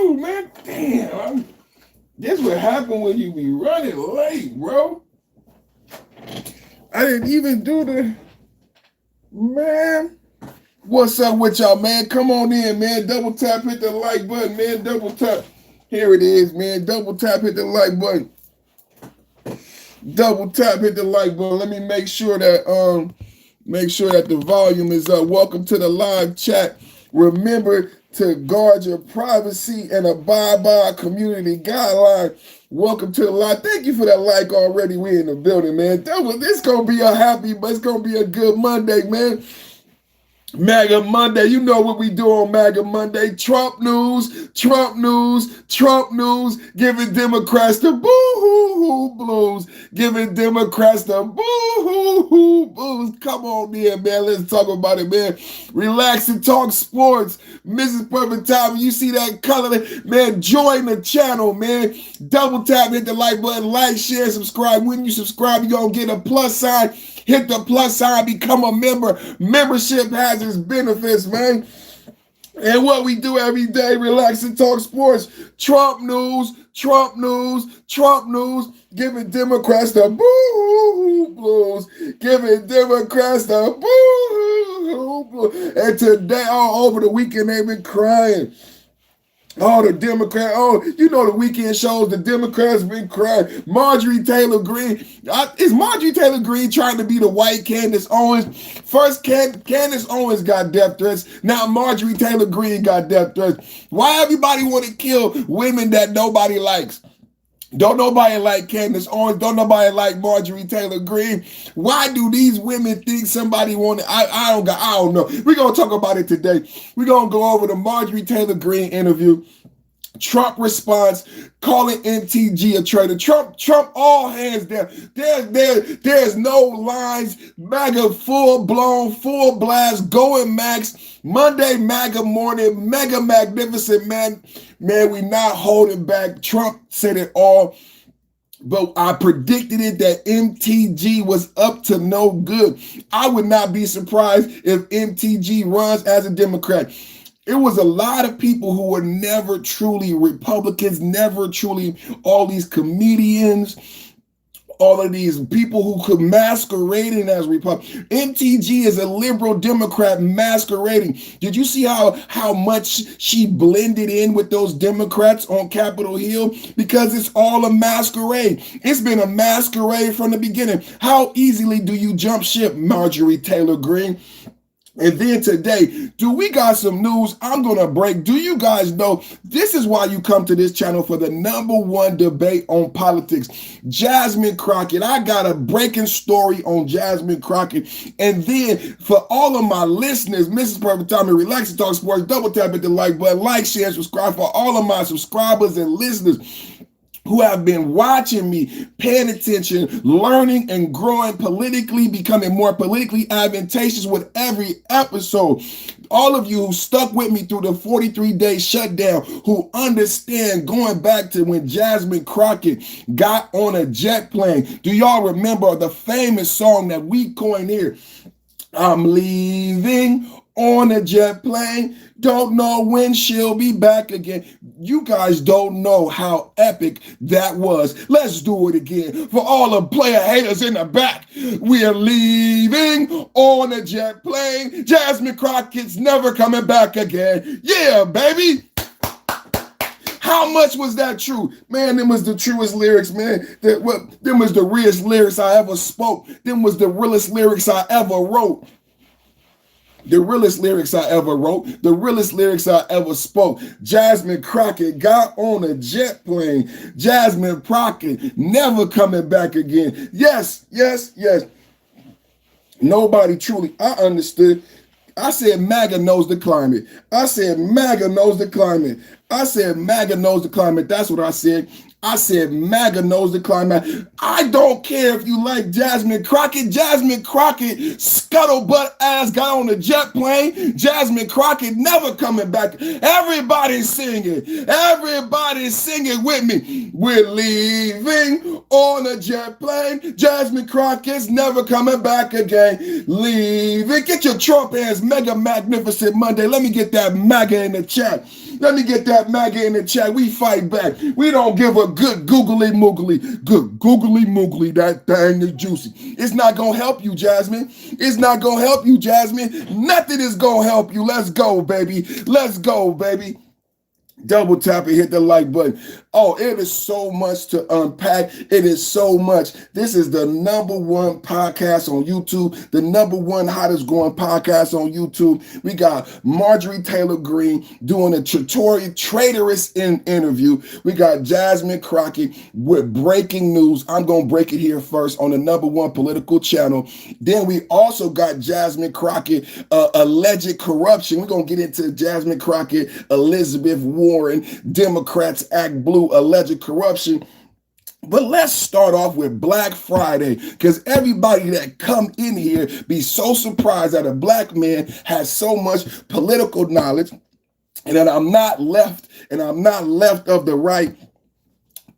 too, man. Damn. This what happen when you be running late, bro. I didn't even do the... Man. What's up with y'all, man? Come on in, man. Double tap, hit the like button, man. Double tap. Here it is, man. Double tap, hit the like button. Double tap, hit the like button. Let me make sure that the volume is up. Welcome to the live chat. Remember to guard your privacy and abide by our community guideline. Welcome to the live. Thank you for that like already. We in the building, man. This gonna be a happy, but it's gonna be a good Monday, man. MAGA Monday, you know what we do on MAGA Monday. Trump news, Trump news, Trump news, giving Democrats the Boo-Hoo Blues, giving Democrats the Boo-Hoo Blues. Come on in, man, let's talk about it, man. Relax and talk sports. Mrs. Perfect Time, you see that color, man, join the channel, man. Double tap, hit the like button, like, share, subscribe. When you subscribe, you're going to get a plus sign. Hit the plus sign, become a member. Membership has its benefits, man. And what we do every day, relax and talk sports. Trump news, Trump news, Trump news. Giving Democrats the Boo-Hoo Blues. Giving Democrats the Boo-Hoo Blues. And today, all over the weekend, they've been crying. Oh, the Democrat, you know the weekend shows, the Democrats been crying. Marjorie Traitor Greene, is Marjorie Traitor Greene trying to be the white Candace Owens? First, Candace Owens got death threats. Now Marjorie Traitor Greene got death threats. Why everybody want to kill women that nobody likes? Don't nobody like Candace Owens. Don't nobody like Marjorie Traitor Greene. Why do these women think somebody want to? I don't know. We're going to talk about it today. We're going to go over the Marjorie Traitor Greene interview. Trump response, calling Mtg a traitor. Trump, all hands down. There's no lines. MAGA full blown, full blast, going max. Monday MAGA morning, mega magnificent, man. Man, we not holding back. Trump said it all. But I predicted it that MTG was up to no good. I would not be surprised if MTG runs as a Democrat. It was a lot of people who were never truly Republicans, never truly all these comedians, all of these people who could masquerading as Republicans. MTG is a liberal Democrat masquerading. Did you see how much she blended in with those Democrats on Capitol Hill? Because it's all a masquerade. It's been a masquerade from the beginning. How easily do you jump ship, Marjorie Traitor Greene? And then today, we got some news I'm going to break. Do you guys know this is why you come to this channel, for the #1 debate on politics? Jasmine Crockett. I got a breaking story on Jasmine Crockett. And then for all of my listeners, Mrs. Perfect Time, relax and talk sports, double tap at the like button, like, share, subscribe. For all of my subscribers and listeners who have been watching me, paying attention, learning and growing politically, becoming more politically advantageous with every episode. All of you who stuck with me through the 43-day shutdown, who understand going back to when Jasmine Crockett got on a jet plane. Do y'all remember the famous song that we coined here? I'm leaving on a jet plane, don't know when she'll be back again. You guys don't know how epic that was. Let's do it again. For all the player haters in the back, we're leaving on a jet plane. Jasmine Crockett's never coming back again. Yeah, baby. How much was that true? Man, them was the truest lyrics, man. Them was the realest lyrics I ever spoke. Them was the realest lyrics I ever wrote. The realest lyrics I ever wrote, the realest lyrics I ever spoke. Jasmine Crockett got on a jet plane. Jasmine Crockett never coming back again. Yes, yes, yes. Nobody truly, I understood. I said MAGA knows the climate. I said MAGA knows the climate. I said MAGA knows the climate. That's what I said. I said MAGA knows the climate. I don't care if you like Jasmine Crockett. Jasmine Crockett, scuttlebutt ass, got on a jet plane. Jasmine Crockett never coming back. Everybody's singing. Everybody's singing with me. We're leaving on a jet plane. Jasmine Crockett's never coming back again. Leaving. Get your Trump ass mega magnificent Monday. Let me get that MAGA in the chat. Let me get that MAGA in the chat. We fight back. We don't give a good googly moogly. Good googly moogly. That thing is juicy. It's not going to help you, Jasmine. It's not going to help you, Jasmine. Nothing is going to help you. Let's go, baby. Let's go, baby. Double tap and hit the like button. Oh, it is so much to unpack. It is so much. This is the #1 podcast on YouTube, the #1 hottest growing podcast on YouTube. We got Marjorie Traitor Greene doing a traitorous interview. We got Jasmine Crockett with breaking news. I'm going to break it here first on the #1 political channel. Then we also got Jasmine Crockett, alleged corruption. We're going to get into Jasmine Crockett, Elizabeth Warren, Democrats ActBlue, alleged corruption. But let's start off with Black Friday, because everybody that come in here be so surprised that a black man has so much political knowledge, and that I'm not left of the right.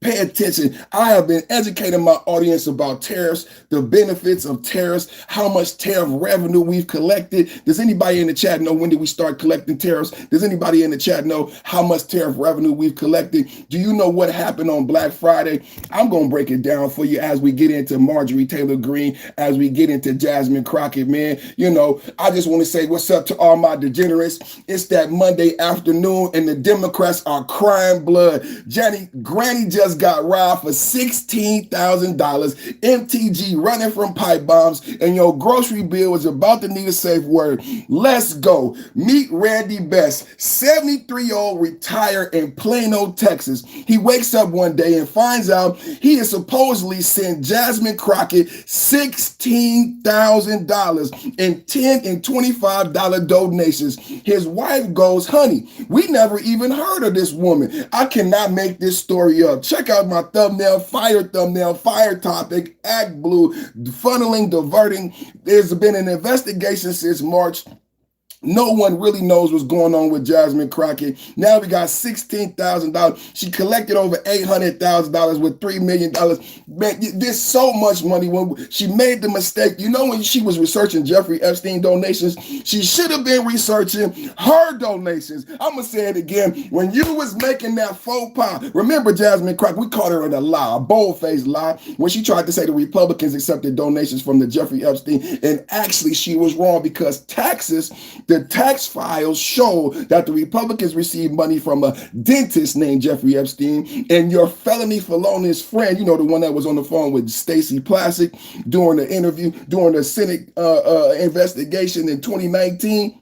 Pay attention. I have been educating my audience about tariffs, the benefits of tariffs, how much tariff revenue we've collected. Does anybody in the chat know when did we start collecting tariffs? Does anybody in the chat know how much tariff revenue we've collected? Do you know what happened on Black Friday? I'm going to break it down for you as we get into Marjorie Traitor Greene, as we get into Jasmine Crockett, man. You know, I just want to say what's up to all my degenerates. It's that Monday afternoon and the Democrats are crying blood. Granny just got robbed for $16,000. Mtg running from pipe bombs, and your grocery bill is about to need a safe word. Let's go. Meet Randy Best, 73-year-old retired in Plano, Texas. He wakes up one day and finds out he has supposedly sent Jasmine Crockett $16,000 in $10 and $25 donations. His wife goes, honey, we never even heard of this woman. I cannot make this story up. Check out my thumbnail, fire topic, ActBlue, funneling, diverting. There's been an investigation since March. No one really knows what's going on with Jasmine Crockett. Now we got $16,000. She collected over $800,000 with $3 million. Man, there's so much money. When she made the mistake, you know, when she was researching Jeffrey Epstein donations, she should have been researching her donations. I'm going to say it again. When you was making that faux pas, remember Jasmine Crockett, we caught her in a lie, a bold-faced lie, when she tried to say the Republicans accepted donations from the Jeffrey Epstein, and actually she was wrong, because the tax files show that the Republicans received money from a dentist named Jeffrey Epstein, and your felony felonious friend, you know, the one that was on the phone with Stacey Plassick during the interview, during the Senate investigation in 2019.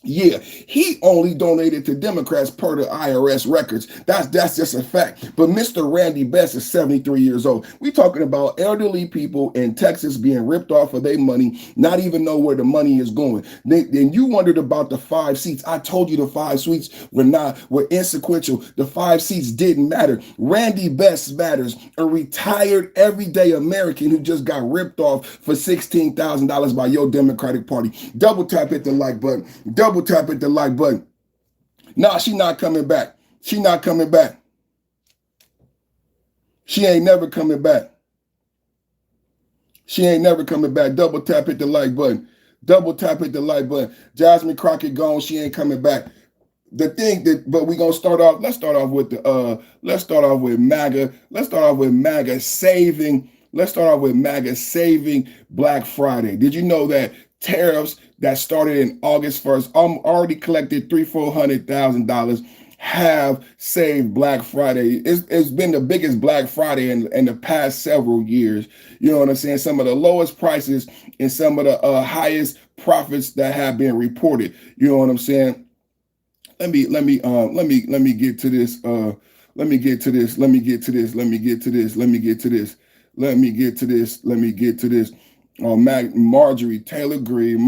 Yeah, he only donated to Democrats per the IRS records. That's just a fact. But Mr. Randy Best is 73 years old. We're talking about elderly people in Texas being ripped off of their money, not even know where the money is going. Then you wondered about the 5 seats. I told you the 5 seats were insequential. The 5 seats didn't matter. Randy Best matters, a retired everyday American who just got ripped off for $16,000 by your Democratic Party. Double tap, hit the like button. Double tap at the like button. Nah, she not coming back. She not coming back. She ain't never coming back. She ain't never coming back. Double tap at the like button. Double tap at the like button. Jasmine Crockett gone. She ain't coming back. The thing that, but we gonna start off. Let's start off with MAGA. Let's start off with MAGA saving. Let's start off with MAGA saving Black Friday. Did you know that tariffs that started in August 1st, already collected $400,000, have saved Black Friday? It's been the biggest Black Friday in the past several years. You know what I'm saying? Some of the lowest prices and some of the highest profits that have been reported. You know what I'm saying? Let me get to this. Let me get to this. Oh, Marjorie Traitor Greene.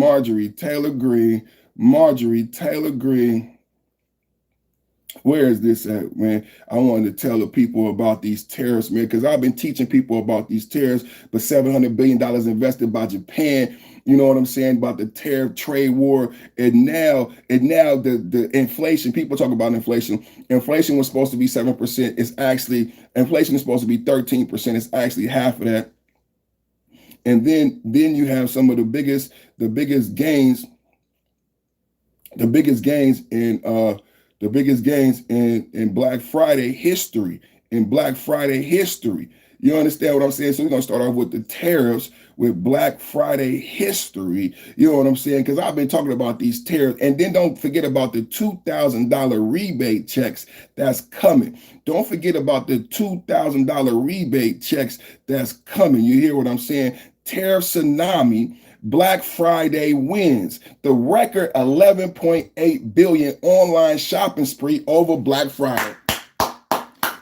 Where is this at, man? I wanted to tell the people about these tariffs, man, because I've been teaching people about these tariffs, but $700 billion invested by Japan, you know what I'm saying, about the tariff trade war. And now the inflation, people talk about inflation. Inflation was supposed to be 7%. It's actually, inflation is supposed to be 13%. It's actually half of that. And then you have some of the biggest gains in The biggest gains in Black Friday history. In Black Friday history. You understand what I'm saying? So we're going to start off with the tariffs, with Black Friday history. You know what I'm saying? Because I've been talking about these tariffs. And then don't forget about the $2,000 rebate checks that's coming. Don't forget about the $2,000 rebate checks that's coming. You hear what I'm saying? Tariff tsunami. Black Friday wins. The record 11.8 billion online shopping spree over Black Friday.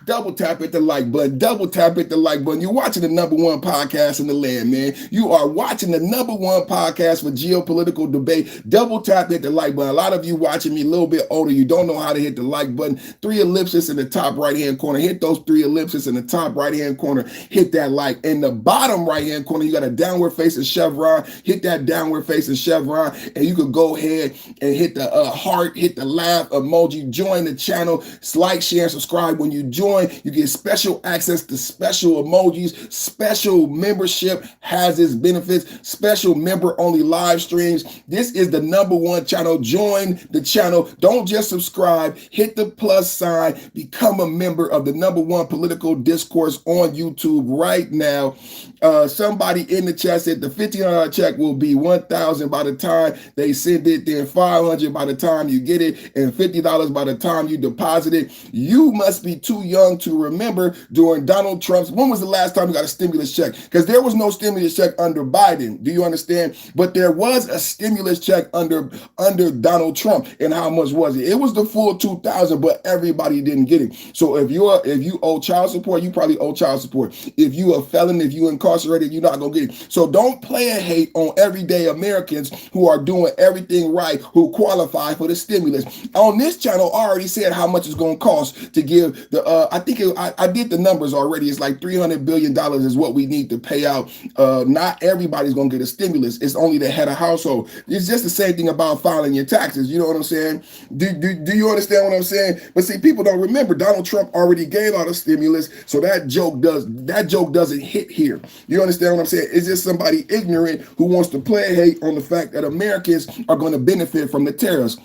Double tap at the like button. Double tap at the like button. You're watching the #1 podcast in the land, man. You are watching the #1 podcast for geopolitical debate. Double tap at the like button. A lot of you watching me a little bit older, you don't know how to hit the like button. 3 ellipses in the top right-hand corner. Hit those 3 ellipses in the top right-hand corner. Hit that like. In the bottom right-hand corner, you got a downward facing chevron. Hit that downward facing chevron, and you can go ahead and hit the heart, hit the laugh emoji. Join the channel. Like, share, and subscribe. When you join, you get special access to special emojis. Special membership has its benefits. Special member-only live streams. This is the #1 channel. Join the channel. Don't just subscribe. Hit the plus sign. Become a member of the #1 political discourse on YouTube right now. Somebody in the chat said the $1,500 check will be $1,000 by the time they send it, then $500 by the time you get it, and $50 by the time you deposit it. You must be too young to remember during Donald Trump's, when was the last time you got a stimulus check? Because there was no stimulus check under Biden. Do you understand? But there was a stimulus check under Donald Trump. And how much was it? It was the full $2,000, but everybody didn't get it. So if you owe child support, you probably owe child support. If you a felon, if you incarcerated, you're not gonna get it. So don't play a hate on everyday Americans who are doing everything right, who qualify for the stimulus. On this channel, I already said how much it's gonna cost to give the I did the numbers already. It's like $300 billion is what we need to pay out. Not everybody's gonna get a stimulus. It's only the head of household. It's just the same thing about filing your taxes. You know what I'm saying? Do you understand what I'm saying? But see, people don't remember Donald Trump already gave out a stimulus, so that joke doesn't hit here. You understand what I'm saying? It's just somebody ignorant who wants to play hate on the fact that Americans are going to benefit from the tariffs.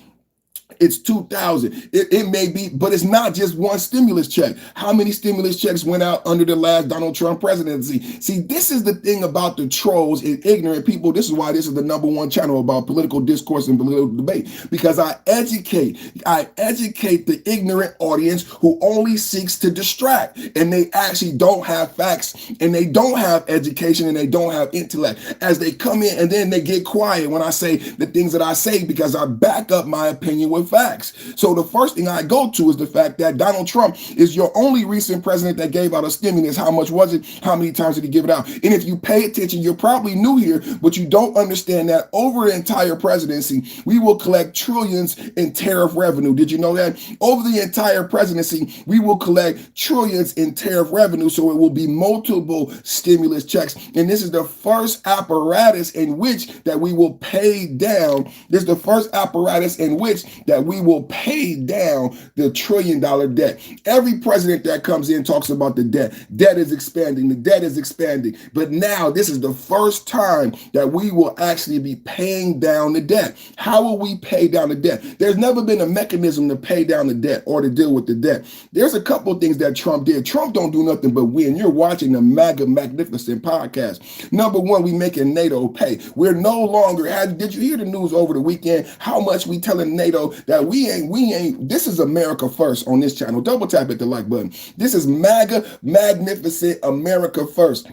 It's 2,000. It may be, but it's not just one stimulus check. How many stimulus checks went out under the last Donald Trump presidency? See, this is the thing about the trolls and ignorant people. This is why this is the #1 channel about political discourse and political debate, because I educate the ignorant audience who only seeks to distract, and they actually don't have facts, and they don't have education, and they don't have intellect. As they come in and then they get quiet when I say the things that I say, because I back up my opinion with facts. So the first thing I go to is the fact that Donald Trump is your only recent president that gave out a stimulus. How much was it? How many times did he give it out? And if you pay attention, you're probably new here, but you don't understand that over the entire presidency, we will collect trillions in tariff revenue. Did you know that? Over the entire presidency, we will collect trillions in tariff revenue. So it will be multiple stimulus checks. And this is the first apparatus in which that we will pay down. This is the first apparatus in which that we will pay down the $1 trillion debt. Every president that comes in talks about the debt. Debt is expanding. The debt is expanding. But now this is the first time that we will actually be paying down the debt. How will we pay down the debt? There's never been a mechanism to pay down the debt or to deal with the debt. There's a couple of things that Trump did. Trump don't do nothing but win. You're watching the MAGA Magnificent podcast. #1, we making NATO pay. We're no longer, did you hear the news over the weekend? How much we telling NATO that we ain't, this is America first on this channel. Double tap at the like button. This is MAGA Magnificent America first.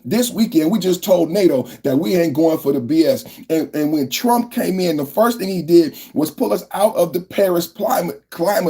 This weekend, we just told NATO that we ain't going for the BS. And when Trump came in, the first thing he did was pull us out of the Paris climate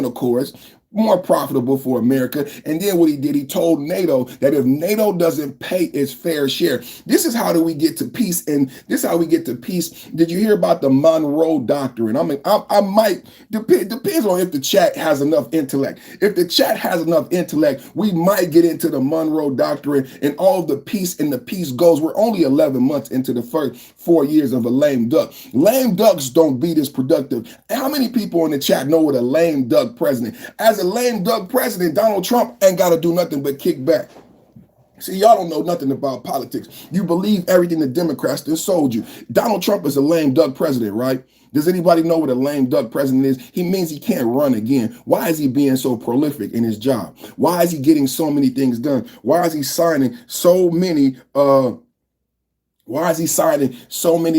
accords, more profitable for America. And then what he did, he told NATO that if NATO doesn't pay its fair share, this is how do we get to peace. And this is how we get to peace. Did you hear about the Monroe Doctrine? I mean, I might, depends on if the chat has enough intellect. If the chat has enough intellect, we might get into the Monroe Doctrine and all of the peace and the peace goals. We're only 11 months into the first 4 years of a lame duck. Lame ducks don't be this productive. How many people in the chat know what a lame duck president? As a lame duck president, Donald Trump ain't got to do nothing but kick back. See, y'all don't know nothing about politics. You believe everything the Democrats just sold you. Donald Trump is a lame duck president, right? Does anybody know what a lame duck president is? He means he can't run again. Why is he being so prolific in his job? Why is he getting so many things done? Why is he signing so many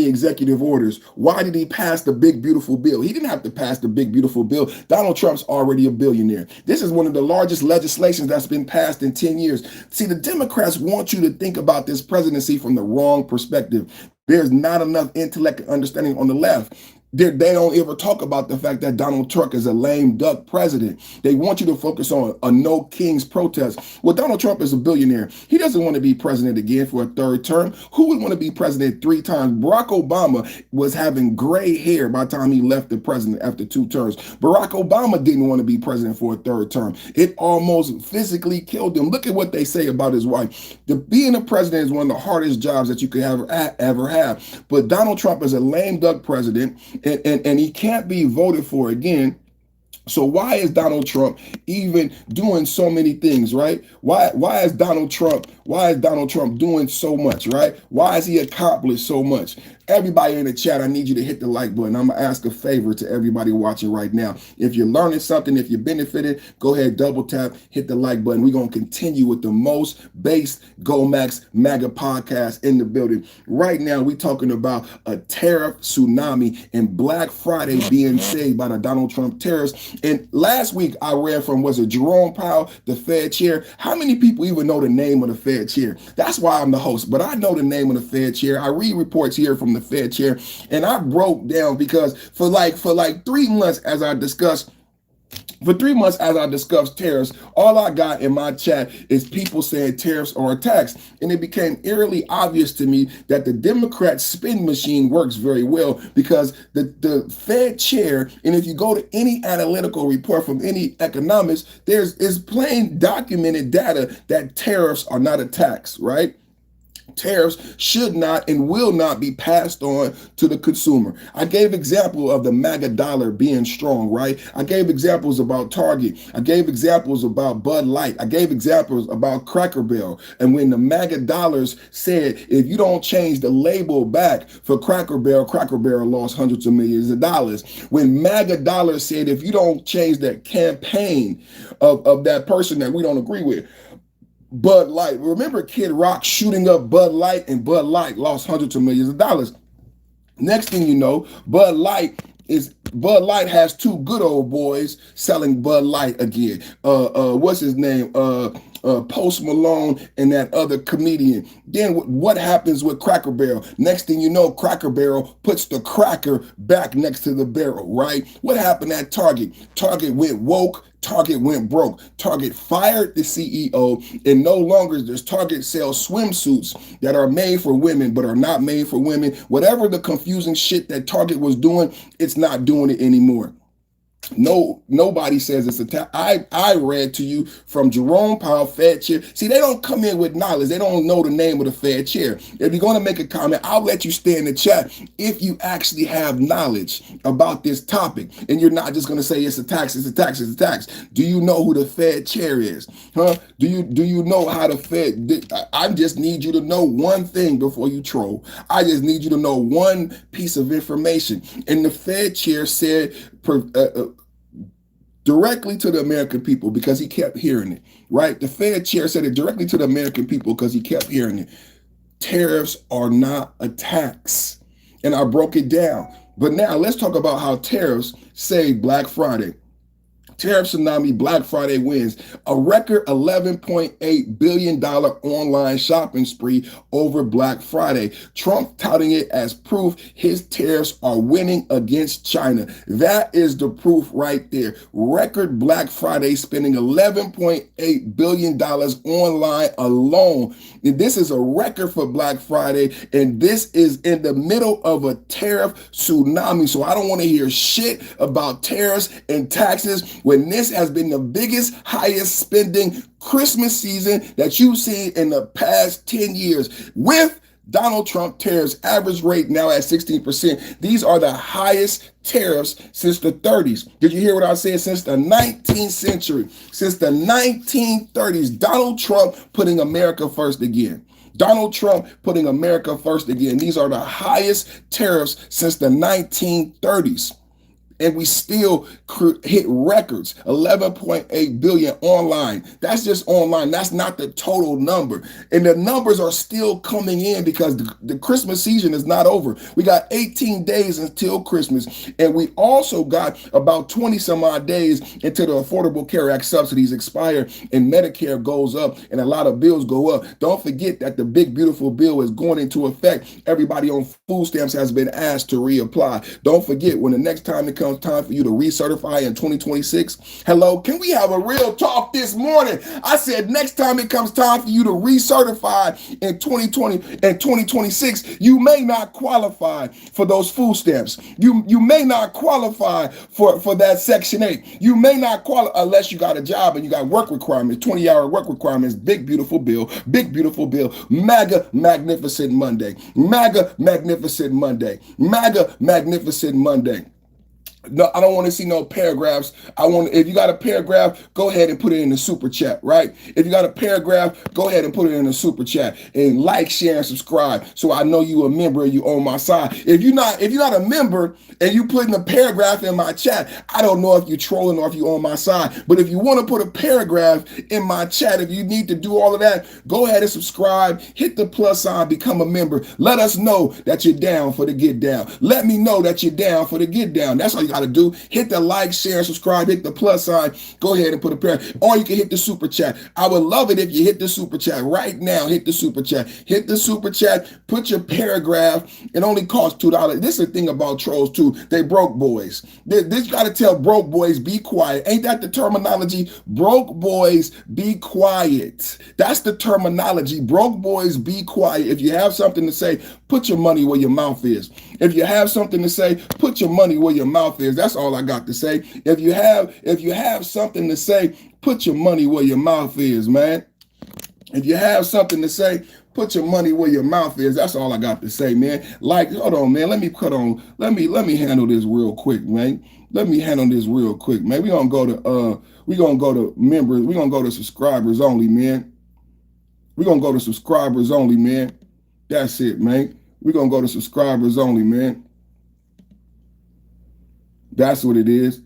executive orders? Why did he pass the big, beautiful bill? He didn't have to pass the big, beautiful bill. Donald Trump's already a billionaire. This is one of the largest legislations that's been passed in 10 years. See, the Democrats want you to think about this presidency from the wrong perspective. There's not enough intellect and understanding on the left. They don't ever talk about the fact that Donald Trump is a lame duck president. They want you to focus on a no kings protest. Well, Donald Trump is a billionaire. He doesn't want to be president again for a third term. Who would want to be president 3 times? Barack Obama was having gray hair by the time he left the president after 2 terms. Barack Obama didn't want to be president for a third term. It almost physically killed him. Look at what they say about his wife. Being a president is one of the hardest jobs that you could ever have. But Donald Trump is a lame duck president. And he can't be voted for again. So why is Donald Trump even doing so many things, right? Why is Donald Trump doing so much, right? Why has he accomplished so much? Everybody in the chat, I need you to hit the like button. I'm going to ask a favor to everybody watching right now. If you're learning something, if you benefited, go ahead, double tap, hit the like button. We're going to continue with the most based Gomax MAGA podcast in the building. Right now, we're talking about a tariff tsunami and Black Friday being saved by the Donald Trump tariffs. And last week, I read from, was it Jerome Powell, the Fed chair? How many people even know the name of the Fed chair? That's why I'm the host, but I know the name of the Fed chair. I read reports here from the Fed chair, and I broke down because for like 3 months as I discussed tariffs, all I got in my chat is people saying tariffs are a tax. And it became eerily obvious to me that the Democrat spin machine works very well because the Fed chair, and if you go to any analytical report from any economist, is plain documented data that tariffs are not a tax, right? Tariffs should not and will not be passed on to the consumer. I gave example of the MAGA dollar being strong, right? I gave examples about Target. I gave examples about Bud Light. I gave examples about Cracker Barrel. And when the MAGA dollars said, if you don't change the label back for Cracker Barrel lost hundreds of millions of dollars. When MAGA dollars said, if you don't change that campaign of that person that we don't agree with, Bud Light. Remember Kid Rock shooting up Bud Light, and Bud Light lost hundreds of millions of dollars. Next thing you know, Bud Light has 2 good old boys selling Bud Light again. What's his name? Post Malone and that other comedian. Then what happens with Cracker Barrel? Next thing you know, Cracker Barrel puts the cracker back next to the barrel, right? What happened at Target? Target went woke. Target went broke. Target fired the CEO, and no longer does Target sell swimsuits that are made for women but are not made for women. Whatever the confusing shit that Target was doing, it's not doing it anymore. No, nobody says it's a tax. I read to you from Jerome Powell, Fed chair. See, they don't come in with knowledge. They don't know the name of the Fed chair. If you're going to make a comment, I'll let you stay in the chat if you actually have knowledge about this topic. And you're not just going to say it's a tax, it's a tax, it's a tax. Do you know who the Fed chair is? Huh? Do you know how the Fed... I just need you to know one thing before you troll. I just need you to know one piece of information. And the Fed chair said... directly to the American people because he kept hearing it, right? The Fed chair said it directly to the American people because he kept hearing it. Tariffs are not a tax. And I broke it down. But now let's talk about how tariffs saved Black Friday. Tariff tsunami, Black Friday wins. A record $11.8 billion online shopping spree over Black Friday. Trump touting it as proof his tariffs are winning against China. That is the proof right there. Record Black Friday spending $11.8 billion online alone. And this is a record for Black Friday, and this is in the middle of a tariff tsunami. So I don't want to hear shit about tariffs and taxes when this has been the biggest, highest spending Christmas season that you've seen in the past 10 years with Donald Trump tariffs average rate now at 16%. These are the highest tariffs since the 30s. Did you hear what I said? Since the 19th century, since the 1930s, Donald Trump putting America first again. Donald Trump putting America first again. These are the highest tariffs since the 1930s. And we still hit records, 11.8 billion online. That's just online. That's not the total number. And the numbers are still coming in because the Christmas season is not over. We got 18 days until Christmas. And we also got about 20 some odd days until the Affordable Care Act subsidies expire and Medicare goes up and a lot of bills go up. Don't forget that the big, beautiful bill is going into effect. Everybody on food stamps has been asked to reapply. Don't forget, when the next time it comes time for you to recertify in 2026. Hello, can we have a real talk this morning? I said next time it comes time for you to recertify in 2020 and 2026, you may not qualify for those food stamps. You may not qualify for that Section 8. You may not qualify unless you got a job and you got work requirements, 20-hour work requirements. Big beautiful bill, big beautiful bill. MAGA Magnificent Monday. MAGA Magnificent Monday. MAGA Magnificent Monday. No, I don't want to see no paragraphs. If you got a paragraph, go ahead and put it in the super chat, right? If you got a paragraph, go ahead and put it in the super chat and like, share, and subscribe. So I know you a member and you on my side. If you're not a member and you putting a paragraph in my chat, I don't know if you're trolling or if you on my side. But if you want to put a paragraph in my chat, if you need to do all of that, go ahead and subscribe, hit the plus sign, become a member. Let us know that you're down for the get down. Let me know that you're down for the get down. That's all you got to do. Hit the like, share, subscribe, hit the plus sign. Go ahead and put a paragraph. Or you can hit the super chat. I would love it if you hit the super chat right now. Hit the super chat. Hit the super chat. Put your paragraph. It only costs $2. This is the thing about trolls too. They broke boys. This got to tell broke boys, be quiet. Ain't that the terminology? Broke boys, be quiet. That's the terminology. Broke boys, be quiet. If you have something to say, put your money where your mouth is. If you have something to say, put your money where your mouth is. That's all I got to say. If you have something to say, put your money where your mouth is, man. If you have something to say, put your money where your mouth is. That's all I got to say, man. Like, hold on, man. Let me handle this real quick, man. Let me handle this real quick, man. We're gonna go to members, we're gonna go to subscribers only, man. We're gonna go to subscribers only, man. That's it, man. We're gonna go to subscribers only, man. That's what it is.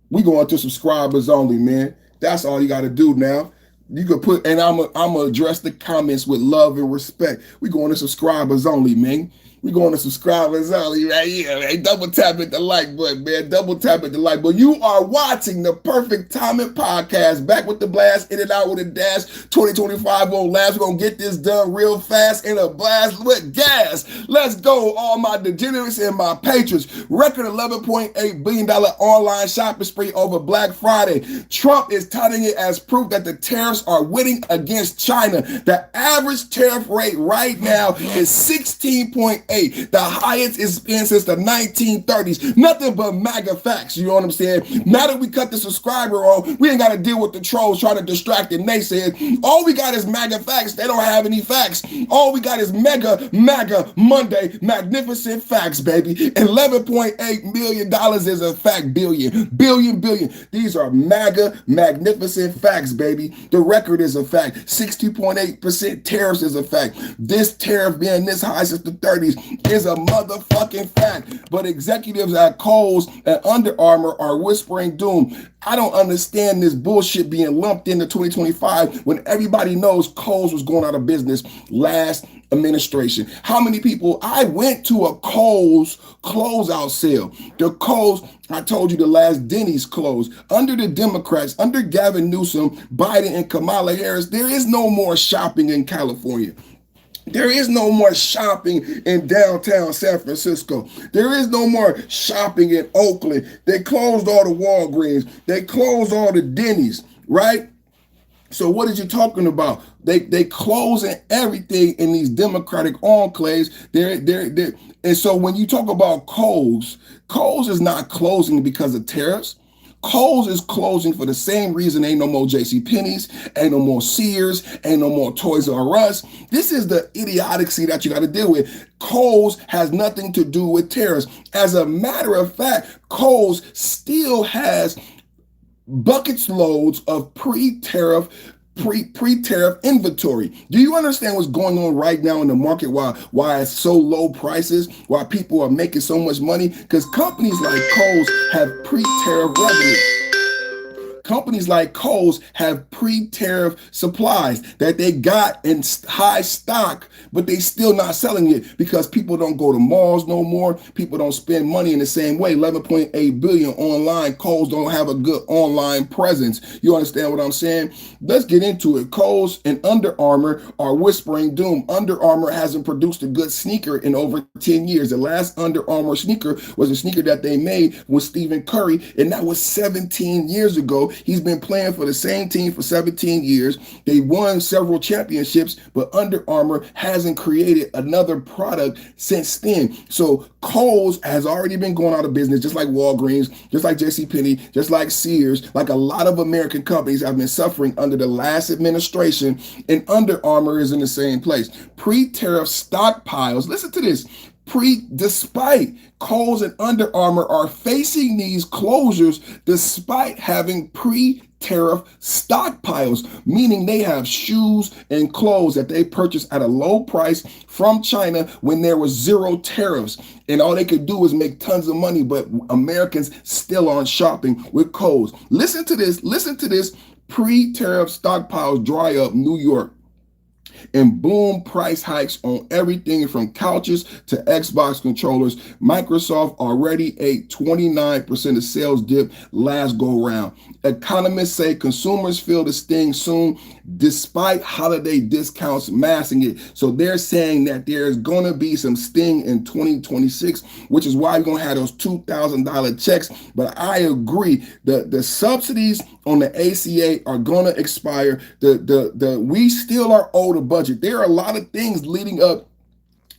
We going to subscribers only, man. That's all you got to do now. You could put, and I'm gonna address the comments with love and respect. We going to subscribers only, man. We going to subscribers only right here, man. Double tap at the like button, man. Double tap at the like button. You are watching the Perfect Timing Podcast. Back with the blast, in and out with a dash. 2025 won't last. We're going to get this done real fast in a blast with gas. Let's go, all my degenerates and my patrons. Record $11.8 billion online shopping spree over Black Friday. Trump is touting it as proof that the tariffs are winning against China. The average tariff rate right now is 16.8. The highest it's been since the 1930s. Nothing but MAGA facts. You know what I'm saying? Now that we cut the subscriber on, we ain't got to deal with the trolls trying to distract and naysayers. All we got is MAGA facts. They don't have any facts. All we got is MAGA Monday magnificent facts, baby. $11.8 million is a fact. Billion. These are MAGA magnificent facts, baby. The record is a fact. 60.8% tariffs is a fact. This tariff being this high since the 30s is a motherfucking fact. But executives at Kohl's and Under Armour are whispering doom. I don't understand this bullshit being lumped into 2025 when everybody knows Kohl's was going out of business last administration. How many people? I went to a Kohl's closeout sale. The Kohl's, I told you, the last Denny's closed. Under the Democrats, under Gavin Newsom, Biden, and Kamala Harris, there is no more shopping in California. There is no more shopping in downtown San Francisco. There is no more shopping in Oakland. They closed all the Walgreens. They closed all the Denny's, right? So what are you talking about? They closing everything in these Democratic enclaves. And so when you talk about Kohl's is not closing because of tariffs. Kohl's is closing for the same reason. Ain't no more JCPenney's, ain't no more Sears, ain't no more Toys R Us. This is the idiocy that you got to deal with. Kohl's has nothing to do with tariffs. As a matter of fact, Kohl's still has buckets loads of pre-tariff inventory. Do you understand what's going on right now in the market? Why it's so low prices? Why people are making so much money? Because companies like Kohl's have pre-tariff revenue. Companies like Kohl's have pre-tariff supplies that they got in high stock, but they still not selling it because people don't go to malls no more. People don't spend money in the same way. 11.8 billion online. Kohl's don't have a good online presence. You understand what I'm saying? Let's get into it. Kohl's and Under Armour are whispering doom. Under Armour hasn't produced a good sneaker in over 10 years. The last Under Armour sneaker was a sneaker that they made with Stephen Curry, and that was 17 years ago. He's been playing for the same team for 17 years. They won several championships, but Under Armour hasn't created another product since then. So Kohl's has already been going out of business, just like Walgreens, just like JCPenney, just like Sears. Like a lot of American companies have been suffering under the last administration, and Under Armour is in the same place. Pre-tariff stockpiles, listen to this, despite Kohl's and Under Armour are facing these closures despite having pre-tariff stockpiles, meaning they have shoes and clothes that they purchased at a low price from China when there was zero tariffs. And all they could do is make tons of money, but Americans still aren't shopping with Kohl's. Listen to this. Pre-tariff stockpiles dry up New York. And boom, price hikes on everything from couches to Xbox controllers. Microsoft already ate 29% of sales dip last go round. Economists say consumers feel the sting soon, despite holiday discounts masking it. So they're saying that there's going to be some sting in 2026, which is why you're going to have those $2,000 checks. But I agree, the subsidies on the ACA are going to expire. We still are owed a budget. There are a lot of things leading up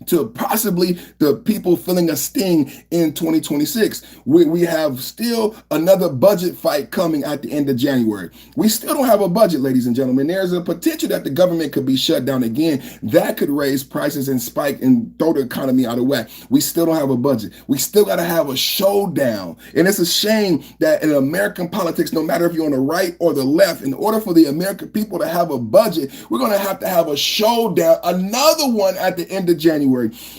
to possibly the people feeling a sting in 2026. We have still another budget fight coming at the end of January. We still don't have a budget, ladies and gentlemen. There's a potential that the government could be shut down again. That could raise prices and spike and throw the economy out of whack. We still don't have a budget. We still got to have a showdown. And it's a shame that in American politics, no matter if you're on the right or the left, in order for the American people to have a budget, we're going to have a showdown, another one at the end of January.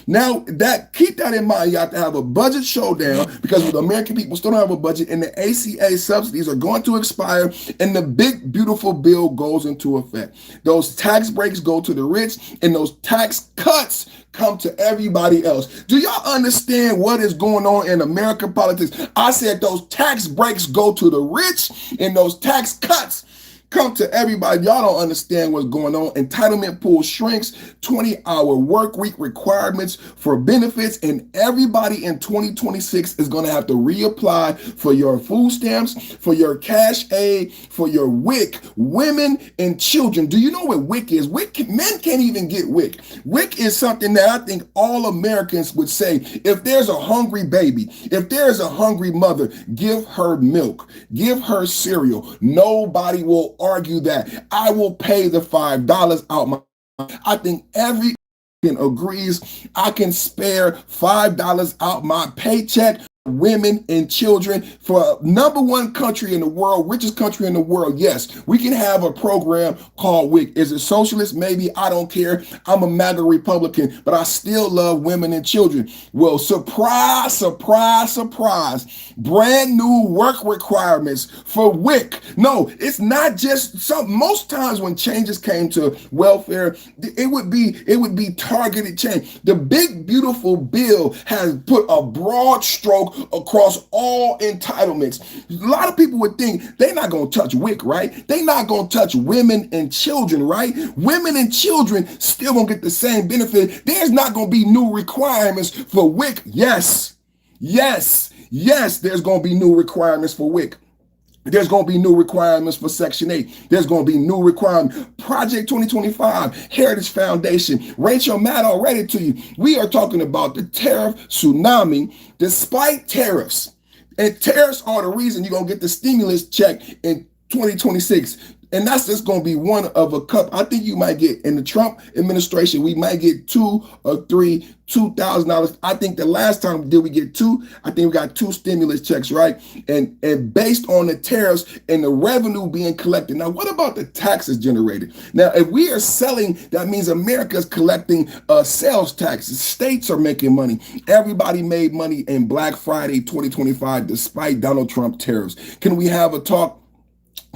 Now, keep that in mind. You have to have a budget showdown because the American people still don't have a budget, and the ACA subsidies are going to expire, and the big, beautiful bill goes into effect. Those tax breaks go to the rich, and those tax cuts come to everybody else. Do y'all understand what is going on in American politics? I said those tax breaks go to the rich, and those tax cuts come to everybody. Y'all don't understand what's going on. Entitlement pool shrinks, 20-hour work week requirements for benefits, and everybody in 2026 is going to have to reapply for your food stamps, for your cash aid, for your WIC. Women and children. Do you know what WIC is? Men can't even get WIC. WIC is something that I think all Americans would say, if there's a hungry baby, if there's a hungry mother, give her milk, give her cereal. Nobody will argue that. I will pay the $5 out my. I think every agrees I can spare $5 out my paycheck. Women and children for number one country in the world, richest country in the world. Yes, we can have a program called WIC. Is it socialist? Maybe. I don't care. I'm a MAGA Republican, but I still love women and children. Well, surprise, surprise, surprise. Brand new work requirements for WIC. No, it's not just some. Most times when changes came to welfare, it would be targeted change. The big beautiful bill has put a broad stroke across all entitlements. A lot of people would think they're not going to touch WIC, right? They're not going to touch women and children, right? Women and children still going to get the same benefit. There's not going to be new requirements for WIC. Yes, there's going to be new requirements for WIC. There's going to be new requirements for Section 8. There's going to be new requirements. Project 2025, Heritage Foundation. Rachel Maddow read it to you. We are talking about the tariff tsunami. Despite tariffs And tariffs are the reason you're going to get the stimulus check in 2026. And that's just going to be one of a cup. I think you might get, in the Trump administration, we might get $2,000 or $2,000. I think the last time did we get two? I think we got two stimulus checks, right? And based on the tariffs and the revenue being collected. Now, what about the taxes generated? Now, if we are selling, that means America is collecting sales taxes. States are making money. Everybody made money in Black Friday 2025 despite Donald Trump tariffs. Can we have a talk?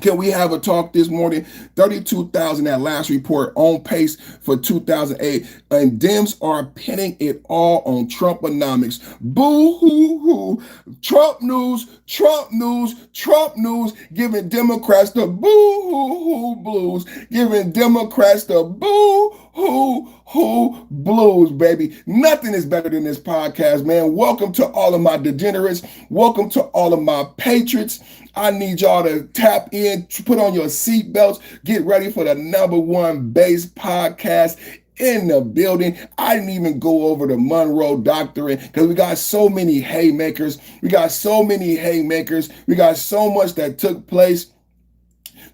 Can we have a talk this morning? 32,000, that last report, on pace for 2008. And Dems are pinning it all on Trumponomics. Boo-hoo-hoo. Trump news, Trump news, Trump news, giving Democrats the Boo-Hoo Blues, giving Democrats the Boo-Hoo Blues, baby. Nothing is better than this podcast, man. Welcome to all of my degenerates. Welcome to all of my patriots. I need y'all to tap in, put on your seatbelts, get ready for the #1 base podcast in the building. I didn't even go over the Monroe Doctrine because we got so many haymakers. We got so many haymakers. We got so much that took place.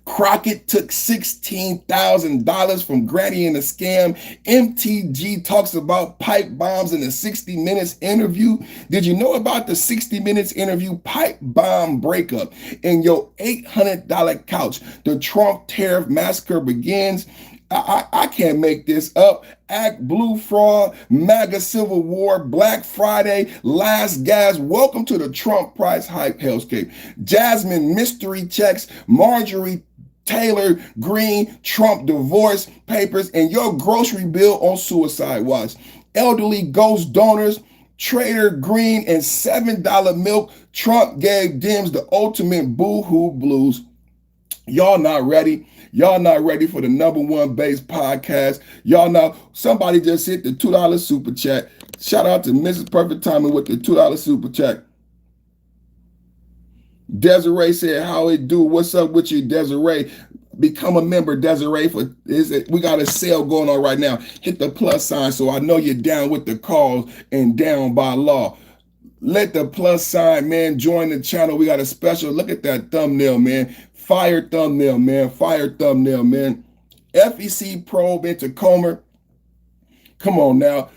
Crockett took $16,000 from Granny in a scam. MTG talks about pipe bombs in a 60 Minutes interview. Did you know about the 60 Minutes interview pipe bomb breakup? In your $800 couch, the Trump tariff massacre begins. I can't make this up. ActBlue fraud, MAGA civil war, Black Friday, last gas. Welcome to the Trump price hike hellscape. Jasmine mystery checks, Marjorie Traitor Greene, Trump divorce papers, and your grocery bill on suicide watch. Elderly ghost donors, Traitor Greene, and $7 milk. Trump gave Dems the ultimate Boo-Hoo Blues. Y'all not ready. Y'all not ready for the #1 base podcast. Y'all know somebody just hit the $2 super chat. Shout out to Mrs. Perfect Timing with the $2 super chat. Desiree said, how it do? What's up with you, Desiree? Become a member, Desiree. We got a sale going on right now. Hit the plus sign so I know you're down with the cause and down by law. Let the plus sign, man, join the channel. We got a special. Look at that thumbnail, man. Fire thumbnail, man. Fire thumbnail, man. FEC probe into Comer. Come on now.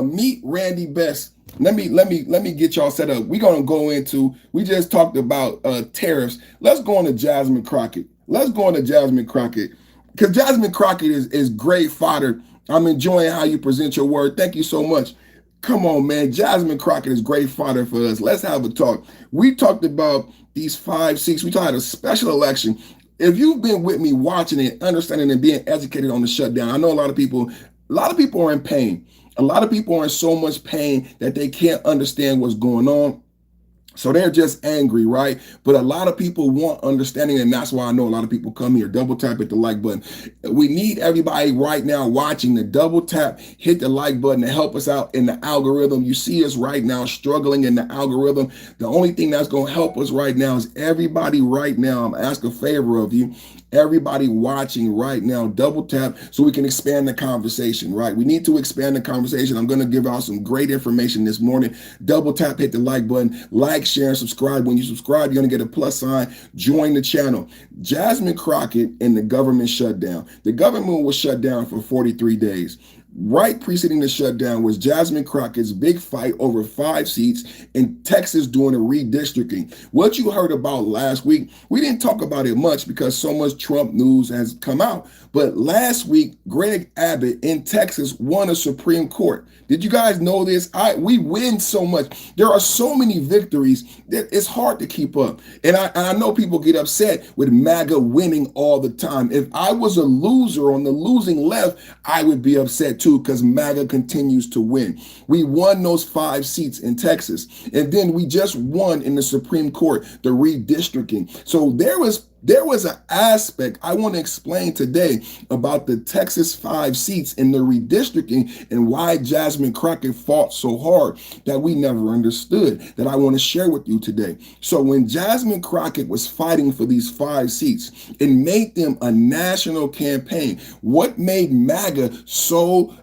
Meet Randy Best. Let me get y'all set up. We're gonna go into. We just talked about tariffs. Let's go on to Jasmine Crockett. Let's go on to Jasmine Crockett, because Jasmine Crockett is great fodder. I'm enjoying how you present your word. Thank you so much. Come on, man. Jasmine Crockett is great fodder for us. Let's have a talk. We talked about these 5 seats. We talked about a special election. If you've been with me watching it, understanding and being educated on the shutdown, I know a lot of people are in pain. A lot of people are in so much pain that they can't understand what's going on. So they're just angry, right? But a lot of people want understanding, and that's why I know a lot of people come here. Double tap, hit the like button. We need everybody right now watching to double tap, hit the like button to help us out in the algorithm. You see us right now struggling in the algorithm. The only thing that's going to help us right now is everybody right now. I'm asking a favor of you. Everybody watching right now, double tap so we can expand the conversation, right? We need to expand the conversation. I'm going to give out some great information this morning. Double tap, hit the like button, like, share, and subscribe. When you subscribe, you're going to get a plus sign. Join the channel. Jasmine Crockett and the government shutdown. The government was shut down for 43 days. Right preceding the shutdown was Jasmine Crockett's big fight over 5 seats in Texas doing a redistricting. What you heard about last week, we didn't talk about it much because so much Trump news has come out. But last week, Greg Abbott in Texas won a Supreme Court. Did you guys know this? We win so much. There are so many victories that it's hard to keep up. And I know people get upset with MAGA winning all the time. If I was a loser on the losing left, I would be upset too, because MAGA continues to win. We won those 5 seats in Texas. And then we just won in the Supreme Court, the redistricting. So there was an aspect I want to explain today about the Texas 5 seats in the redistricting and why Jasmine Crockett fought so hard that we never understood, that I want to share with you today. So when Jasmine Crockett was fighting for these 5 seats, it made them a national campaign. What made MAGA so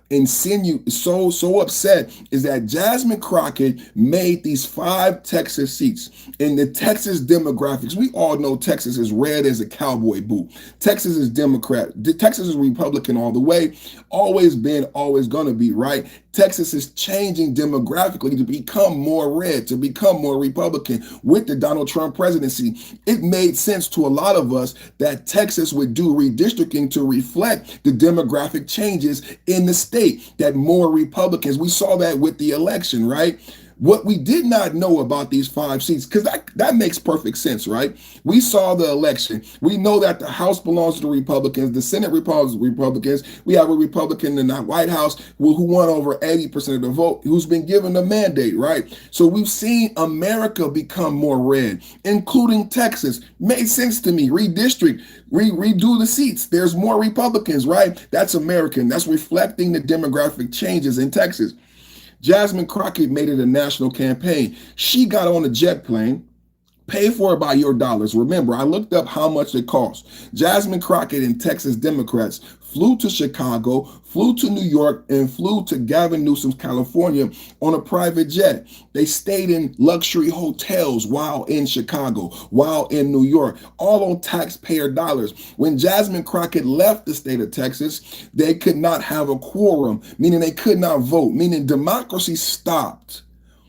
so upset is that Jasmine Crockett made these 5 Texas seats. In the Texas demographics, we all know Texas is red as a cowboy boot. Texas is Democrat. Texas is Republican all the way. Always been, always gonna be, right? Texas is changing demographically to become more red, to become more Republican with the Donald Trump presidency. It made sense to a lot of us that Texas would do redistricting to reflect the demographic changes in the state, that more Republicans, we saw that with the election, right? What we did not know about these 5 seats, because that makes perfect sense, right? We saw the election. We know that the House belongs to the Republicans, the Senate belongs to the Republicans. We have a Republican in the White House who won over 80% of the vote, who's been given a mandate, right? So we've seen America become more red, including Texas. Made sense to me. Redistrict, redo the seats. There's more Republicans, right? That's American. That's reflecting the demographic changes in Texas. Jasmine Crockett made it a national campaign. She got on a jet plane, paid for it by your dollars. Remember, I looked up how much it cost. Jasmine Crockett and Texas Democrats flew to Chicago, flew to New York, and flew to Gavin Newsom's California on a private jet. They stayed in luxury hotels while in Chicago, while in New York, all on taxpayer dollars. When Jasmine Crockett left the state of Texas, they could not have a quorum, meaning they could not vote, meaning democracy stopped.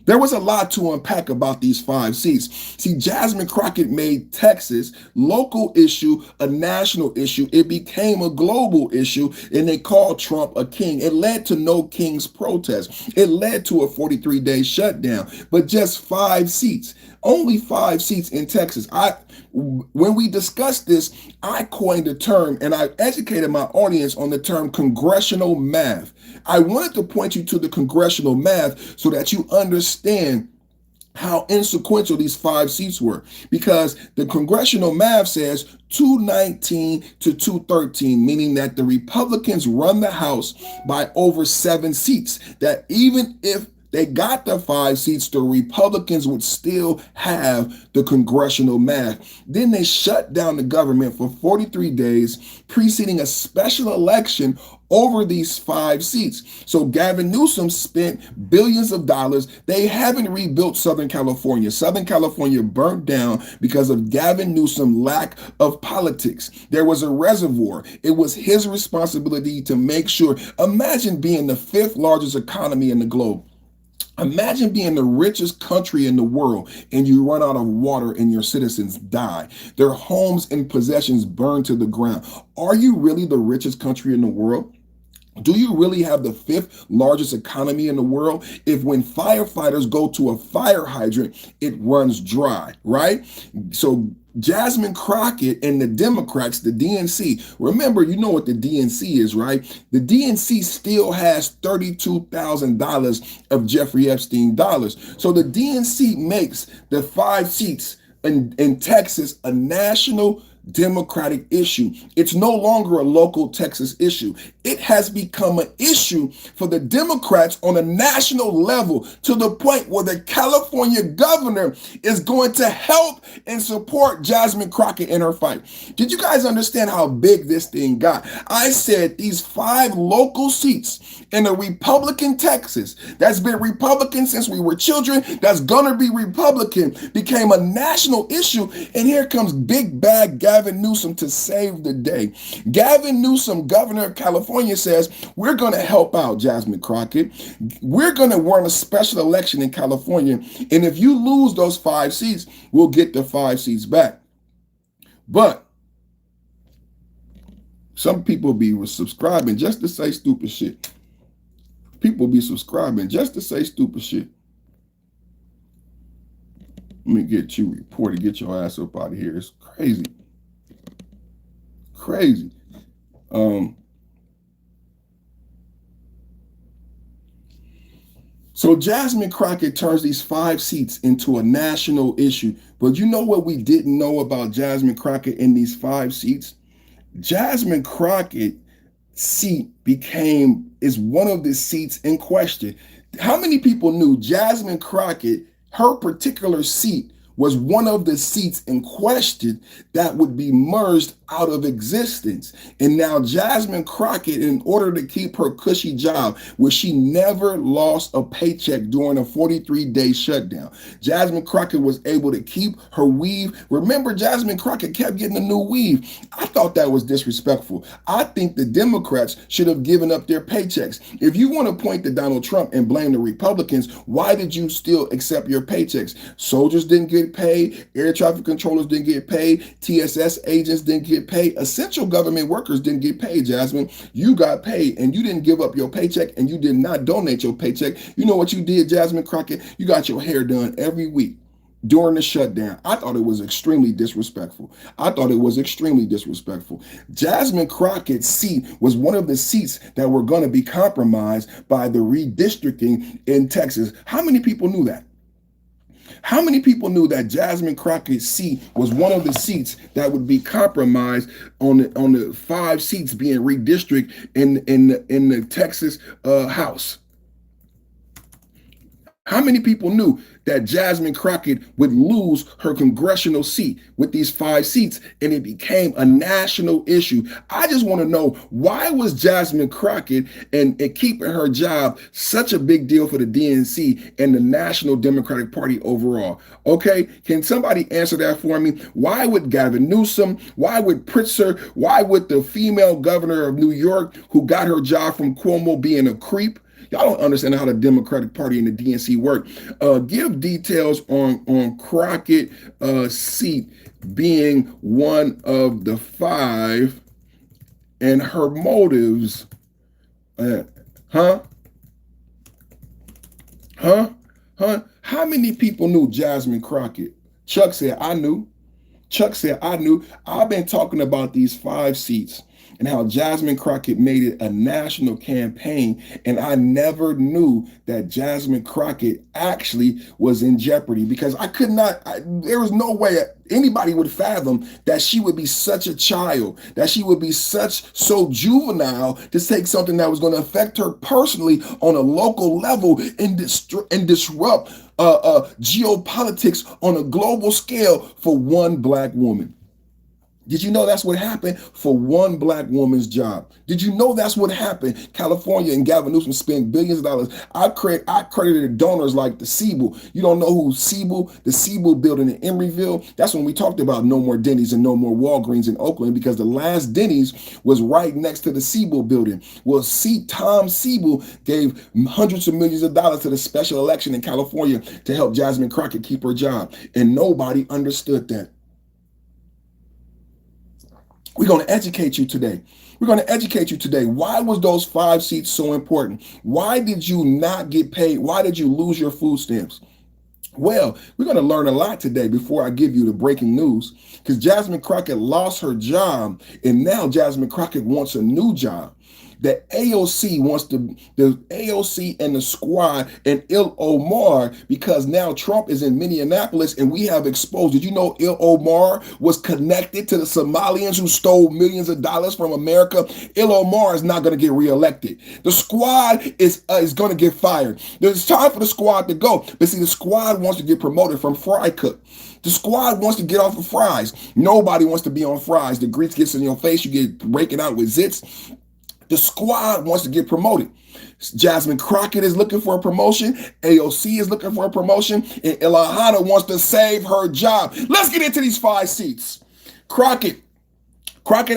There was a lot to unpack about these 5 seats. See, Jasmine Crockett made Texas local issue a national issue. It became a global issue, and they called Trump a king. It led to no king's protest. It led to a 43-day shutdown, but just 5 seats. Only 5 seats in Texas. When we discussed this, I coined a term, and I educated my audience on the term congressional math. I wanted to point you to the congressional math so that you understand how insequential these 5 seats were, because the congressional math says 219 to 213, meaning that the Republicans run the House by over 7 seats, that even if they got the 5 seats, the Republicans would still have the congressional math. Then they shut down the government for 43 days, preceding a special election over these 5 seats. So Gavin Newsom spent billions of dollars. They haven't rebuilt Southern California. Southern California burnt down because of Gavin Newsom's lack of politics. There was a reservoir. It was his responsibility to make sure. Imagine being the 5th largest economy in the globe. Imagine being the richest country in the world and you run out of water and your citizens die. Their homes and possessions burn to the ground. Are you really the richest country in the world? Do you really have the 5th largest economy in the world if when firefighters go to a fire hydrant, it runs dry, right? So Jasmine Crockett and the Democrats, the DNC, remember, you know what the DNC is, right? The DNC still has $32,000 of Jeffrey Epstein dollars. So the DNC makes the 5 seats in Texas a national Democratic issue. It's no longer a local Texas issue. It has become an issue for the Democrats on a national level, to the point where the California governor is going to help and support Jasmine Crockett in her fight. Did you guys understand how big this thing got? I said these 5 local seats in a Republican Texas that's been Republican since we were children, that's gonna be Republican, became a national issue. And here comes big bad Gavin Newsom to save the day. Gavin Newsom, governor of California, says, we're going to help out Jasmine Crockett. We're going to run a special election in California. And if you lose those 5 seats, we'll get the 5 seats back. But some people be subscribing just to say stupid shit. People be subscribing just to say stupid shit. Let me get you reported, get your ass up out of here. It's crazy. Crazy. So Jasmine Crockett turns these 5 seats into a national issue. But you know what we didn't know about Jasmine Crockett in these 5 seats? Jasmine Crockett seat is one of the seats in question. How many people knew Jasmine Crockett, her particular seat, was one of the seats in question that would be merged out of existence. And now Jasmine Crockett, in order to keep her cushy job, where she never lost a paycheck during a 43-day shutdown, Jasmine Crockett was able to keep her weave. Remember, Jasmine Crockett kept getting a new weave. I thought that was disrespectful. I think the Democrats should have given up their paychecks. If you want to point to Donald Trump and blame the Republicans, why did you still accept your paychecks? Soldiers didn't get paid, air traffic controllers didn't get paid, TSS agents didn't get paid, essential government workers didn't get paid, Jasmine. You got paid and you didn't give up your paycheck and you did not donate your paycheck. You know what you did, Jasmine Crockett? You got your hair done every week during the shutdown. I thought it was extremely disrespectful. Jasmine Crockett's seat was one of the seats that were going to be compromised by the redistricting in Texas. How many people knew that? How many people knew that Jasmine Crockett's seat was one of the seats that would be compromised on the 5 seats being redistricted in the Texas House? How many people knew that Jasmine Crockett would lose her congressional seat with these 5 seats and it became a national issue? I just want to know, why was Jasmine Crockett and keeping her job such a big deal for the DNC and the National Democratic Party overall? Okay, can somebody answer that for me? Why would Gavin Newsom, why would Pritzker, why would the female governor of New York who got her job from Cuomo being a creep? Y'all don't understand how the Democratic Party and the DNC work. Give details on Crockett's seat being one of the 5 and her motives. How many people knew Jasmine Crockett? Chuck said, I knew. I've been talking about these 5 seats and how Jasmine Crockett made it a national campaign, and I never knew that Jasmine Crockett actually was in jeopardy, because there was no way anybody would fathom that she would be such a child, that she would be so juvenile to take something that was going to affect her personally on a local level and disrupt geopolitics on a global scale for one Black woman. Did you know that's what happened for one Black woman's job? Did you know that's what happened? California and Gavin Newsom spent billions of dollars. I credited donors like the Siebel. You don't know who Siebel, the Siebel building in Emeryville? That's when we talked about no more Denny's and no more Walgreens in Oakland, because the last Denny's was right next to the Siebel building. Well, Tom Siebel gave hundreds of millions of dollars to the special election in California to help Jasmine Crockett keep her job, and nobody understood that. We're going to educate you today. Why was those 5 seats so important? Why did you not get paid? Why did you lose your food stamps? Well, we're going to learn a lot today before I give you the breaking news, because Jasmine Crockett lost her job, and now Jasmine Crockett wants a new job. The AOC and the squad and Il Omar, because now Trump is in Minneapolis and we have exposed. Did you know Il Omar was connected to the Somalians who stole millions of dollars from America? Il Omar is not going to get reelected. The squad is going to get fired. There's time for the squad to go. But see, the squad wants to get promoted from fry cook. The squad wants to get off of fries. Nobody wants to be on fries. The grease gets in your face. You get breaking out with zits. The squad wants to get promoted. Jasmine Crockett is looking for a promotion. AOC is looking for a promotion. And Ilahana wants to save her job. Let's get into these 5 seats. Crockett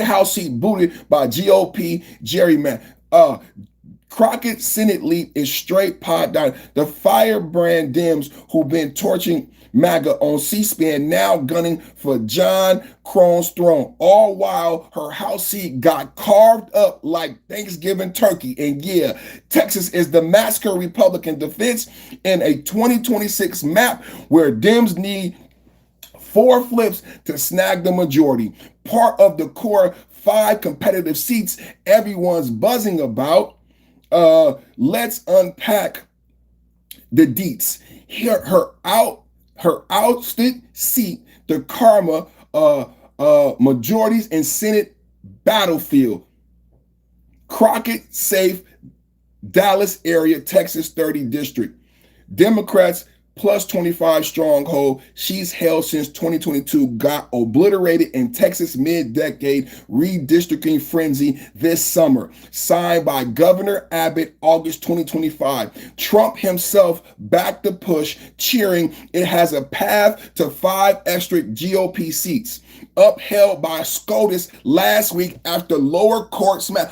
House seat booted by GOP Jerry Crockett Senate lead is straight pot down. The firebrand Dems who've been torching MAGA on C-SPAN now gunning for John Crone's throne, all while her House seat got carved up like Thanksgiving turkey. And yeah, Texas is the massacre Republican defense in a 2026 map where Dems need 4 flips to snag the majority. Part of the core 5 competitive seats everyone's buzzing about. Let's unpack the deets. Here, her ousted seat, the karma majorities in Senate battlefield. Crockett safe, Dallas area, Texas 30 district. Democrats plus 25 stronghold. She's held since 2022, got obliterated in Texas mid-decade redistricting frenzy this summer. Signed by Governor Abbott, August 2025. Trump himself backed the push, cheering it has a path to 5 extra GOP seats. Upheld by SCOTUS last week after lower courts met.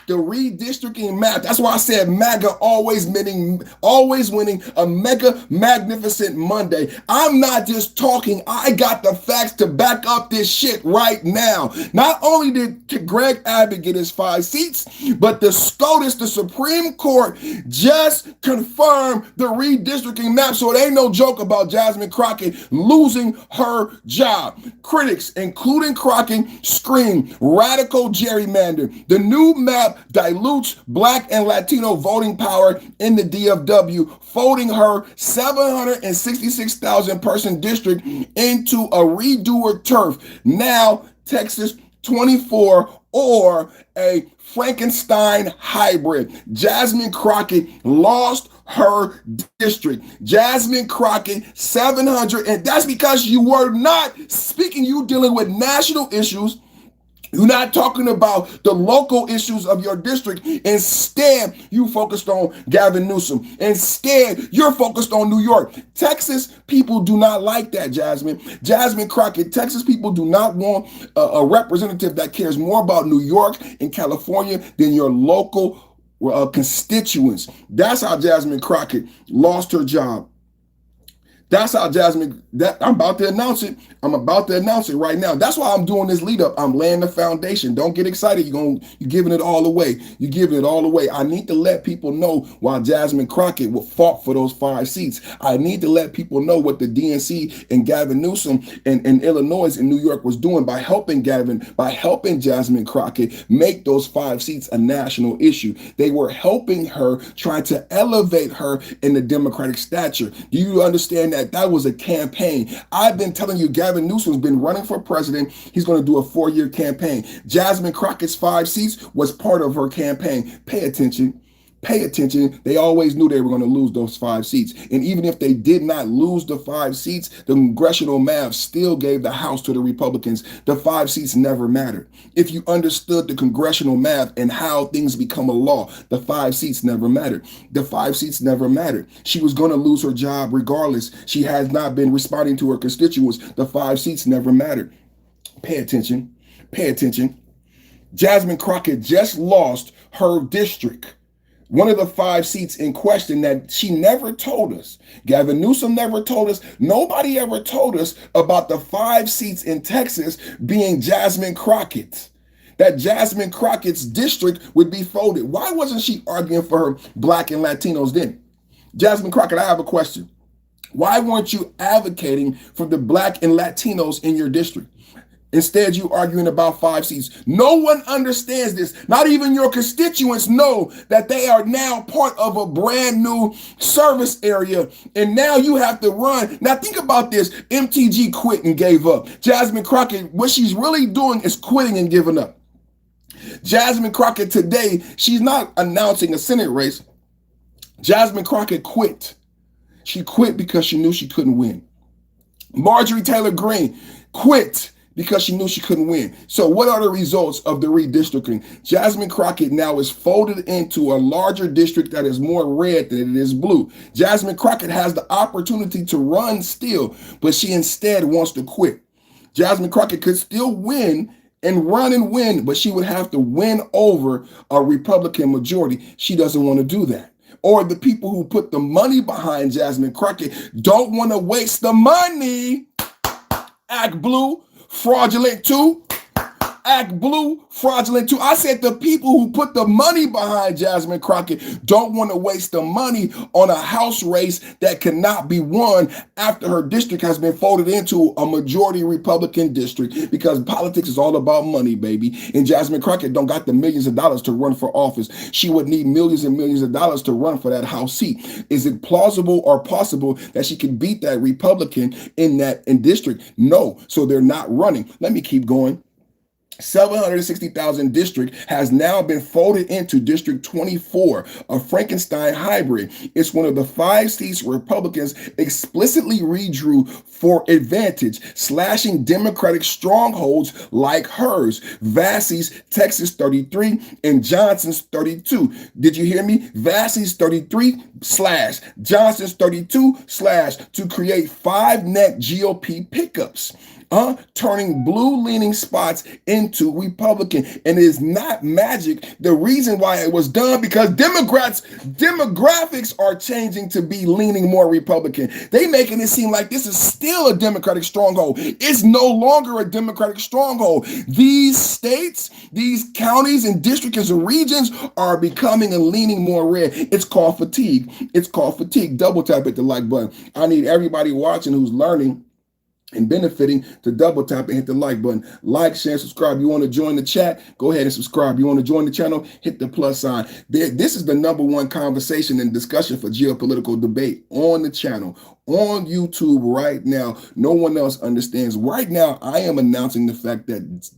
The redistricting map. That's why I said MAGA always winning a mega magnificent Monday. I'm not just talking. I got the facts to back up this shit right now. Not only did Greg Abbott get his 5 seats, but the SCOTUS, the Supreme Court, just confirmed the redistricting map. So it ain't no joke about Jasmine Crockett losing her job. Critics, including Crockett, scream radical gerrymander. The new map dilutes Black and Latino voting power in the DFW, folding her 766,000 person district into a redoer turf. Now, Texas 24 or a Frankenstein hybrid. Jasmine Crockett lost her district. Jasmine Crockett, 700, and that's because you were not speaking, you dealing with national issues. You're not talking about the local issues of your district. Instead, you focused on Gavin Newsom. Instead, you're focused on New York. Texas people do not like that, Jasmine. Jasmine Crockett, Texas people do not want a representative that cares more about New York and California than your local constituents. That's how Jasmine Crockett lost her job. That's how Jasmine, I'm about to announce it. I'm about to announce it right now. That's why I'm doing this lead up. I'm laying the foundation. Don't get excited. You're giving it all away. You're giving it all away. I need to let people know why Jasmine Crockett fought for those 5 seats. I need to let people know what the DNC and Gavin Newsom and Illinois and New York was doing by helping Jasmine Crockett make those 5 seats a national issue. They were helping her, trying to elevate her in the Democratic stature. Do you understand that? That was a campaign. I've been telling you, Gavin Newsom's been running for president. He's going to do a 4-year campaign. Jasmine Crockett's 5 seats was part of her campaign. Pay attention. Pay attention. They always knew they were going to lose those 5 seats. And even if they did not lose the 5 seats, the congressional map still gave the House to the Republicans. The 5 seats never mattered. If you understood the congressional map and how things become a law, the 5 seats never mattered. The 5 seats never mattered. She was going to lose her job regardless. She has not been responding to her constituents. The 5 seats never mattered. Pay attention. Pay attention. Jasmine Crockett just lost her district. One of the 5 seats in question that she never told us. Gavin Newsom never told us. Nobody ever told us about the 5 seats in Texas being Jasmine Crockett. That Jasmine Crockett's district would be folded. Why wasn't she arguing for her Black and Latinos then? Jasmine Crockett, I have a question. Why weren't you advocating for the Black and Latinos in your district? Instead, you arguing about 5 seats. No one understands this. Not even your constituents know that they are now part of a brand new service area. And now you have to run. Now think about this. MTG quit and gave up. Jasmine Crockett, what she's really doing is quitting and giving up. Jasmine Crockett today, she's not announcing a Senate race. Jasmine Crockett quit. She quit because she knew she couldn't win. Marjorie Traitor Greene quit because she knew she couldn't win. So what are the results of the redistricting? Jasmine Crockett now is folded into a larger district that is more red than it is blue. Jasmine Crockett has the opportunity to run still, but she instead wants to quit. Jasmine Crockett could still win and run and win, but she would have to win over a Republican majority. She doesn't want to do that. Or the people who put the money behind Jasmine Crockett don't want to waste the money. ActBlue, fraudulent too. ActBlue, fraudulent too. I said the people who put the money behind Jasmine Crockett don't want to waste the money on a House race that cannot be won after her district has been folded into a majority Republican district, because politics is all about money, baby. And Jasmine Crockett don't got the millions of dollars to run for office. She would need millions and millions of dollars to run for that House seat. Is it plausible or possible that she can beat that Republican in district? No. So they're not running. Let me keep going. 760,000 district has now been folded into District 24, a Frankenstein hybrid. It's one of the 5 seats Republicans explicitly redrew for advantage, slashing Democratic strongholds like hers. Vassey's Texas 33 and Johnson's 32. Did you hear me? Vassey's 33 slash Johnson's 32 slash to create 5 net GOP pickups. Turning blue-leaning spots into Republican. And it is not magic. The reason why it was done, because demographics are changing to be leaning more Republican. They making it seem like this is still a Democratic stronghold. It's no longer a Democratic stronghold. These states, these counties and districts and regions are becoming and leaning more red. It's called fatigue. It's called fatigue. Double tap at the like button. I need everybody watching who's learning and benefiting to double tap and hit the like button. Like, share, subscribe. You want to join the chat? Go ahead and subscribe. You want to join the channel? Hit the plus sign. This is the #1 conversation and discussion for geopolitical debate on the channel, on YouTube right now. No one else understands. Right now, I am announcing the fact that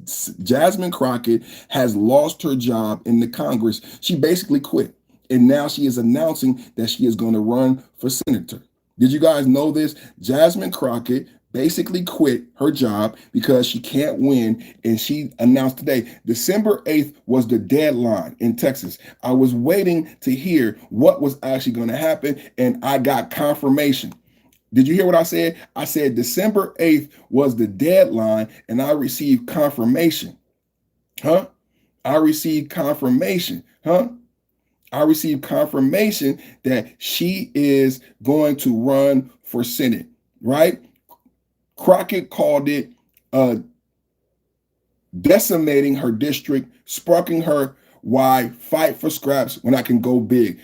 Jasmine Crockett has lost her job in the Congress. She basically quit. And now she is announcing that she is going to run for senator. Did you guys know this? Jasmine Crockett basically quit her job because she can't win, and she announced today, December 8th was the deadline in Texas. I was waiting to hear what was actually going to happen, and I got confirmation. Did you hear what I said? I said December 8th was the deadline, and I received confirmation. I received confirmation. I received confirmation that she is going to run for Senate, right? Crockett called it decimating her district, sparking her why fight for scraps when I can go big.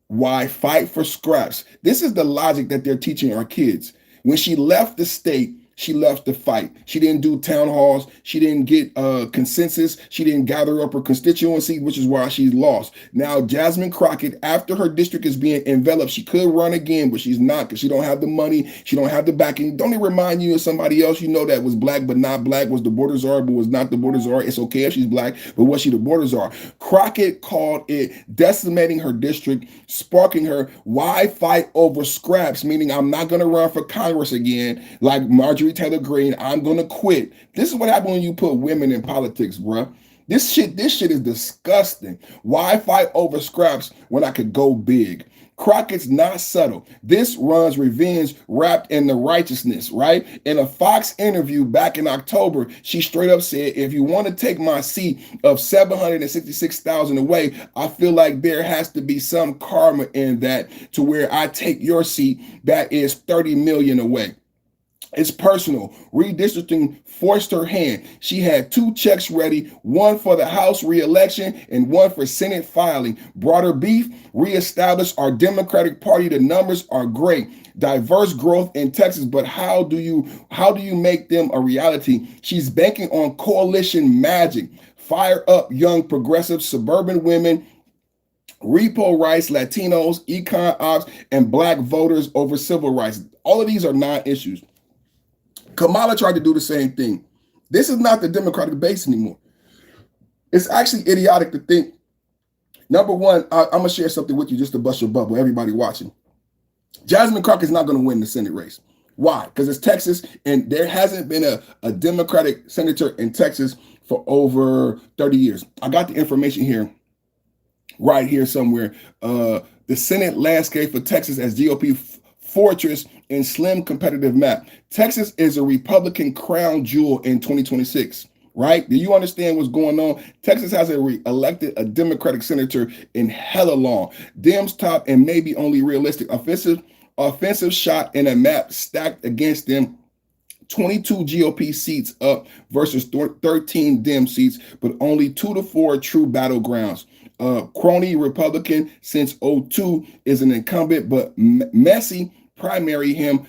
Why fight for scraps? This is the logic that they're teaching our kids. When she left the state, she left the fight. She didn't do town halls. She didn't get consensus. She didn't gather up her constituency, which is why she's lost. Now, Jasmine Crockett, after her district is being enveloped, she could run again, but she's not because she don't have the money. She don't have the backing. Don't it remind you of somebody else you know that was black but not black, was the border czar but was not the border czar? It's okay if she's black, but was she the border czar? Crockett called it decimating her district, sparking her. Why fight over scraps? Meaning I'm not going to run for Congress again like Marjorie Traitor Greene. I'm gonna quit. This is what happens when you put women in politics, bruh. This shit is disgusting. Why fight over scraps when I could go big? Crockett's not subtle. This runs revenge wrapped in the righteousness, right? In a Fox interview back in October, she straight up said, if you want to take my seat of 766,000 away, I feel like there has to be some karma in that to where I take your seat that is 30 million away. It's personal. Redistricting forced her hand. She had 2 checks ready, one for the House re-election and one for Senate filing. Broader beef, reestablish our Democratic Party. The numbers are great. Diverse growth in Texas, but how do you make them a reality? She's banking on coalition magic. Fire up young progressive suburban women, repo rights, Latinos, econ ops, and black voters over civil rights. All of these are non-issues. Kamala tried to do the same thing. This is not the Democratic base anymore. It's actually idiotic to think. Number one, I'm going to share something with you just to bust your bubble, everybody watching. Jasmine Crockett is not going to win the Senate race. Why? Because it's Texas, and there hasn't been a Democratic senator in Texas for over 30 years. I got the information here, right here somewhere. The Senate landscape for Texas as GOP fortress and slim competitive map. Texas is a Republican crown jewel in 2026, right? Do you understand what's going on? Texas hasn't elected a Democratic senator in hella long. Dems top and maybe only realistic offensive shot in a map stacked against them. 22 GOP seats up versus 13 Dem seats, but only 2 to 4 true battlegrounds. Crony Republican since 2002 is an incumbent, but messy primary him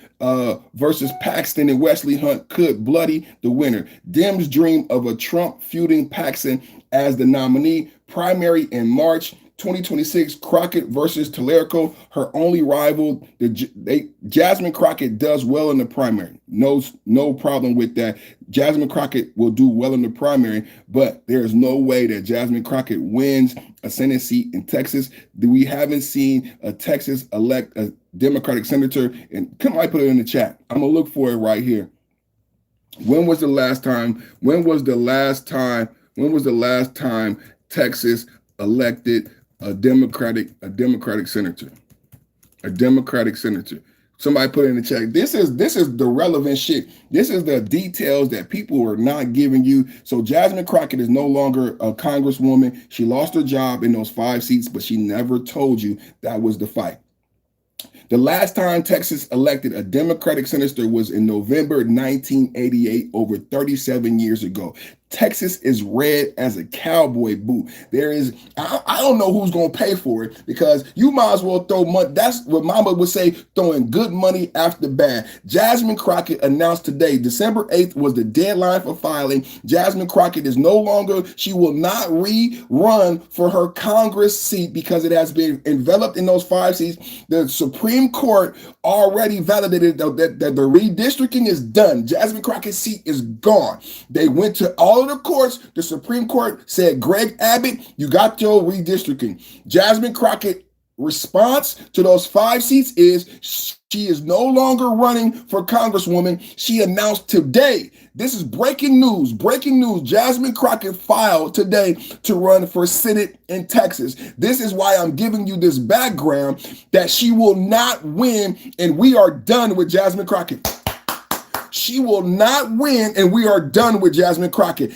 versus Paxton and Wesley Hunt could bloody the winner. Dems dream of a Trump feuding Paxton as the nominee. Primary in March 2026 Crockett versus Tariffs, her only rival. Jasmine Crockett does well in the primary. No problem with that. Jasmine Crockett will do well in the primary, but there is no way that Jasmine Crockett wins a Senate seat in Texas. We haven't seen a Texas elect a Democratic senator. And come on, put it in the chat. I'm gonna look for it right here. When was the last time Texas elected a Democratic senator? A Democratic senator. Somebody put it in the chat. This is the relevant shit. This is the details that people are not giving you. So Jasmine Crockett is no longer a congresswoman. She lost her job in those 5 seats, but she never told you that was the fight. The last time Texas elected a Democratic senator was in November 1988, over 37 years ago. Texas is red as a cowboy boot. There is, I don't know who's going to pay for it, because you might as well throw money. That's what Mama would say, throwing good money after bad. Jasmine Crockett announced today, December 8th was the deadline for filing. Jasmine Crockett is no longer, she will not rerun for her Congress seat because it has been enveloped in those 5 seats. The Supreme Court already validated that the redistricting is done. Jasmine Crockett's seat is gone. They went to all of the courts. The Supreme Court said, Greg Abbott, you got your redistricting. Jasmine Crockett response to those 5 seats is she is no longer running for Congresswoman. She announced today, this is breaking news, Jasmine Crockett filed today to run for Senate in Texas. This is why I'm giving you this background, that she will not win, and we are done with Jasmine Crockett. She will not win, and we are done with Jasmine Crockett.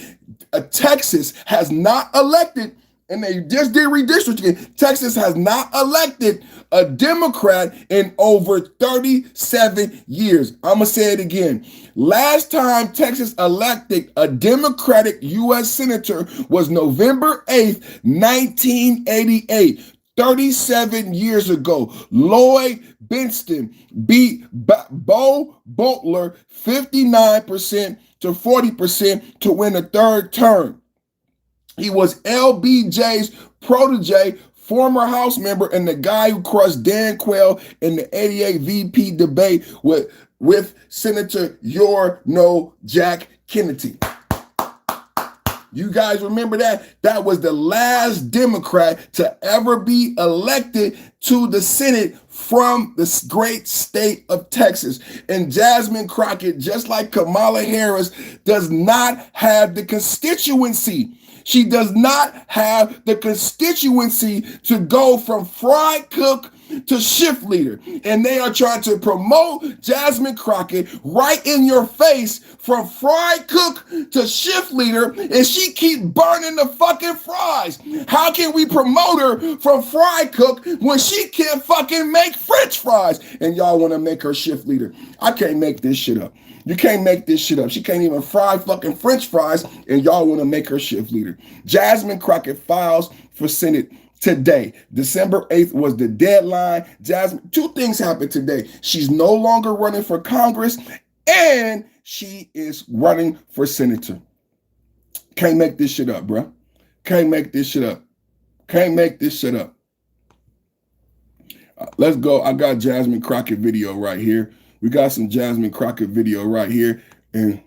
Texas has not elected, and they just did redistricting. Texas has not elected a Democrat in over 37 years. I'm going to say it again. Last time Texas elected a Democratic U.S. Senator was November 8th, 1988. 37 years ago, Lloyd Bentsen beat Bo Butler 59% to 40% to win a 3rd term. He was LBJ's protege, former House member, and the guy who crushed Dan Quayle in the 88 VP debate with Senator Jack Kennedy. You guys remember that? That was the last Democrat to ever be elected to the Senate from the great state of Texas. And Jasmine Crockett, just like Kamala Harris, does not have the constituency. She does not have the constituency to go from fry cook to shift leader. And they are trying to promote Jasmine Crockett right in your face from fry cook to shift leader, and she keep burning the fucking fries. How can we promote her from fry cook when she can't fucking make French fries? And y'all want to make her shift leader. I can't make this shit up. You can't make this shit up. She can't even fry fucking French fries, and y'all want to make her shift leader. Jasmine Crockett files for Senate today. December 8th was the deadline. Jasmine, 2 things happened today. She's no longer running for Congress, and she is running for senator. Can't make this shit up, bro. Can't make this shit up. Can't make this shit up. Let's go. I got Jasmine Crockett video right here. We got some Jasmine Crockett video right here, and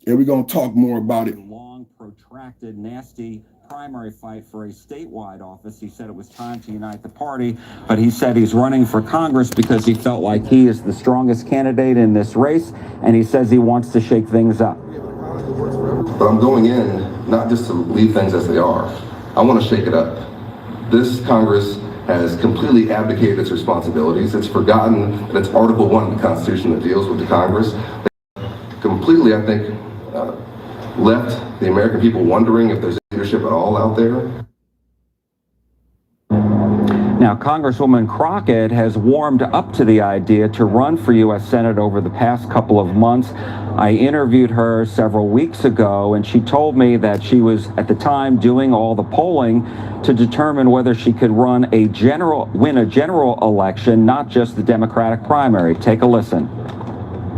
we're going to talk more about it. Long, protracted, nasty primary fight for a statewide office. He said it was time to unite the party, but he said he's running for Congress because he felt like he is the strongest candidate in this race, and he says he wants to shake things up. But I'm going in not just to leave things as they are. I want to shake it up. This Congress has completely abdicated its responsibilities. It's forgotten that it's Article 1 of the Constitution that deals with the Congress. Completely, I think, left the American people wondering if there's leadership at all out there. Now, Congresswoman Crockett has warmed up to the idea to run for U.S. Senate over the past couple of months. I interviewed her several weeks ago, and she told me that she was, at the time, doing all the polling to determine whether she could win a general election, not just the Democratic primary. Take a listen.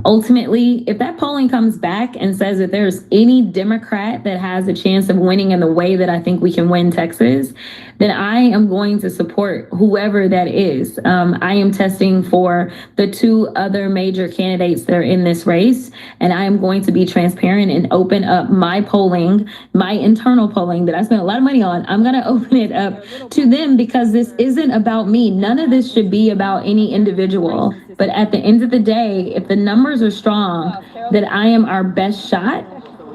Ultimately, if that polling comes back and says that there's any Democrat that has a chance of winning in the way that I think we can win Texas, then I am going to support whoever that is. I am testing for the two other major candidates that are in this race, and I am going to be transparent and open up my polling, my internal polling that I spent a lot of money on. I'm going to open it up to them because this isn't about me. None of this should be about any individual. But at the end of the day, if the numbers are strong that I am our best shot,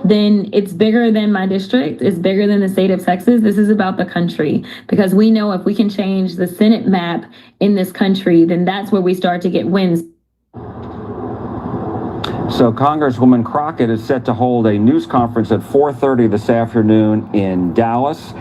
then it's bigger than my district. It's bigger than the state of Texas. This is about the country, because we know if we can change the Senate map in this country, then that's where we start to get wins. So Congresswoman Crockett is set to hold a news conference at 4:30 this afternoon in Dallas.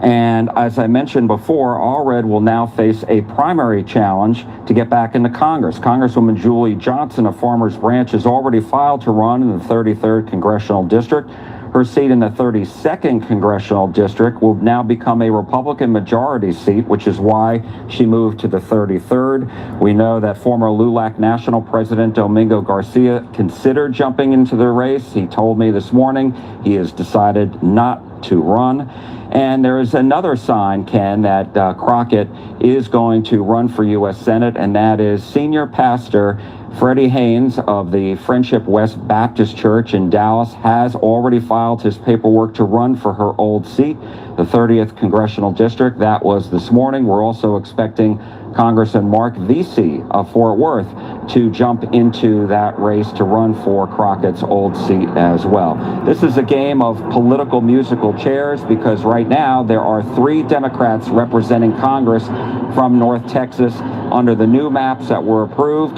And as I mentioned before, Allred will now face a primary challenge to get back into Congress. Congresswoman Julie Johnson of Farmers Branch has already filed to run in the 33rd Congressional District. Her seat in the 32nd Congressional District will now become a Republican majority seat, which is why she moved to the 33rd. We know that former LULAC National President Domingo Garcia considered jumping into the race. He told me this morning he has decided not to run. And there is another sign, Ken, that Crockett is going to run for U.S. Senate, and that is senior pastor Freddie Haynes of the Friendship West Baptist Church in Dallas has already filed his paperwork to run for her old seat, the 30th Congressional District. That was this morning. We're also expecting Congressman Mark Vesey of Fort Worth to jump into that race to run for Crockett's old seat as well. This is a game of political musical chairs because right now there are 3 Democrats representing Congress from North Texas. Under the new maps that were approved,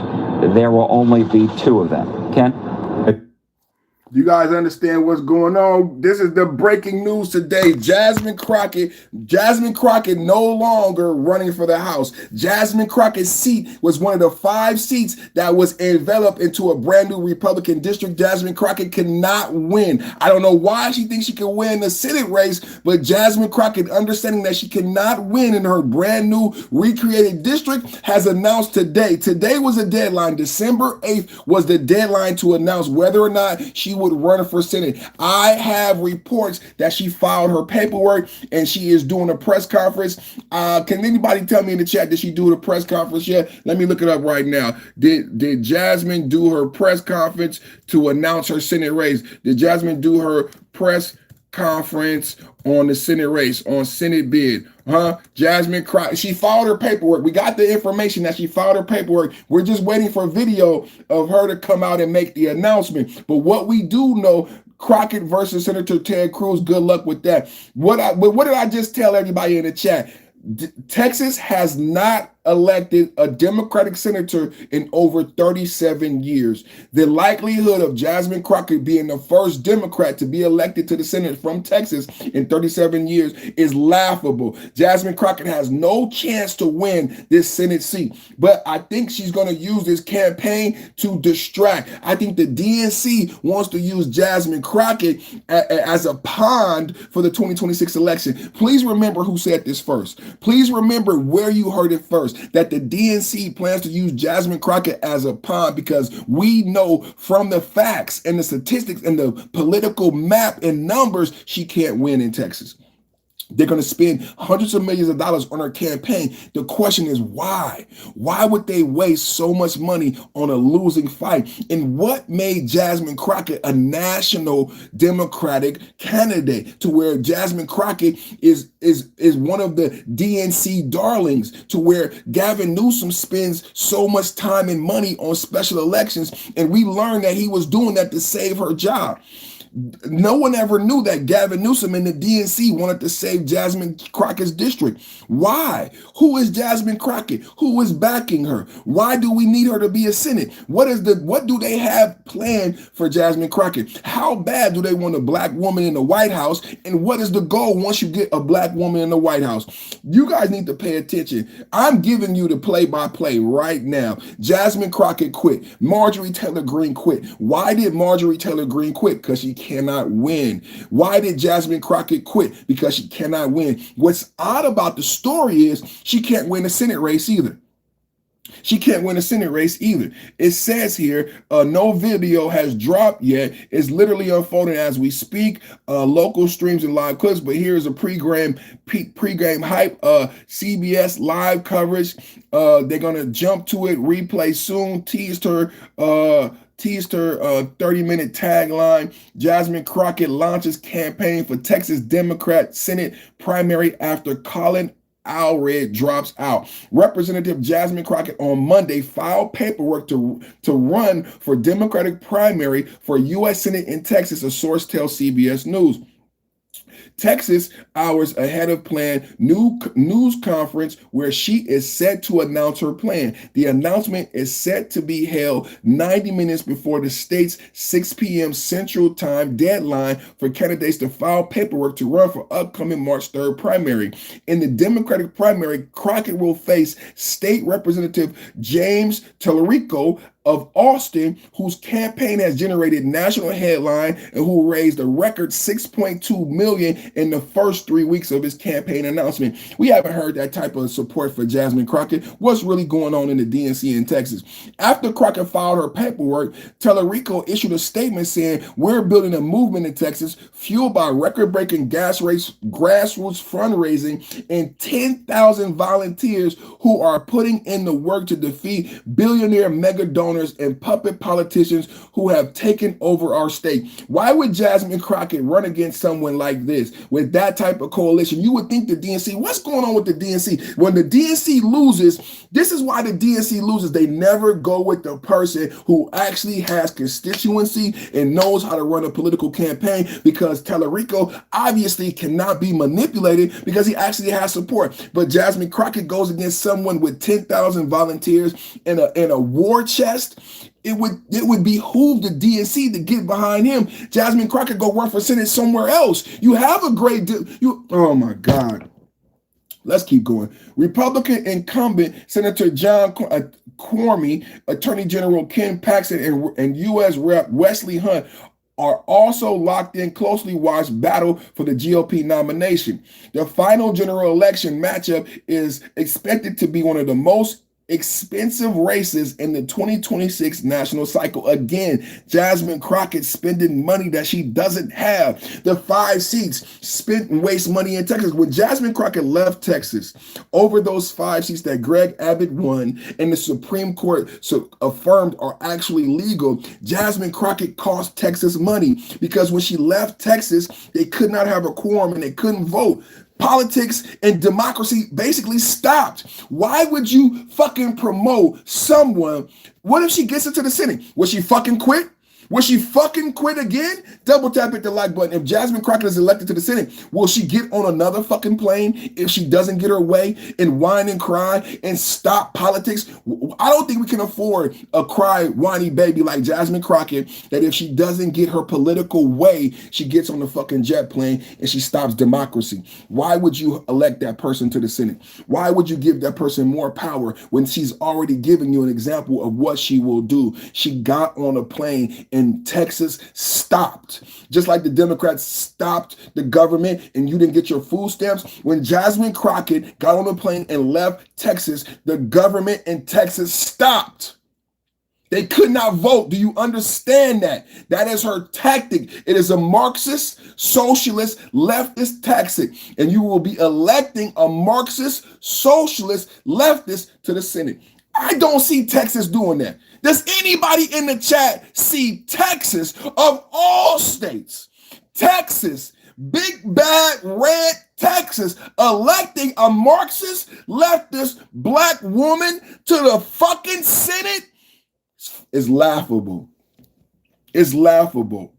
there will only be 2 of them. Ken? You guys understand what's going on? This is the breaking news today. Jasmine Crockett no longer running for the House. Jasmine Crockett's seat was one of the 5 seats that was enveloped into a brand new Republican district. Jasmine Crockett cannot win. I don't know why she thinks she can win the Senate race, but Jasmine Crockett, understanding that she cannot win in her brand new recreated district, has announced today. Today was a deadline. December 8th was the deadline to announce whether or not she would run for Senate. I have reports that she filed her paperwork and she is doing a press conference. Can anybody tell me in the chat, did she do the press conference yet? Let me look it up right now. Did Jasmine do her press conference to announce her Senate race? Did Jasmine do her press conference on the Senate race, on Senate bid? Jasmine Crockett, she filed her paperwork. We got the information that she filed her paperwork. We're just waiting for a video of her to come out and make the announcement. But what we do know, Crockett versus Senator Ted Cruz, good luck with that. What did I just tell everybody in the chat? Texas has not elected a Democratic senator in over 37 years. The likelihood of Jasmine Crockett being the first Democrat to be elected to the Senate from Texas in 37 years is laughable. Jasmine Crockett has no chance to win this Senate seat, but I think she's going to use this campaign to distract. I think the DNC wants to use Jasmine Crockett as a pond for the 2026 election. Please remember who said this first. Please remember where you heard it first, that the DNC plans to use Jasmine Crockett as a pawn because we know from the facts and the statistics and the political map and numbers, she can't win in Texas. They're going to spend hundreds of millions of dollars on her campaign. The question is why? Why would they waste so much money on a losing fight? And what made Jasmine Crockett a national Democratic candidate to where Jasmine Crockett is one of the DNC darlings, to where Gavin Newsom spends so much time and money on special elections, and we learned that he was doing that to save her job. No one ever knew that Gavin Newsom and the DNC wanted to save Jasmine Crockett's district. Why? Who is Jasmine Crockett? Who is backing her? Why do we need her to be a Senate? What do they have planned for Jasmine Crockett? How bad do they want a black woman in the White House? And what is the goal once you get a black woman in the White House? You guys need to pay attention. I'm giving you the play-by-play right now. Jasmine Crockett quit. Marjorie Traitor Greene quit. Why did Marjorie Traitor Greene quit? Because she cannot win. Why did Jasmine Crockett quit? Because she cannot win. What's odd about the story is she can't win the Senate race either. She can't win a Senate race either. It says here, no video has dropped yet. It's literally unfolding as we speak. Local streams and live clips, but here's a pre-game hype. CBS live coverage. They're gonna jump to it. Replay soon. Teased her 30-minute tagline. Jasmine Crockett launches campaign for Texas Democrat Senate primary after Colin Allred drops out. Representative Jasmine Crockett on Monday filed paperwork to run for Democratic primary for U.S. Senate in Texas, a source tells CBS News. Texas, hours ahead of planned news conference where she is set to announce her plan. The announcement is set to be held 90 minutes before the state's 6 p.m. Central Time deadline for candidates to file paperwork to run for upcoming March 3rd primary. In the Democratic primary, Crockett will face State Representative James Tallarico of Austin, whose campaign has generated national headline and who raised a record $6.2 million in the first 3 weeks of his campaign announcement. We haven't heard that type of support for Jasmine Crockett. What's really going on in the DNC in Texas? After Crockett filed her paperwork, Tallarico issued a statement saying, "We're building a movement in Texas fueled by record-breaking grassroots fundraising and 10,000 volunteers who are putting in the work to defeat billionaire mega donors and puppet politicians who have taken over our state." Why would Jasmine Crockett run against someone like this with that type of coalition? You would think the DNC, what's going on with the DNC? When the DNC loses, this is why the DNC loses. They never go with the person who actually has constituency and knows how to run a political campaign, because Tallarico obviously cannot be manipulated because he actually has support. But Jasmine Crockett goes against someone with 10,000 volunteers and a war chest. It would behoove the DNC to get behind him. Jasmine Crockett go run for Senate somewhere else. You have a great oh my God. Let's keep going. Republican incumbent Senator John Cormier, Attorney General Ken Paxton, and U.S. Rep. Wesley Hunt are also locked in closely watched battle for the GOP nomination. The final general election matchup is expected to be one of the most expensive races in the 2026 national cycle. Again, Jasmine Crockett spending money that she doesn't have. The 5 seats spent and waste money in Texas. When Jasmine Crockett left Texas, over those 5 seats that Greg Abbott won and the Supreme Court affirmed are actually legal, Jasmine Crockett cost Texas money, because when she left Texas, they could not have a quorum and they couldn't vote. Politics and democracy basically stopped. Why would you fucking promote someone? What if she gets into the Senate? Will she fucking quit? Will she fucking quit again? Double tap hit the like button. If Jasmine Crockett is elected to the Senate, will she get on another fucking plane if she doesn't get her way and whine and cry and stop politics? I don't think we can afford a cry, whiny baby like Jasmine Crockett, that if she doesn't get her political way, she gets on the fucking jet plane and she stops democracy. Why would you elect that person to the Senate? Why would you give that person more power when she's already giving you an example of what she will do? She got on a plane and Texas stopped. Just like the Democrats stopped the government and you didn't get your food stamps. When Jasmine Crockett got on a plane and left Texas, the government in Texas stopped. They could not vote. Do you understand that? That is her tactic. It is a Marxist, socialist, leftist tactic. And you will be electing a Marxist, socialist, leftist to the Senate. I don't see Texas doing that. Does anybody in the chat see Texas, of all states, Texas, big bad red Texas, electing a Marxist, leftist, black woman to the fucking Senate? It's laughable. It's laughable.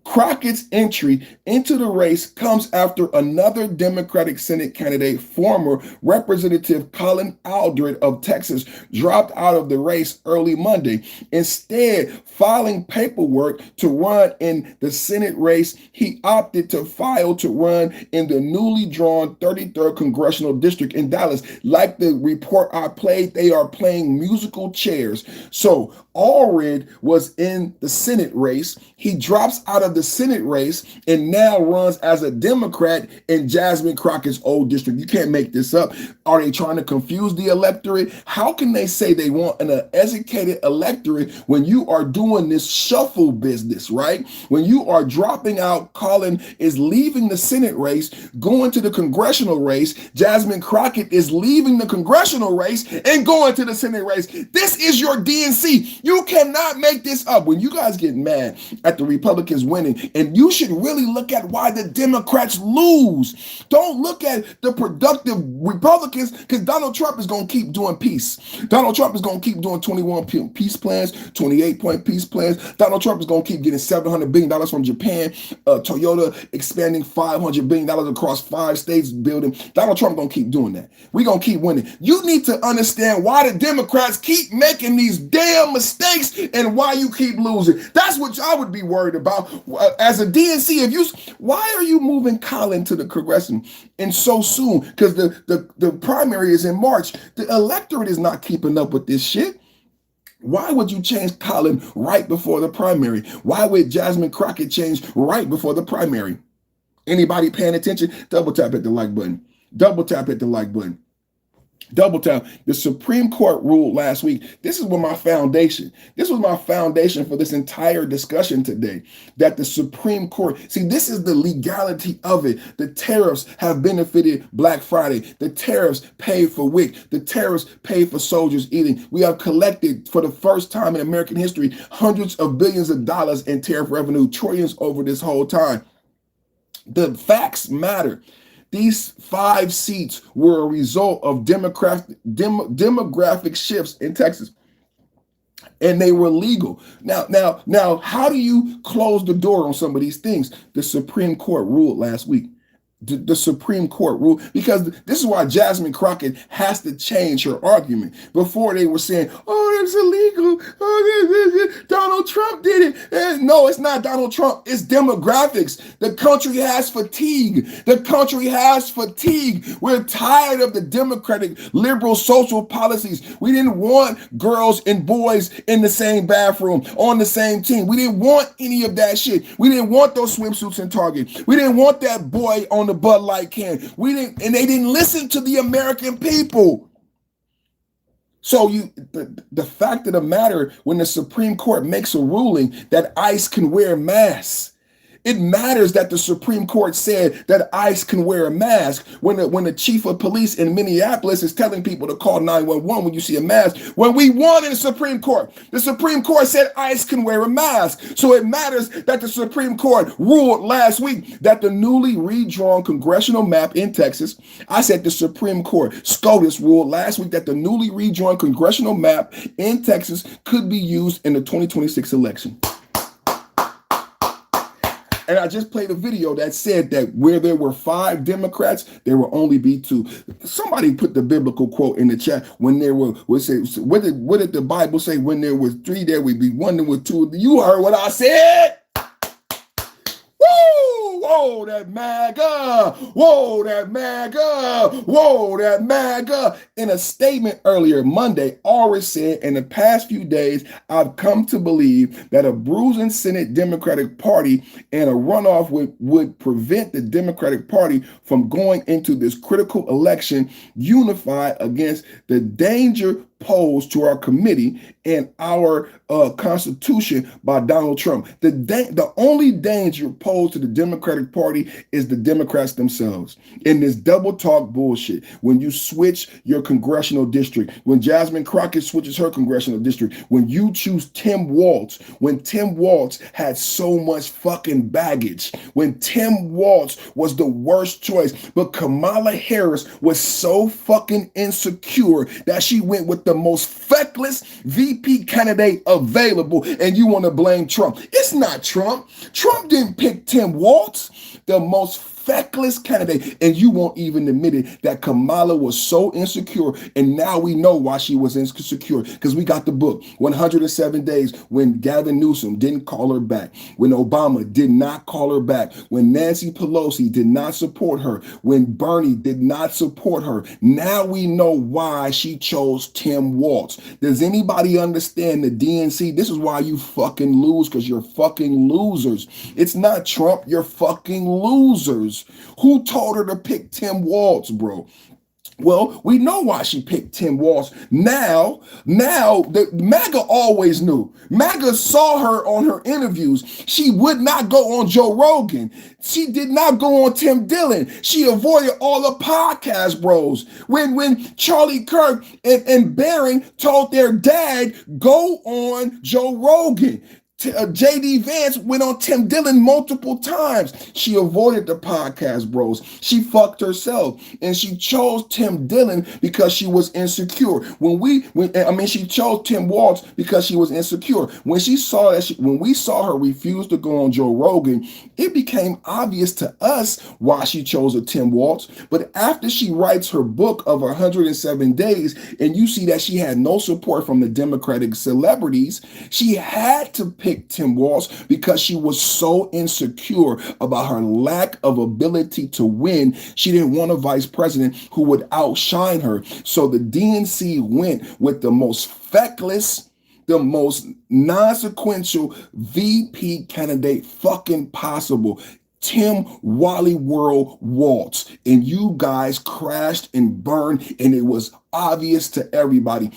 Crockett's entry into the race comes after another Democratic Senate candidate, former Representative Colin Allred of Texas, dropped out of the race early Monday. Instead, filing paperwork to run in the Senate race, he opted to file to run in the newly drawn 33rd Congressional District in Dallas. Like the report I played, they are playing musical chairs. So Allred was in the Senate race. He drops out of of the Senate race and now runs as a Democrat in Jasmine Crockett's old district. You can't make this up. Are they trying to confuse the electorate? How can they say they want an educated electorate when you are doing this shuffle business, right? When you are dropping out, Colin is leaving the Senate race, going to the congressional race. Jasmine Crockett is leaving the congressional race and going to the Senate race. This is your DNC. You cannot make this up. When you guys get mad at the Republicans winning, and you should really look at why the Democrats lose. Don't look at the productive Republicans, because Donald Trump is going to keep doing peace. Donald Trump is going to keep doing 21 peace plans, 28-point peace plans. Donald Trump is going to keep getting $700 billion from Japan. Toyota expanding $500 billion across 5 states building. Donald Trump going to keep doing that. We're going to keep winning. You need to understand why the Democrats keep making these damn mistakes and why you keep losing. That's what I would be worried about. As a DNC, why are you moving Colin to the congressional and so soon? Because the primary is in March. The electorate is not keeping up with this shit. Why would you change Colin right before the primary? Why would Jasmine Crockett change right before the primary? Anybody paying attention? Double tap at the like button. Double tap at the like button. Double tap. The Supreme Court ruled last week. This is what my foundation. This was my foundation for this entire discussion today. That the Supreme Court, see, this is the legality of it. The tariffs have benefited Black Friday. The tariffs paid for WIC. The tariffs paid for soldiers eating. We have collected for the first time in American history hundreds of billions of dollars in tariff revenue, trillions over this whole time. The facts matter. These 5 seats were a result of demographic shifts in Texas, and they were legal. Now, how do you close the door on some of these things? The Supreme Court ruled last week. The Supreme Court ruled, because this is why Jasmine Crockett has to change her argument. Before they were saying, oh, it's illegal. Oh, Donald Trump did it. No, it's not Donald Trump. It's demographics. The country has fatigue. The country has fatigue. We're tired of the Democratic liberal social policies. We didn't want girls and boys in the same bathroom, on the same team. We didn't want any of that shit. We didn't want those swimsuits in Target. We didn't want that boy on the Bud Light can. And they didn't listen to the American people. So the fact of the matter, when the Supreme Court makes a ruling that ICE can wear masks, it matters that the Supreme Court said that ICE can wear a mask. When the chief of police in Minneapolis is telling people to call 911 when you see a mask. When we won in the Supreme Court said ICE can wear a mask. So it matters that the Supreme Court ruled last week that the newly redrawn congressional map in Texas, I said the Supreme Court, SCOTUS ruled last week that the newly redrawn congressional map in Texas could be used in the 2026 election. And I just played a video that said that where there were 5 Democrats, there will only be 2. Somebody put the biblical quote in the chat. When there were, what did the Bible say? When there was 3, there would be 1, there was 2. You heard what I said. Woo! Whoa, that MAGA! Whoa, that MAGA! Whoa, that MAGA! In a statement earlier Monday, Orris said, in the past few days, I've come to believe that a bruising Senate Democratic Party and a runoff would prevent the Democratic Party from going into this critical election unified against the danger posed to our committee and our Constitution by Donald Trump. The only danger posed to the Democratic Party is the Democrats themselves. In this double talk bullshit, when you switch your congressional district, when Jasmine Crockett switches her congressional district, when you choose Tim Walz, when Tim Walz had so much fucking baggage, when Tim Walz was the worst choice, but Kamala Harris was so fucking insecure that she went with the most feckless VP candidate available, and you want to blame Trump. It's not Trump. Trump didn't pick Tim Walz. The most feckless candidate, and you won't even admit it, that Kamala was so insecure, and now we know why she was insecure, because we got the book, 107 Days, when Gavin Newsom didn't call her back, when Obama did not call her back, when Nancy Pelosi did not support her, when Bernie did not support her. Now we know why she chose Tim Walz. Does anybody understand the DNC? This is why you fucking lose, because you're fucking losers. It's not Trump, you're fucking losers. Who told her to pick Tim Walz, bro? Well, we know why she picked Tim Walz. Now, the MAGA always knew. MAGA saw her on her interviews. She would not go on Joe Rogan. She did not go on Tim Dillon. She avoided all the podcast bros. When Charlie Kirk and Barron told their dad, go on Joe Rogan. JD Vance went on Tim Dillon multiple times. She avoided the podcast bros. She fucked herself, and she chose Tim Dillon because she was insecure. She chose Tim Walz because she was insecure. When we saw her refuse to go on Joe Rogan, it became obvious to us why she chose a Tim Walz. But after she writes her book of 107 Days, and you see that she had no support from the Democratic celebrities, she had to pick Tim Walz because she was so insecure about her lack of ability to win. She didn't want a vice president who would outshine her. So the DNC went with the most feckless, the most non-sequential VP candidate fucking possible, Tim Wally World Walz. And you guys crashed and burned, and it was obvious to everybody.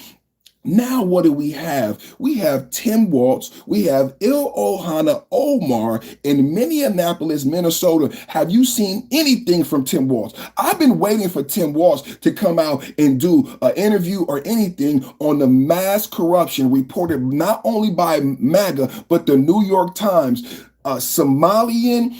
Now what do we have? We have Tim Walz, we have Ilhan Omar in Minneapolis, Minnesota. Have you seen anything from Tim Walz? I've been waiting for Tim Walz to come out and do an interview or anything on the mass corruption reported not only by MAGA, but the New York Times. Somalian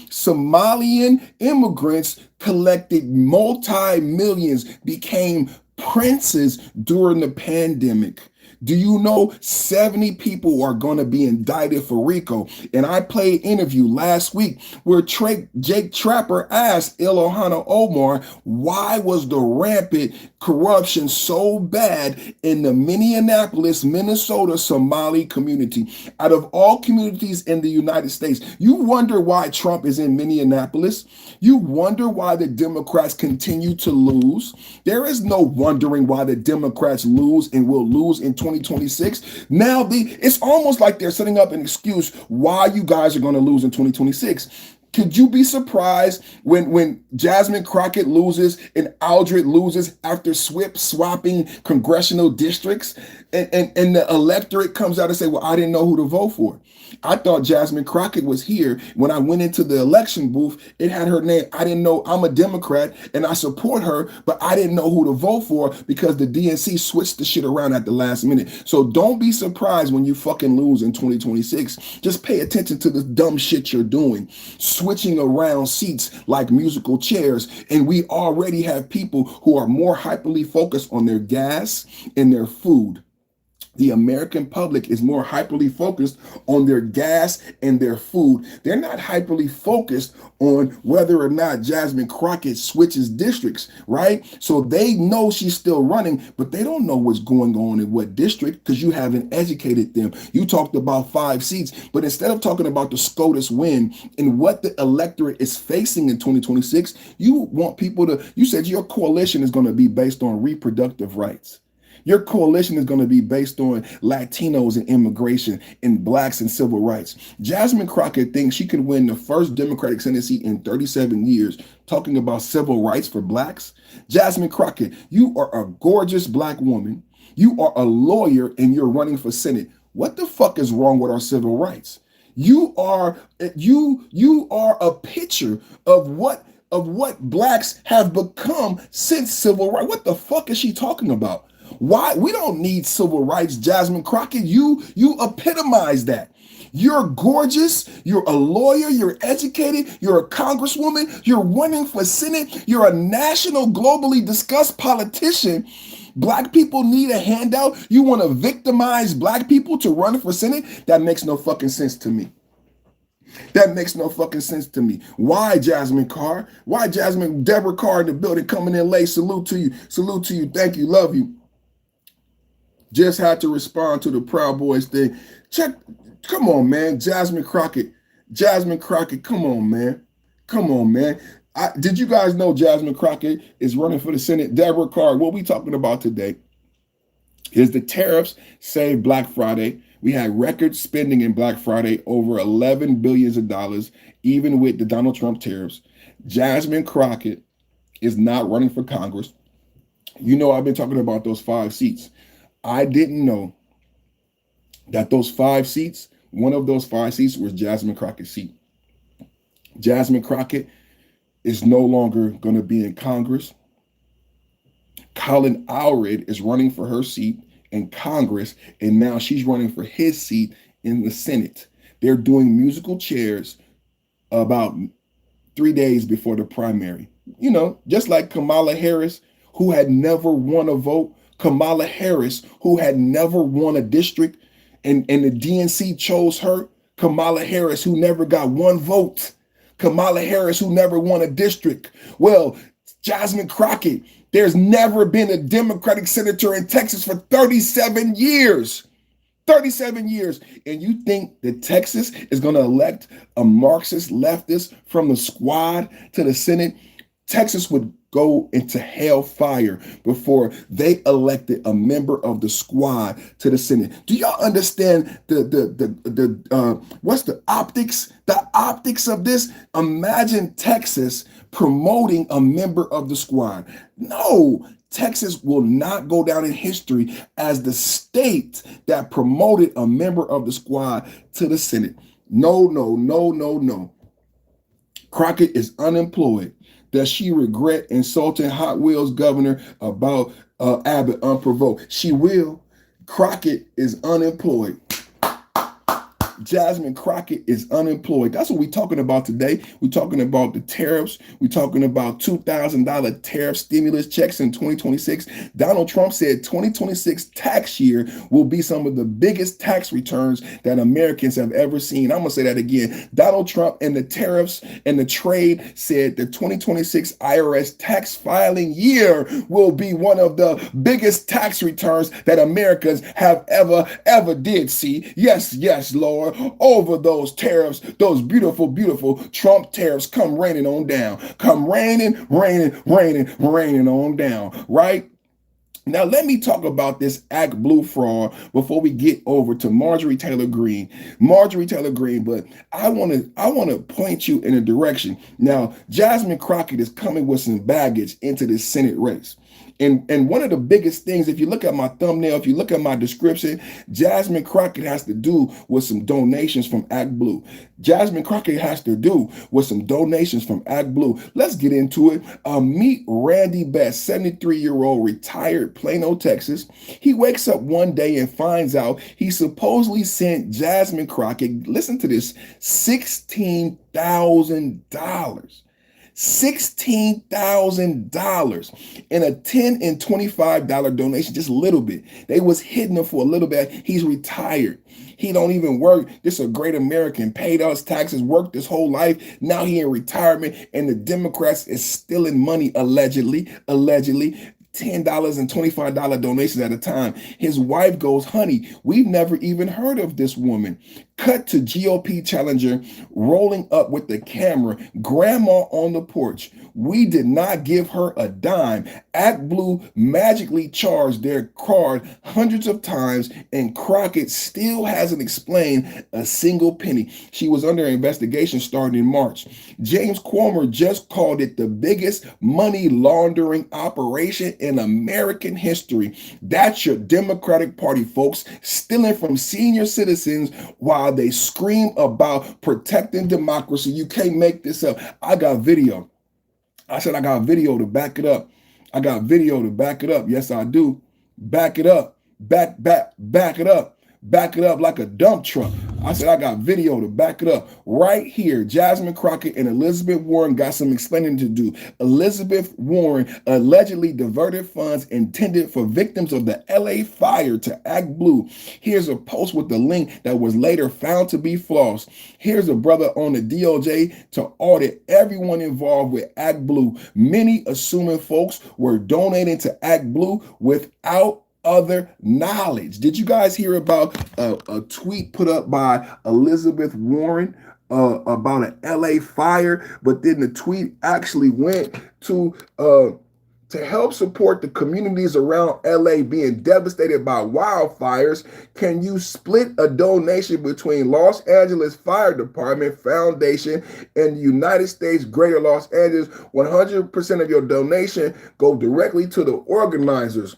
immigrants collected multi-millions, became princes during the pandemic. Do you know 70 people are going to be indicted for RICO? And I played an interview last week where Jake Trapper asked Ilhan Omar, why was the rampant corruption so bad in the Minneapolis, Minnesota Somali community? Out of all communities in the United States, you wonder why Trump is in Minneapolis? You wonder why the Democrats continue to lose? There is no wondering why the Democrats lose and will lose in 2026. Now it's almost like they're setting up an excuse why you guys are going to lose in 2026. Could you be surprised when Jasmine Crockett loses and Aldred loses after swapping congressional districts and the electorate comes out and say, well, I didn't know who to vote for. I thought Jasmine Crockett was here. When I went into the election booth, it had her name. I didn't know. I'm a Democrat and I support her, but I didn't know who to vote for because the DNC switched the shit around at the last minute. So don't be surprised when you fucking lose in 2026. Just pay attention to the dumb shit you're doing. Switching around seats like musical chairs. And we already have people who are more hyperly focused on their gas and their food. The American public is more hyperly focused on their gas and their food. They're not hyperly focused on whether or not Jasmine Crockett switches districts, right? So they know she's still running, but they don't know what's going on in what district because you haven't educated them. You talked about 5 seats, but instead of talking about the SCOTUS win and what the electorate is facing in 2026, you want people to, you said your coalition is going to be based on reproductive rights. Your coalition is going to be based on Latinos and immigration and blacks and civil rights. Jasmine Crockett thinks she could win the first Democratic Senate seat in 37 years talking about civil rights for blacks. Jasmine Crockett, you are a gorgeous black woman. You are a lawyer and you're running for Senate. What the fuck is wrong with our civil rights? You are a picture of what blacks have become since civil rights. What the fuck is she talking about? Why? We don't need civil rights, Jasmine Crockett. You epitomize that. You're gorgeous. You're a lawyer. You're educated. You're a congresswoman. You're running for Senate. You're a national, globally discussed politician. Black people need a handout. You want to victimize black people to run for Senate? That makes no fucking sense to me. That makes no fucking sense to me. Why Jasmine Carr? Why Jasmine? Deborah Carr in the building coming in late. Salute to you. Salute to you. Thank you. Love you. Just had to respond to the Proud Boys thing. Check. Come on, man. Jasmine Crockett. Jasmine Crockett. Come on, man. Come on, man. Did you guys know Jasmine Crockett is running for the Senate? Deborah Carr. What we talking about today is the tariffs saved Black Friday. We had record spending in Black Friday, over $11 billion, even with the Donald Trump tariffs. Jasmine Crockett is not running for Congress. You know, I've been talking about those 5 seats. I didn't know that those 5 seats, one of those 5 seats was Jasmine Crockett's seat. Jasmine Crockett is no longer going to be in Congress. Colin Allred is running for her seat in Congress, and now she's running for his seat in the Senate. They're doing musical chairs about 3 days before the primary. You know, just like Kamala Harris, who had never won a vote. Kamala Harris, who had never won a district, and the DNC chose her. Kamala Harris, who never got 1 vote. Kamala Harris, who never won a district. Well, Jasmine Crockett, there's never been a Democratic senator in Texas for 37 years. 37 years. And you think that Texas is going to elect a Marxist leftist from the squad to the Senate? Texas would go into hellfire before they elected a member of the squad to the Senate. Do y'all understand what's the optics? The optics of this? Imagine Texas promoting a member of the squad. No, Texas will not go down in history as the state that promoted a member of the squad to the Senate. No, no, no, no, no. Crockett is unemployed. Does she regret insulting Hot Wheels governor about Abbott unprovoked? She will. Crockett is unemployed. Jasmine Crockett is unemployed. That's what we're talking about today. We're talking about the tariffs. We're talking about $2,000 tariff stimulus checks in 2026. Donald Trump said 2026 tax year will be some of the biggest tax returns that Americans have ever seen. I'm going to say that again. Donald Trump and the tariffs and the trade said the 2026 IRS tax filing year will be one of the biggest tax returns that Americans have ever did see. Yes, yes, Lord. Over those tariffs, those beautiful, beautiful Trump tariffs come raining on down. Come raining on down, right? Now, let me talk about this ActBlue fraud before we get over to Marjorie Traitor Greene. Marjorie Traitor Greene, but I want to point you in a direction. Now, Jasmine Crockett is coming with some baggage into this Senate race. And one of the biggest things, if you look at my thumbnail, if you look at my description, Jasmine Crockett has to do with some donations from ActBlue. Jasmine Crockett has to do with some donations from ActBlue. Let's get into it. Meet Randy Best, 73-year-old retired Plano, Texas. He wakes up one day and finds out he supposedly sent Jasmine Crockett, listen to this, $16,000. $16,000 in a $10 and $25 donation, just a little bit. They was hitting him for a little bit. He's retired. He don't even work. This is a great American, paid all his taxes, worked his whole life. Now he in retirement, and the Democrats is stealing money, allegedly. $10 and $25 donations at a time. His wife goes, honey, we've never even heard of this woman. Cut to GOP challenger rolling up with the camera, grandma on the porch. We did not give her a dime. ActBlue magically charged their card hundreds of times, and Crockett still hasn't explained a single penny. She was under investigation starting in March. James Comer just called it the biggest money laundering operation in American history. That's your Democratic Party, folks, stealing from senior citizens while they scream about protecting democracy. You can't make this up. I got video. I said I got video to back it up. I got video to back it up. Yes, I do. Back it up. Back it up. Back it up like a dump truck. I said, I got video to back it up. Right here, Jasmine Crockett and Elizabeth Warren got some explaining to do. Elizabeth Warren allegedly diverted funds intended for victims of the LA fire to ActBlue. Here's a post with the link that was later found to be false. Here's a brother on the DOJ to audit everyone involved with ActBlue. Many assuming folks were donating to ActBlue without other knowledge. Did you guys hear about a tweet put up by Elizabeth Warren about an LA fire? But then the tweet actually went to help support the communities around LA being devastated by wildfires. Can you split a donation between Los Angeles Fire Department Foundation and the United States Greater Los Angeles? 100% of your donation go directly to the organizers.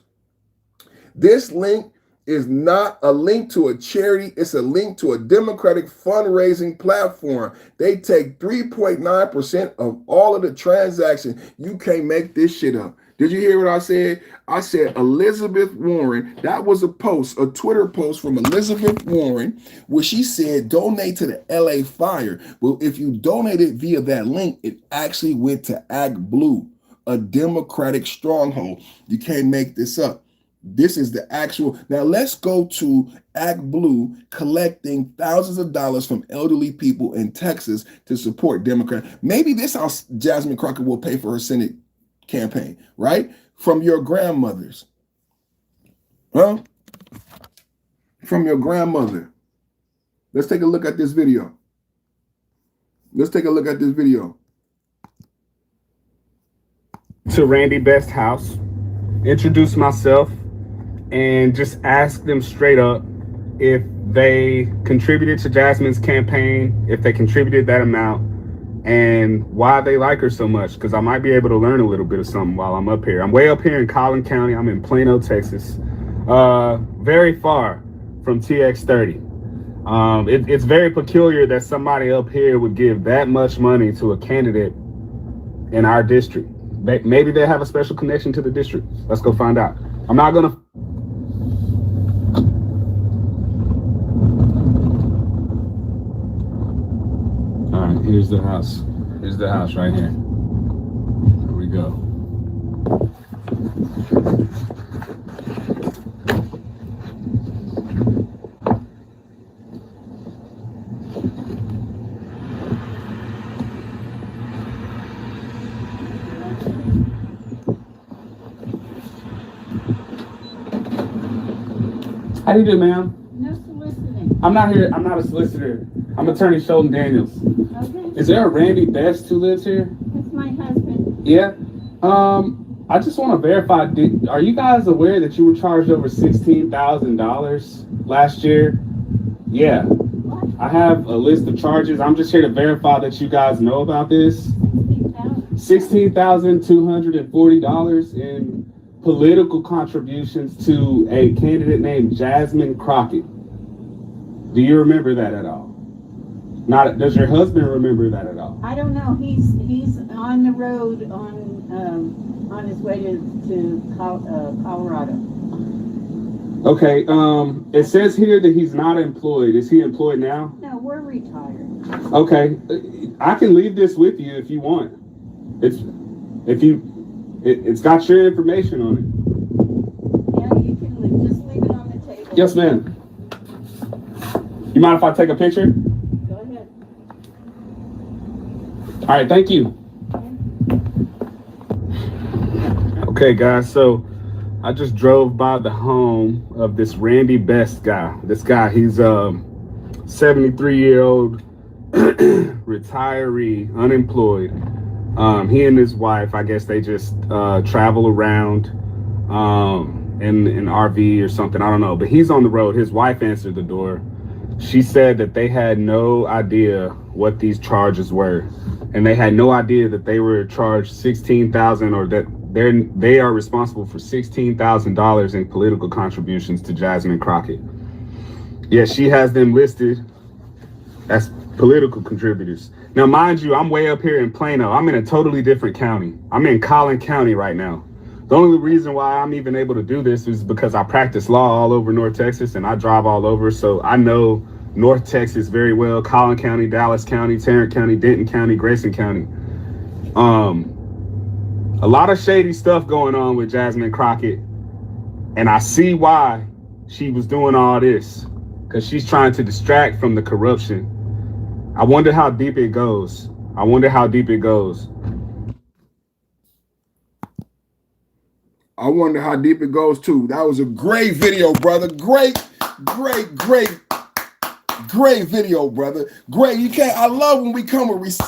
This link is not a link to a charity. It's a link to a Democratic fundraising platform. They take 3.9% of all of the transactions. You can't make this shit up. Did you hear what I said? I said Elizabeth Warren. That was a post, a Twitter post from Elizabeth Warren, where she said donate to the LA fire. Well, if you donated via that link, it actually went to ActBlue, a Democratic stronghold. You can't make this up. This is the actual. Now let's go to ActBlue collecting thousands of dollars from elderly people in Texas to support Democrats. Maybe this how Jasmine Crockett will pay for her Senate campaign, right? From your grandmothers. Huh? From your grandmother. Let's take a look at this video. Let's take a look at this video. To Randy Best's house, introduce myself, and just ask them straight up if they contributed to Jasmine's campaign, if they contributed that amount, and why they like her so much, because I might be able to learn a little bit of something while I'm up here. I'm way up here in Collin County. I'm in Plano, Texas, very far from TX30. It's very peculiar that somebody up here would give that much money to a candidate in our district. Maybe they have a special connection to the district. Let's go find out. I'm not gonna. All right, here's the house. Here's the house right here. Here we go. How do you do, ma'am? No soliciting. I'm not here. I'm not a solicitor. I'm Attorney Sheldon Daniels. Okay. Is there a Randy Best who lives here? That's my husband. Yeah. I just want to verify. Are you guys aware that you were charged over $16,000 last year? Yeah. What? I have a list of charges. I'm just here to verify that you guys know about this. $16,240 in political contributions to a candidate named Jasmine Crockett. Do you remember that at all? Not. Does your husband remember that at all? I don't know. He's on the road on his way to Colorado. Okay. It says here that he's not employed. Is he employed now? No, we're retired. Okay. I can leave this with you if you want. It's got your information on it. Yeah, you can just leave it on the table. Yes, ma'am. You mind if I take a picture? Go ahead. All right, thank you. Okay, guys, so I just drove by the home of this Randy Best guy. This guy, he's a 73-year-old retiree, unemployed. He and his wife, I guess they just travel around in an RV or something. I don't know, but he's on the road. His wife answered the door. She said that they had no idea what these charges were, and they had no idea that they were charged $16,000 or that they are responsible for $16,000 in political contributions to Jasmine Crockett. Yeah, she has them listed as political contributors. Now, mind you, I'm way up here in Plano. I'm in a totally different county. I'm in Collin County right now. The only reason why I'm even able to do this is because I practice law all over North Texas and I drive all over. So I know North Texas very well, Collin County, Dallas County, Tarrant County, Denton County, Grayson County. A lot of shady stuff going on with Jasmine Crockett, and I see why she was doing all this, because she's trying to distract from the corruption. I wonder how deep it goes. I wonder how deep it goes. I wonder how deep it goes too. That was a great video, brother. Great video, brother. Great. You can't. I love when we come with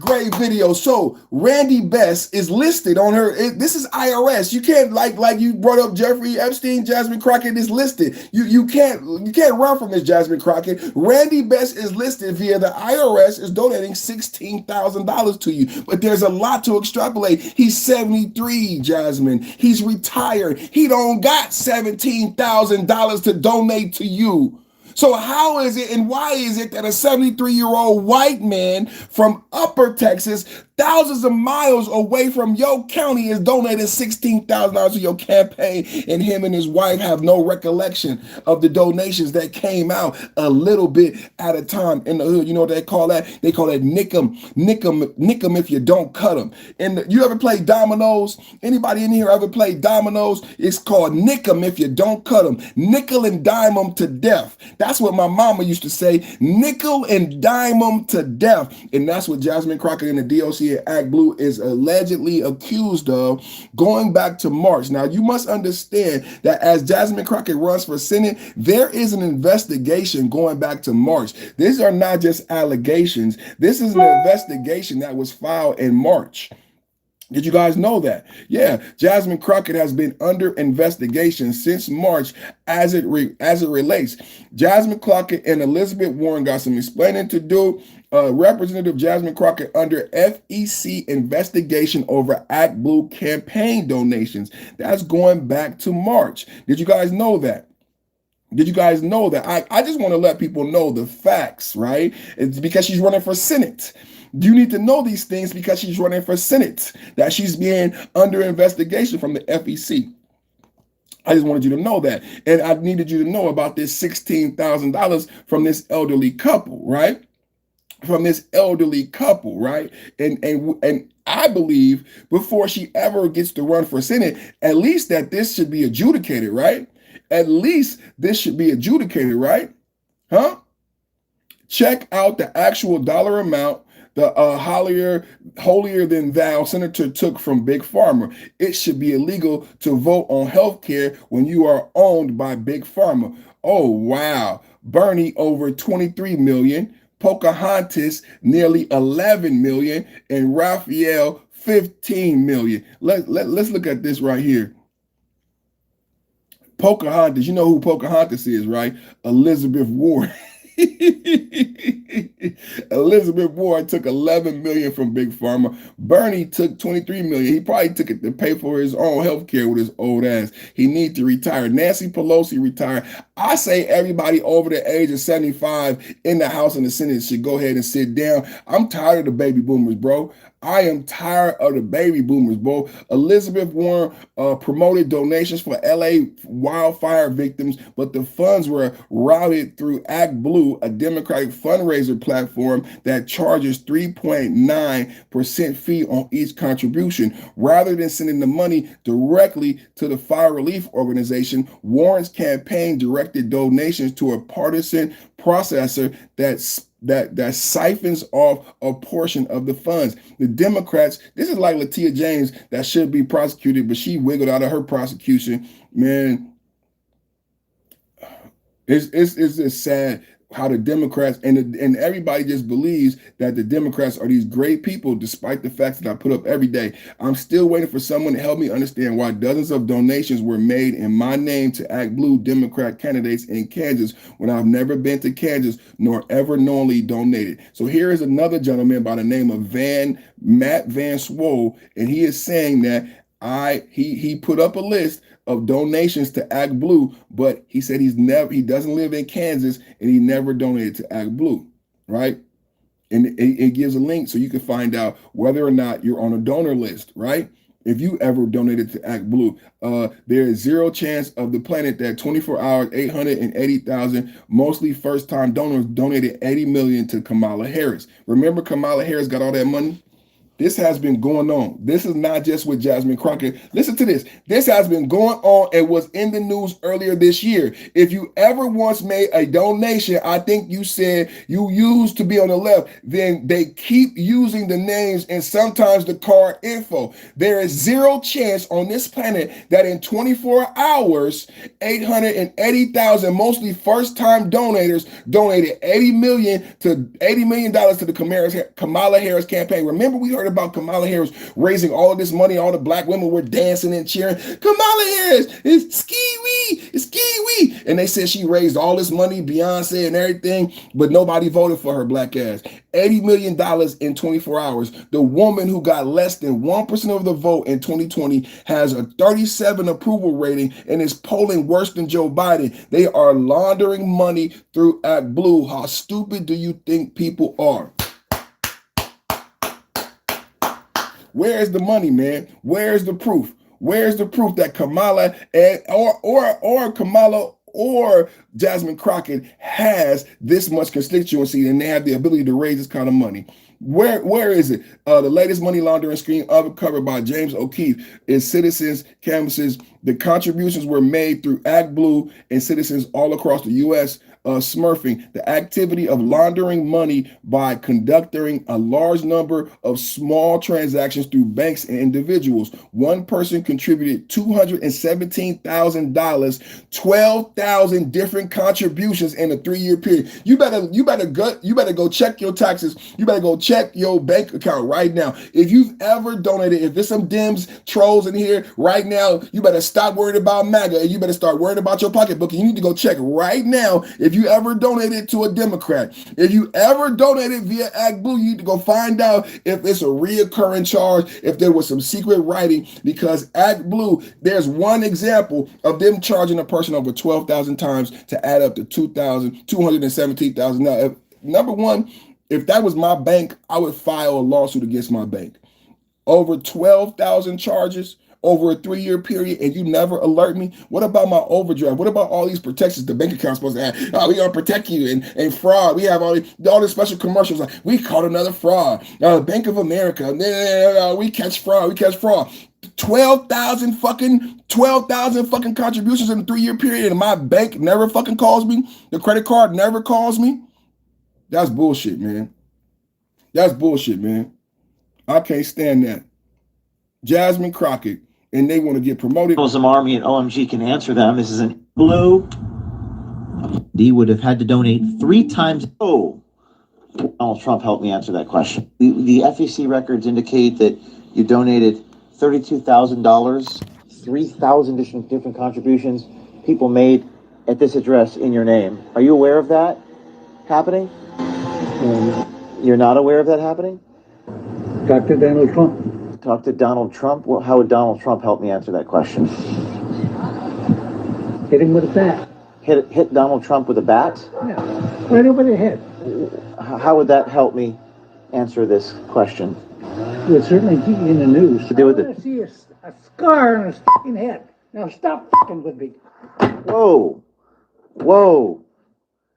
great video. So Randy Best is listed on her. This is IRS. You can't like you brought up Jeffrey Epstein. Jasmine Crockett is listed. You can't run from this. Jasmine Crockett. Randy Best is listed via the IRS is donating $16,000 to you. But there's a lot to extrapolate. He's 73, Jasmine. He's retired. He don't got $17,000 to donate to you. So how is it and why is it that a 73-year-old white man from Upper Texas, thousands of miles away from your county, is donating $16,000 to your campaign, and him and his wife have no recollection of the donations that came out a little bit at a time in the hood? You know what they call that? They call that nick 'em if you don't cut them. And you ever play dominoes? Anybody in here ever play dominoes? It's called nick 'em if you don't cut them. Nickel and dime them to death. That's what my mama used to say, nickel and dime them to death. And that's what Jasmine Crockett and the DOC at ActBlue is allegedly accused of, going back to March. Now, you must understand that as Jasmine Crockett runs for Senate, there is an investigation going back to March. These are not just allegations. This is an investigation that was filed in March. Did you guys know that? Yeah, Jasmine Crockett has been under investigation since March as it relates. Jasmine Crockett and Elizabeth Warren got some explaining to do. Representative Jasmine Crockett under FEC investigation over ActBlue campaign donations. That's going back to March. Did you guys know that? Did you guys know that? I just want to let people know the facts, right? It's because she's running for Senate. You need to know these things because she's running for Senate, that she's being under investigation from the FEC. I just wanted you to know that. And I needed you to know about this $16,000 from this elderly couple, right? From this elderly couple, right? And I believe before she ever gets to run for Senate, at least that this should be adjudicated, right? At least this should be adjudicated, right? Huh? Check out the actual dollar amount the holier than thou senator took from Big Pharma. It should be illegal to vote on health care when you are owned by Big Pharma. Oh, wow. Bernie over 23 million, Pocahontas nearly 11 million, and Raphael 15 million. Let's look at this right here. Pocahontas, you know who Pocahontas is, right? Elizabeth Warren. Elizabeth Warren took 11 million from Big Pharma. Bernie took 23 million. He probably took it to pay for his own health care with his old ass. He needs to retire. Nancy Pelosi retired. I say everybody over the age of 75 in the House and the Senate should go ahead and sit down. I'm tired of the baby boomers, bro. I am tired of the baby boomers, bro. Elizabeth Warren promoted donations for LA wildfire victims, but the funds were routed through ActBlue, a Democratic fundraiser platform that charges 3.9% fee on each contribution. Rather than sending the money directly to the fire relief organization, Warren's campaign directed donations to a partisan processor that siphons off a portion of the funds. The Democrats, this is like Latia James that should be prosecuted, but she wiggled out of her prosecution. Man, it's just sad how the Democrats and everybody just believes that the Democrats are these great people, despite the facts that I put up every day. I'm still waiting for someone to help me understand why dozens of donations were made in my name to ActBlue Democrat candidates in Kansas when I've never been to Kansas nor ever knowingly donated. So here is another gentleman by the name of Matt Van Swoll, and he is saying that he put up a list of donations to ActBlue, but he said he doesn't live in Kansas and he never donated to ActBlue, right? And it gives a link so you can find out whether or not you're on a donor list, right? if you ever donated to ActBlue. There is zero chance of the planet that 24 hours, 880,000, mostly first-time donors donated 80 million to Kamala Harris. Remember Kamala Harris got all that money? This has been going on. This is not just with Jasmine Crockett. Listen to this. This has been going on and was in the news earlier this year. If you ever once made a donation, I think you said you used to be on the left, then they keep using the names and sometimes the card info. There is zero chance on this planet that in 24 hours, 880,000, mostly first-time donors, donated $80 million to the Kamala Harris campaign. Remember, we heard about Kamala Harris raising all of this money. All the black women were dancing and cheering. Kamala Harris is ski-wee, it's ski-wee. And they said she raised all this money, Beyonce and everything, but nobody voted for her black ass. $80 million in 24 hours. The woman who got less than 1% of the vote in 2020 has a 37 approval rating and is polling worse than Joe Biden. They are laundering money through ActBlue. How stupid do you think people are? Where's the money, man? Where's the proof? Where's the proof that Kamala or Kamala or Jasmine Crockett has this much constituency and they have the ability to raise this kind of money? Where is it? The latest money laundering scheme uncovered by James O'Keefe is Citizens Canvases. The contributions were made through ActBlue and citizens all across the U.S. Smurfing, the activity of laundering money by conducting a large number of small transactions through banks and individuals. One person contributed $217,000, 12,000 different contributions in a 3-year period. You better go check your taxes. You better go check your bank account right now. If you've ever donated, if there's some Dems trolls in here right now, you better stop worrying about MAGA and you better start worrying about your pocketbook. And you need to go check right now if you ever donated to a Democrat. If you ever donated via ActBlue, you need to go find out if it's a reoccurring charge, if there was some secret writing, because ActBlue, there's one example of them charging a person over 12,000 times to add up to 217,000. Now, number one, if that was my bank, I would file a lawsuit against my bank. Over 12,000 charges over a 3-year period, and you never alert me? What about my overdraft? What about all these protections the bank account's supposed to have? Oh, we gonna protect you and fraud. We have all these special commercials like, we caught another fraud. Bank of America, we catch fraud. 12,000 fucking contributions in a 3-year period, and my bank never fucking calls me. The credit card never calls me. That's bullshit, man. That's bullshit, man. I can't stand that. Jasmine Crockett, and they want to get promoted. Muslim Army and OMG can answer them. This is an blue. D would have had to donate 3 times. Oh, Donald Trump helped me answer that question. The FEC records indicate that you donated $32,000, 3,000 different contributions people made at this address in your name. Are you aware of that happening? You're not aware of that happening? Talk to Donald Trump. Talk to Donald Trump? Well, how would Donald Trump help me answer that question? Hit him with a bat. Hit Donald Trump with a bat? Yeah, right over the head. How would that help me answer this question? It would certainly keep you in the news. To do with it. I want to see a scar on his fucking head. Now stop fucking with me. Whoa. Whoa.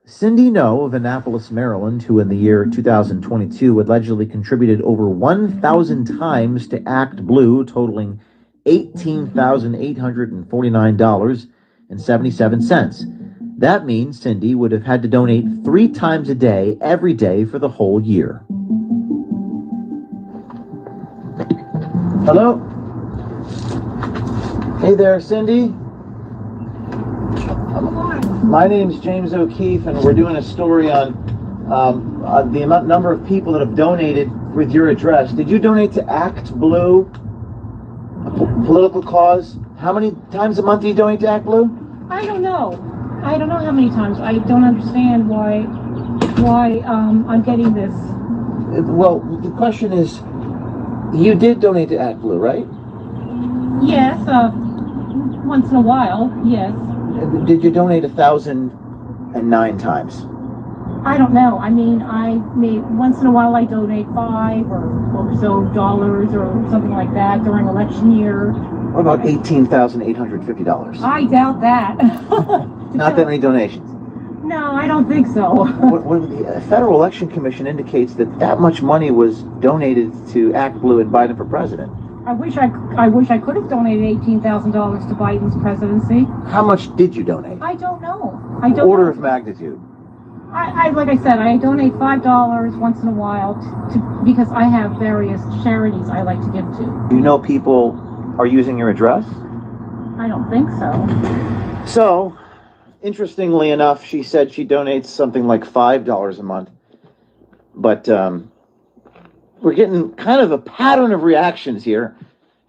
Cindy No of Annapolis, Maryland, who in the year 2022 allegedly contributed over 1,000 times to ActBlue, totaling $18,849.77. That means Cindy would have had to donate 3 times a day, every day, for the whole year. Hello? Hey there, Cindy. My name's James O'Keefe, and we're doing a story on the number of people that have donated with your address. Did you donate to ActBlue, a political cause? How many times a month do you donate to ActBlue? I don't know. I don't know how many times. I don't understand why I'm getting this. Well, the question is, you did donate to ActBlue, right? Yes, once in a while, yes. Did you donate 1,009 times? I don't know. I mean, once in a while I donate $5 or so dollars or something like that during election year. What about $18,850? I doubt that. Not that many donations. No, I don't think so. When the Federal Election Commission indicates that much money was donated to ActBlue and Biden for president. I wish I could have donated $18,000 to Biden's presidency. How much did you donate? I don't know. Order of magnitude. Like I said, I donate $5 once in a while because I have various charities I like to give to. You know people are using your address? I don't think so. So, interestingly enough, she said she donates something like $5 a month. But we're getting kind of a pattern of reactions here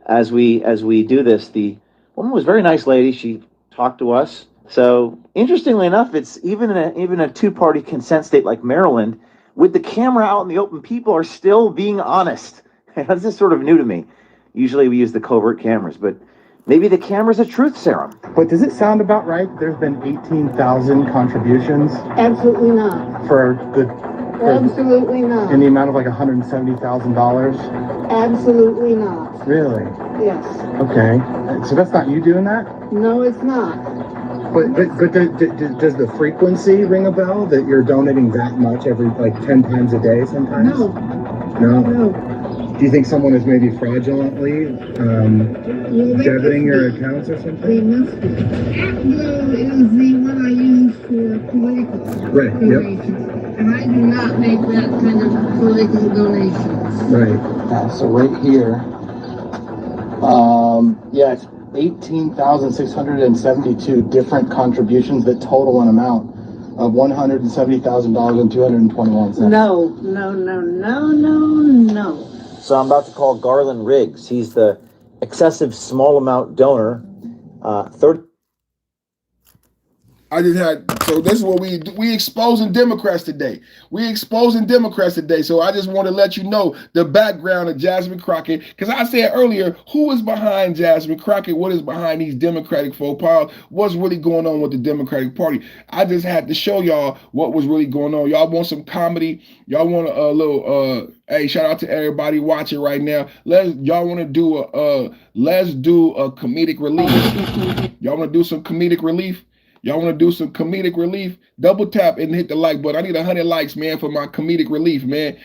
as we do this. The woman was a very nice lady. She talked to us. So, interestingly enough, it's even a two-party consent state like Maryland, with the camera out in the open, people are still being honest. This is sort of new to me. Usually we use the covert cameras, but maybe the camera's a truth serum. But does it sound about right? There's been 18,000 contributions Absolutely not. Absolutely not. In the amount of like $170,000. Absolutely not. Really? Yes. Okay. So that's not you doing that? No, it's not. But does the frequency ring a bell that you're donating that much every like 10 times a day sometimes? No. Do you think someone is maybe fraudulently debiting your accounts or something? They must be. ActBlue is the one I use for political donations. And I do not make that kind of political donations. Right. So right here, it's 18,672 different contributions that total an amount of $170,000 and 221 cents. No. So I'm about to call Garland Riggs. He's the excessive small amount donor. So this is what we exposing Democrats today. So I just want to let you know the background of Jasmine Crockett, because I said earlier, who is behind Jasmine Crockett? What is behind these Democratic faux pas? What's really going on with the Democratic Party? I just had to show y'all what was really going on. Y'all want some comedy? Y'all want a little hey, shout out to everybody watching right now. Let's do a comedic relief. Y'all want to do some comedic relief? Double tap and hit the like button. I need 100 likes, man, for my comedic relief, man.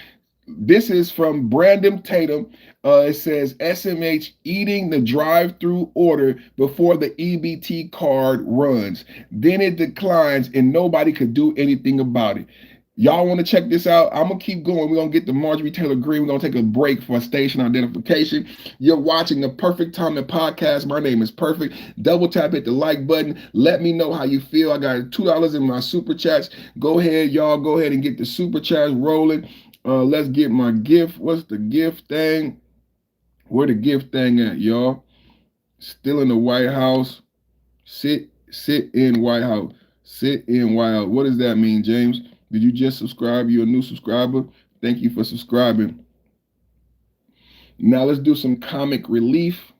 This is from Brandon Tatum. It says SMH eating the drive-through order before the EBT card runs. Then it declines and nobody could do anything about it. Y'all want to check this out? I'm going to keep going. We're going to get to Marjorie Traitor Greene. We're going to take a break for station identification. You're watching the Perfect Timing Podcast. My name is Perfect. Double tap, hit the like button. Let me know how you feel. I got $2 in my super chats. Go ahead, y'all. Go ahead and get the super chats rolling. Let's get my gift. What's the gift thing? Where the gift thing at, y'all? Still in the White House. Sit in White House. Sit in White House. What does that mean, James? Did you just subscribe? You're a new subscriber. Thank you for subscribing. Now let's do some comic relief.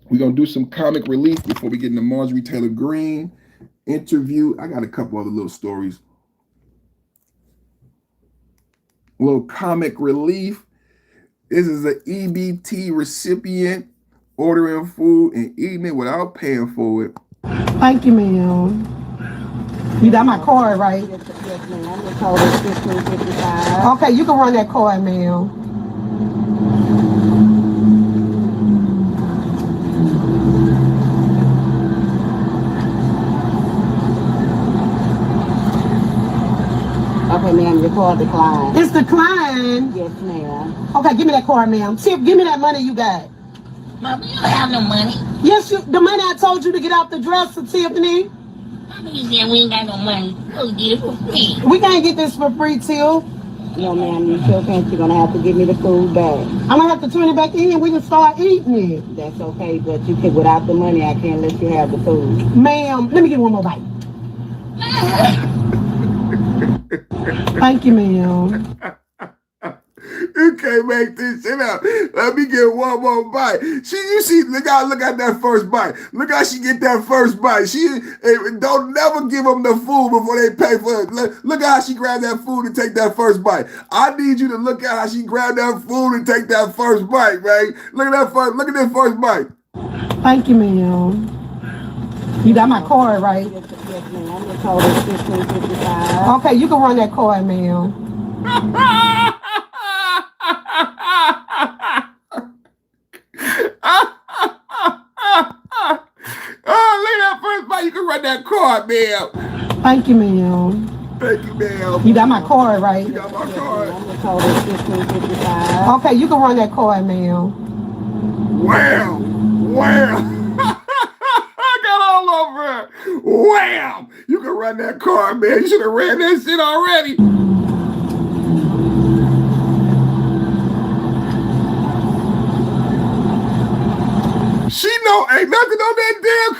We're going to do some comic relief before we get into Marjorie Traitor Greene interview. I got a couple other little stories. A little comic relief. This is an EBT recipient ordering food and eating it without paying for it. Thank you, ma'am. You got my card, right? Yes, ma'am. The code is 1555. Okay, you can run that card, ma'am. Okay, ma'am, your card declined. It's declined? Yes, ma'am. Okay, give me that card, ma'am. Tip, give me that money you got. Mom, you don't have no money. Yes, the money I told you to get out the dresser, Tiffany. Mama, you said we ain't got no money. Go get it for free. We can't get this for free, Till. No, ma'am, you sure can't. You're going to have to give me the food back. I'm going to have to turn it back in. We can start eating it. That's okay, but you can, without the money, I can't let you have the food. Ma'am, let me get one more bite. Thank you, ma'am. You can't make this shit up. Let me get one more bite. You see, look at that first bite. Look how she get that first bite. Don't never give them the food before they pay for it. Look at how she grabbed that food and take that first bite. I need you to look at how she grabbed that food and take that first bite, man. Look at this first bite. Thank you, ma'am. You got my card, right? Yes, ma'am. The total is $15.55. Okay, you can run that card, ma'am. Oh, look at that first bite. You can run that card, ma'am. Thank you, ma'am. Thank you, ma'am. You got my card, right? You got my card. The total is $15.55. Okay, you can run that card, ma'am. Wham! I got all over her. Wham! You can run that card, man. You should have ran that shit already. She know ain't nothing on that damn.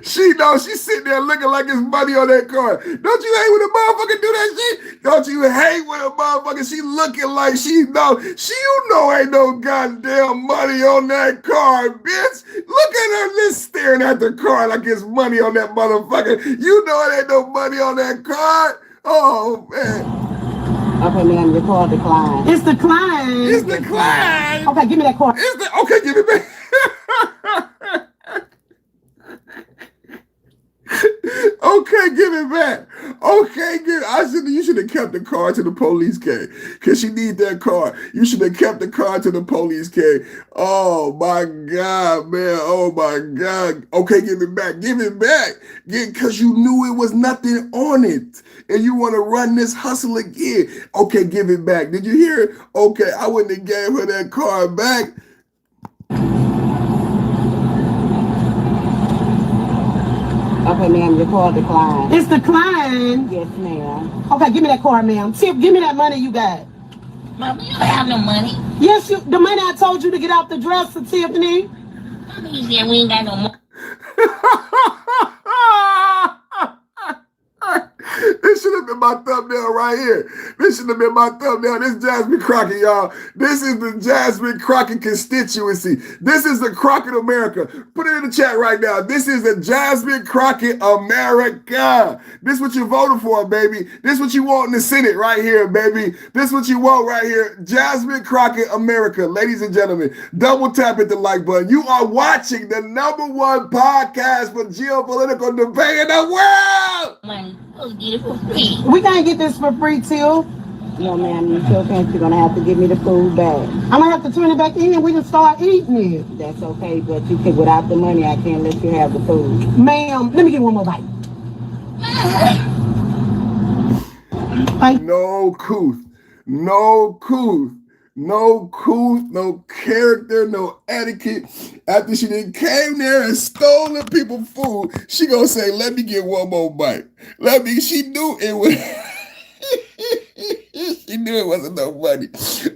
She knows she's sitting there looking like it's money on that card. Don't you hate when a motherfucker do that shit? Don't you hate when a motherfucker, she looking like she know, ain't no goddamn money on that card, bitch. Look at her just staring at the card like it's money on that motherfucker. You know it ain't no money on that card. Oh, man. Okay, ma'am, your card declined. It's declined. It's declined. Okay, give me that card. Okay, give it back. Okay, give it back. Okay, you should have kept the car till the police came. Cause she need that car. You should have kept the car till the police came. Oh my God, man. Oh my God. Okay, give it back. Give it back. Cause you knew it was nothing on it. And you want to run this hustle again. Okay, give it back. Did you hear it? Okay, I wouldn't have gave her that car back. Okay, ma'am, your card declined. It's declined. Yes, ma'am. Okay, give me that card, ma'am. Tip, give me that money you got. Mama, you don't have no money. Yes, the money I told you to get out the dresser, Tiffany. Mama, you said we ain't got no money. This should have been my thumbnail right here. This should have been my thumbnail. This is Jasmine Crockett, y'all. This is the Jasmine Crockett constituency. This is the Crockett America. Put it in the chat right now. This is the Jasmine Crockett America. This is what you voted for, baby. This is what you want in the Senate right here, baby. This is what you want right here. Jasmine Crockett America. Ladies and gentlemen, double tap at the like button. You are watching the #1 podcast for geopolitical debate in the world. Money. Go get it for free. We can't get this for free, Till. No, ma'am, you still can't. You're going to have to give me the food back. I'm going to have to turn it back in and we can start eating it. That's okay, but you can, without the money, I can't let you have the food. Ma'am, let me get one more bite. No couth. No couth. No couth, no character, no etiquette. After she done came there and stole the people food, she gonna say, let me get one more bite. She knew it was, she knew it wasn't no money.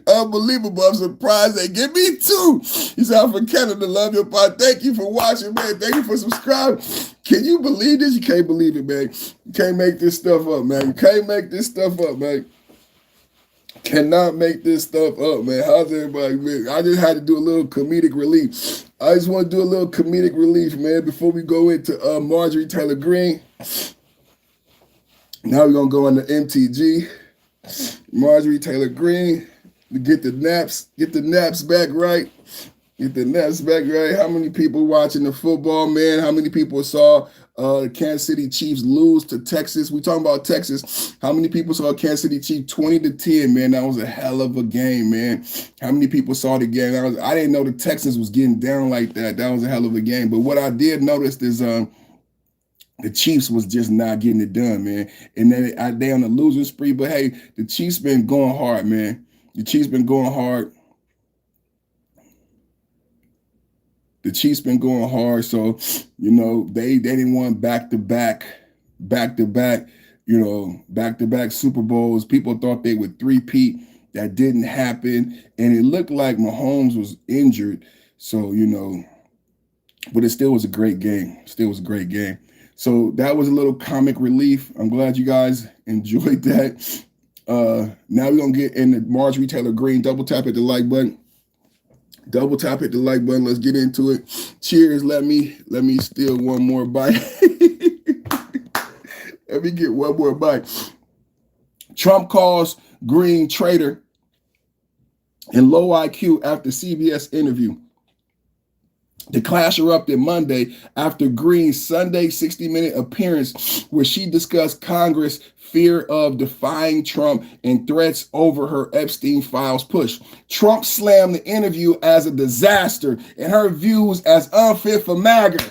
Unbelievable, I'm surprised they give me two. You said, I'm from Canada, love your pod. Thank you for watching, man. Thank you for subscribing. Can you believe this? You can't believe it, man. You can't make this stuff up, man. You can't make this stuff up, man. Cannot make this stuff up, man. How's everybody, man? I just had to do a little comedic relief. I just want to do a little comedic relief, man, before we go into Marjorie Traitor Greene. Now we're going to go into MTG. Marjorie Traitor Greene. Get the naps back right. Get the naps back right. How many people watching the football, man? How many people saw the Kansas City Chiefs lose to Texas? We talking about Texas. How many people saw Kansas City Chiefs 20-10, man? That was a hell of a game, man. How many people saw the game? I didn't know the Texans was getting down like that. That was a hell of a game. But what I did notice is the Chiefs was just not getting it done, man. And then they on the losing spree. But hey, the Chiefs been going hard, man. The Chiefs been going hard. The Chiefs been going hard, so you know they didn't want back-to-back, back-to-back Super Bowls. People thought they would three-peat. That didn't happen, and it looked like Mahomes was injured. So but it still was a great game. So that was a little comic relief. I'm glad you guys enjoyed that. Now we're gonna get into Marjorie Traitor Greene. Double tap at the like button. Double tap at the like button. Let's get into it. Cheers. Let me steal one more bite. Let me get one more bite. Trump calls Greene traitor and low IQ after CBS interview. The clash erupted Monday after Greene's Sunday 60-minute appearance where she discussed Congress' fear of defying Trump and threats over her Epstein files push. Trump slammed the interview as a disaster and her views as unfit for MAGA.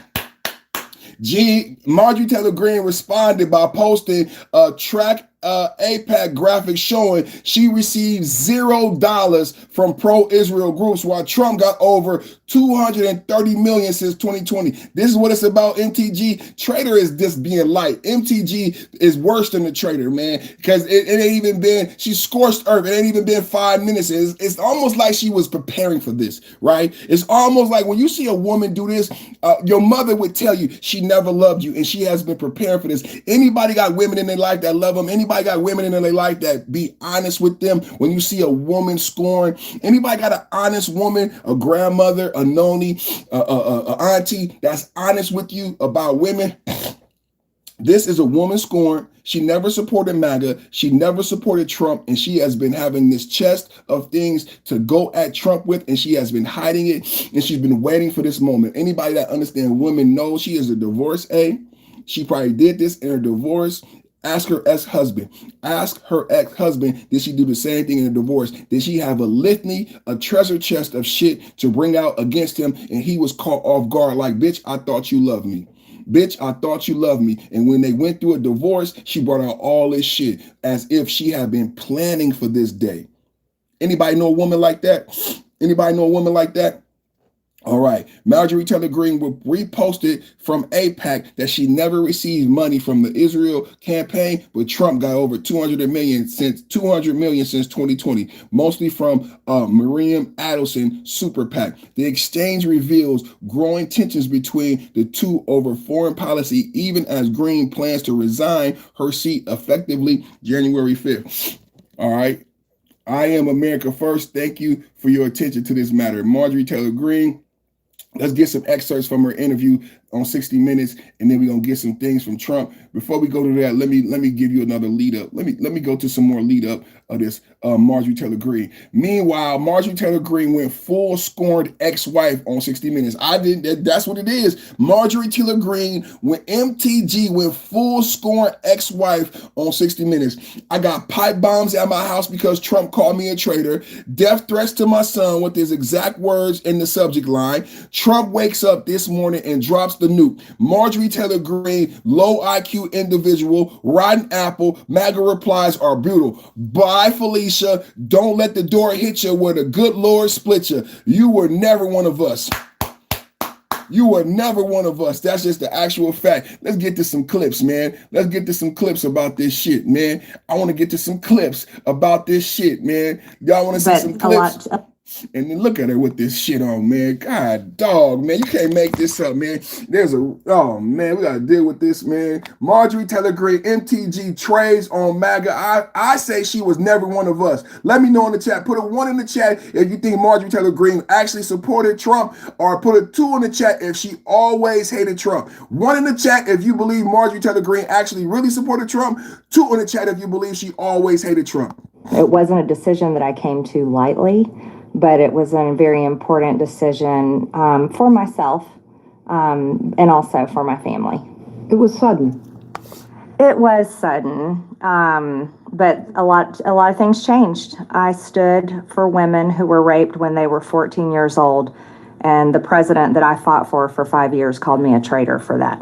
Marjorie Traitor Greene responded by posting a track AIPAC graphic showing she received $0 from pro-Israel groups while Trump got over 230 million since 2020. This is what it's about. MTG Traitor is just being light. MTG is worse than the Traitor, man, because it ain't even been, she scorched earth. It ain't even been 5 minutes. It's almost like she was preparing for this, right? It's almost like when you see a woman do this, your mother would tell you she never loved you and she has been preparing for this. Anybody got women in their life that love them? Anybody got women in their life that be honest with them when you see a woman scorn? Anybody got an honest woman, a grandmother, a noni, a auntie that's honest with you about women? This is a woman scorned. She never supported MAGA. She never supported Trump. And she has been having this chest of things to go at Trump with. And she has been hiding it. And she's been waiting for this moment. Anybody that understands women knows she is a divorcee. She probably did this in her divorce. Ask her ex-husband. Ask her ex-husband, did she do the same thing in a divorce? Did she have a litany, a treasure chest of shit to bring out against him? And he was caught off guard like, bitch, I thought you loved me. Bitch, I thought you loved me. And when they went through a divorce, she brought out all this shit as if she had been planning for this day. Anybody know a woman like that? Anybody know a woman like that? All right. Marjorie Traitor Greene reposted from AIPAC that she never received money from the Israel campaign, but Trump got over 200 million since 2020, mostly from Miriam Adelson super PAC. The exchange reveals growing tensions between the two over foreign policy, even as Greene plans to resign her seat effectively January 5th. All right. I am America First. Thank you for your attention to this matter. Marjorie Traitor Greene. Let's get some excerpts from her interview on 60 Minutes, and then we're gonna get some things from Trump. Before we go to that, let me give you another lead up. Let me go to some more lead up of this Marjorie Traitor Greene. Meanwhile, Marjorie Traitor Greene went full scorned ex-wife on 60 Minutes. That's what it is. Marjorie Traitor Greene, when MTG went full scorned ex-wife on 60 Minutes. I got pipe bombs at my house because Trump called me a traitor. Death threats to my son with his exact words in the subject line. Trump wakes up this morning and drops the nuke. Marjorie Traitor Greene, low IQ individual, rotten apple, MAGA replies are brutal. Bye, Felicia. Don't let the door hit you where the good Lord split you. You were never one of us. You were never one of us. That's just the actual fact. Let's get to some clips, man. Let's get to some clips about this shit, man. I want to get to some clips about this shit, man. Y'all want to see some clips? And then look at her with this shit on, man. God, dog, man. You can't make this up, man. Oh, man, we got to deal with this, man. Marjorie Traitor Greene, MTG trades on MAGA. I say she was never one of us. Let me know in the chat. Put a 1 in the chat if you think Marjorie Traitor Greene actually supported Trump, or put a 2 in the chat if she always hated Trump. 1 in the chat if you believe Marjorie Traitor Greene actually really supported Trump. 2 in the chat if you believe she always hated Trump. It wasn't a decision that I came to lightly, but it was a very important decision for myself and also for my family. It was sudden. It was sudden, but a lot of things changed. I stood for women who were raped when they were 14 years old, and the president that I fought for 5 years called me a traitor for that.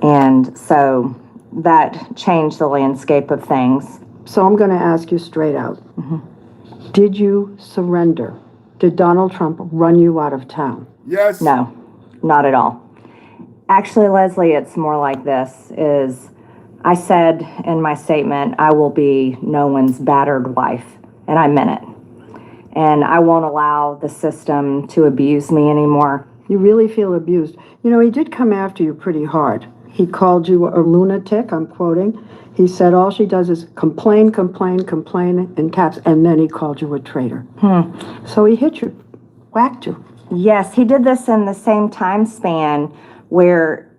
And so that changed the landscape of things. So I'm going to ask you straight out. Mm-hmm. Did you surrender? Did Donald Trump run you out of town? Yes. No, not at all. Actually, Leslie, it's more like this, is I said in my statement, I will be no one's battered wife, and I meant it. And I won't allow the system to abuse me anymore. You really feel abused. You know, he did come after you pretty hard. He called you a lunatic, I'm quoting. He said all she does is complain, complain, complain in caps, and then he called you a traitor. So he hit you, whacked you. Yes, he did this in the same time span where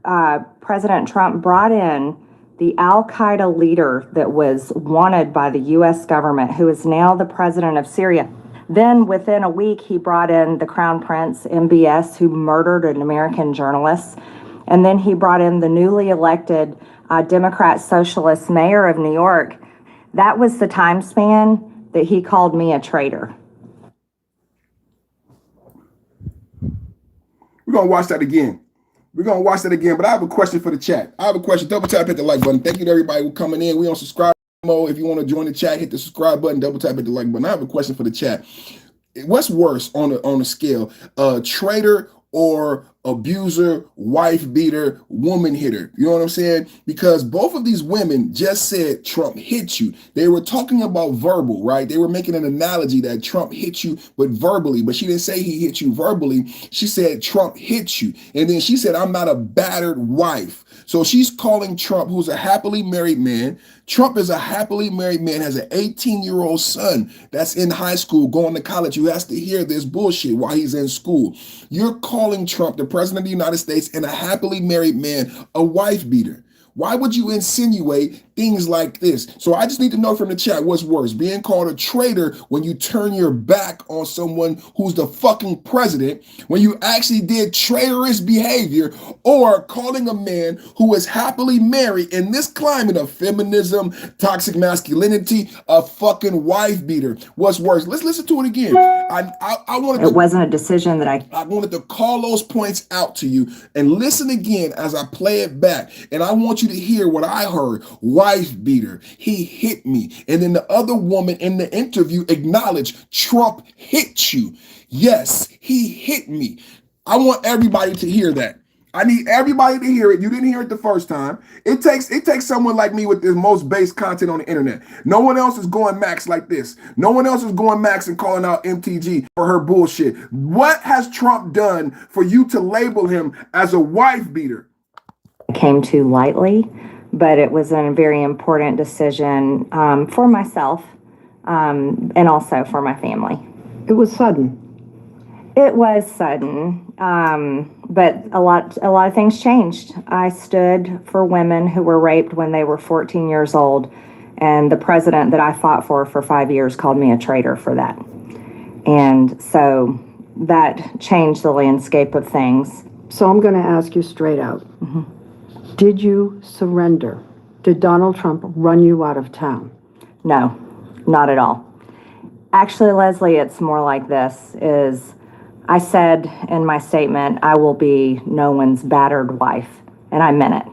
President Trump brought in the Al-Qaeda leader that was wanted by the U.S. government, who is now the president of Syria. Then within a week, he brought in the Crown Prince, MBS, who murdered an American journalist. And then he brought in the newly elected Democrat socialist mayor of New York. That was the time span that he called me a traitor. We're going to watch that again. But I have a question for the chat. I have a question. Double tap, hit the like button. Thank you to everybody who coming in. We on subscribe mode. If you want to join the chat, hit the subscribe button. Double tap, hit the like button. I have a question for the chat. What's worse on a scale, traitor or abuser, wife beater, woman hitter? You know what I'm saying? Because both of these women just said Trump hit you. They were talking about verbal, right? They were making an analogy that Trump hit you, but verbally. But she didn't say he hit you verbally. She said Trump hit you. And then she said, I'm not a battered wife. So she's calling Trump, who's a happily married man. Trump is a happily married man, has an 18-year-old son that's in high school, going to college, who has to hear this bullshit while he's in school. You're calling Trump, the president of the United States, and a happily married man, a wife beater. Why would you insinuate things like this? So I just need to know from the chat, what's worse, being called a traitor when you turn your back on someone who's the fucking president, when you actually did traitorous behavior, or calling a man who is happily married in this climate of feminism, toxic masculinity, a fucking wife beater? What's worse? Let's listen to it again. I wanted to, it wasn't a decision that I wanted to call those points out to you and listen again as I play it back. And I want you to hear what I heard. Wife beater, he hit me. And then the other woman in the interview acknowledged Trump hit you. Yes, he hit me. I want everybody to hear that. I need everybody to hear it. You didn't hear it the first time. It takes someone like me with the most base content on the internet. No one else is going max like this. No one else is going max and calling out MTG for her bullshit. What has Trump done for you to label him as a wife beater? came too lightly, but it was a very important decision for myself and also for my family. It was sudden. It was sudden, but a lot of things changed. I stood for women who were raped when they were 14 years old, and the president that I fought for 5 years called me a traitor for that. And so that changed the landscape of things. So I'm going to ask you straight out. Did you surrender? Did Donald Trump run you out of town? No, not at all. Actually, Leslie, it's more like this, is I said in my statement, I will be no one's battered wife, and I meant it.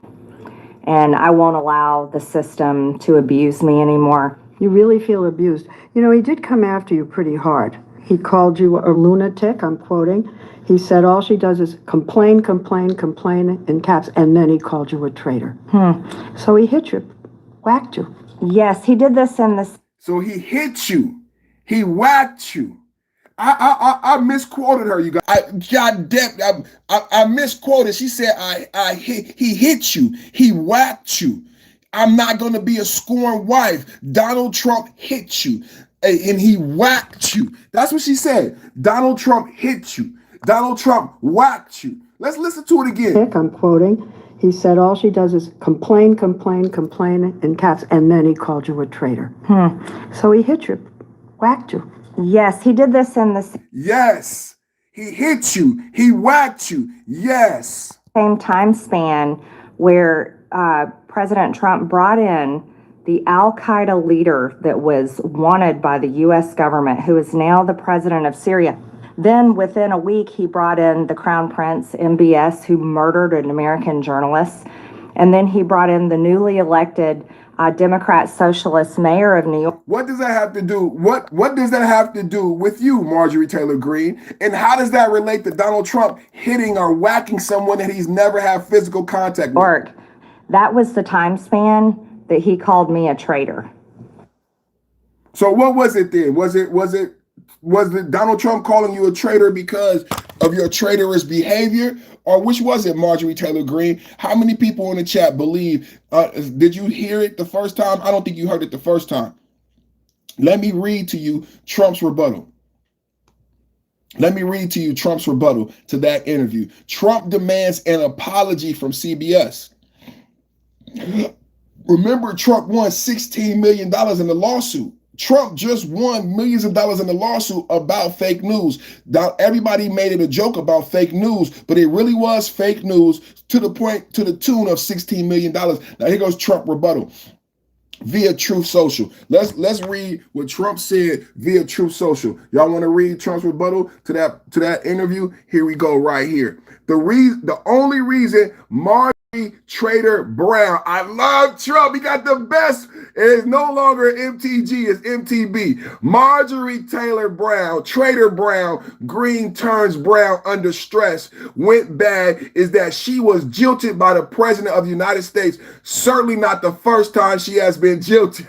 And I won't allow the system to abuse me anymore. You really feel abused. You know, he did come after you pretty hard. He called you a lunatic, I'm quoting. He said all she does is complain, complain, complain in caps, and then he called you a traitor. So he hit you, whacked you. Yes, he did this in this. So he hit you. He whacked you. I misquoted her, you guys. I misquoted. She said he hit you. He whacked you. I'm not going to be a scorned wife. Donald Trump hit you. And he whacked you. That's what she said. Donald Trump hit you. Donald Trump whacked you. Let's listen to it again. I'm quoting. He said all she does is complain, complain, complain in caps, and then he called you a traitor. So he hit you, whacked you. Yes, he did this in the Yes, he hit you. He whacked you. Yes. Same time span where President Trump brought in the Al-Qaeda leader that was wanted by the U.S. government, who is now the president of Syria. Then within a week, he brought in the Crown Prince, MBS, who murdered an American journalist. And then he brought in the newly elected Democrat socialist mayor of New York. What does that have to do? What does that have to do with you, Marjorie Traitor Greene? And how does that relate to Donald Trump hitting or whacking someone that he's never had physical contact with? That was the time span that he called me a traitor. So what was it then? Was it Was it Donald Trump calling you a traitor because of your traitorous behavior? Or which was it, Marjorie Traitor Greene? How many people in the chat believe, did you hear it the first time? I don't think you heard it the first time. Let me read to you Trump's rebuttal. Let me read to you Trump's rebuttal to that interview. Trump demands an apology from CBS. Remember, Trump won $16 million in the lawsuit. Trump just won millions of dollars in the lawsuit about fake news. Now, everybody made it a joke about fake news, but it really was fake news to the tune of $16 million. Now, here goes Trump rebuttal via Truth Social. Let's read what Trump said via Truth Social. Y'all want to read Trump's rebuttal to that interview? Here we go right here. The only reason Marjorie Traitor Brown, I love Trump. He got the best. It is no longer MTG, it's MTB. Marjorie Traitor Brown, Greene turns Brown under stress, went bad is that she was jilted by the President of the United States. Certainly not the first time she has been jilted.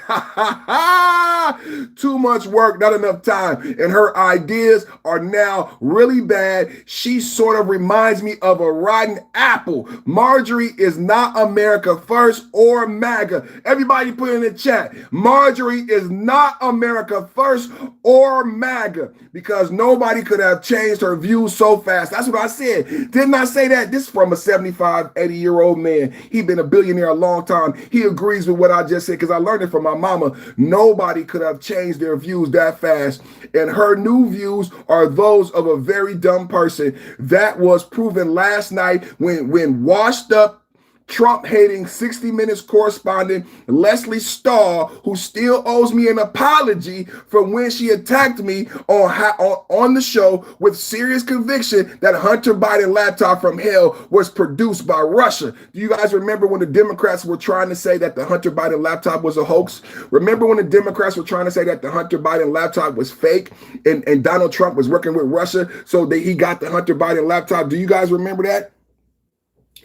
Too much work, not enough time. And her ideas are now really bad. She sort of reminds me of a rotten apple. Marjorie is not America First or MAGA. Everybody put in the chat. Marjorie is not America First or MAGA because nobody could have changed her views so fast. That's what I said. Didn't I say that? This is from a 75, 80-year-old man. He's been a billionaire a long time. He agrees with what I just said because I learned it from my mama. Nobody could have changed their views that fast. And her new views are those of a very dumb person. That was proven last night when washed up Trump-hating 60 Minutes correspondent Leslie Stahl, who still owes me an apology for when she attacked me on the show with serious conviction that Hunter Biden laptop from hell was produced by Russia. Do you guys remember when the Democrats were trying to say that the Hunter Biden laptop was a hoax? Remember when the Democrats were trying to say that the Hunter Biden laptop was fake and Donald Trump was working with Russia so that he got the Hunter Biden laptop? Do you guys remember that?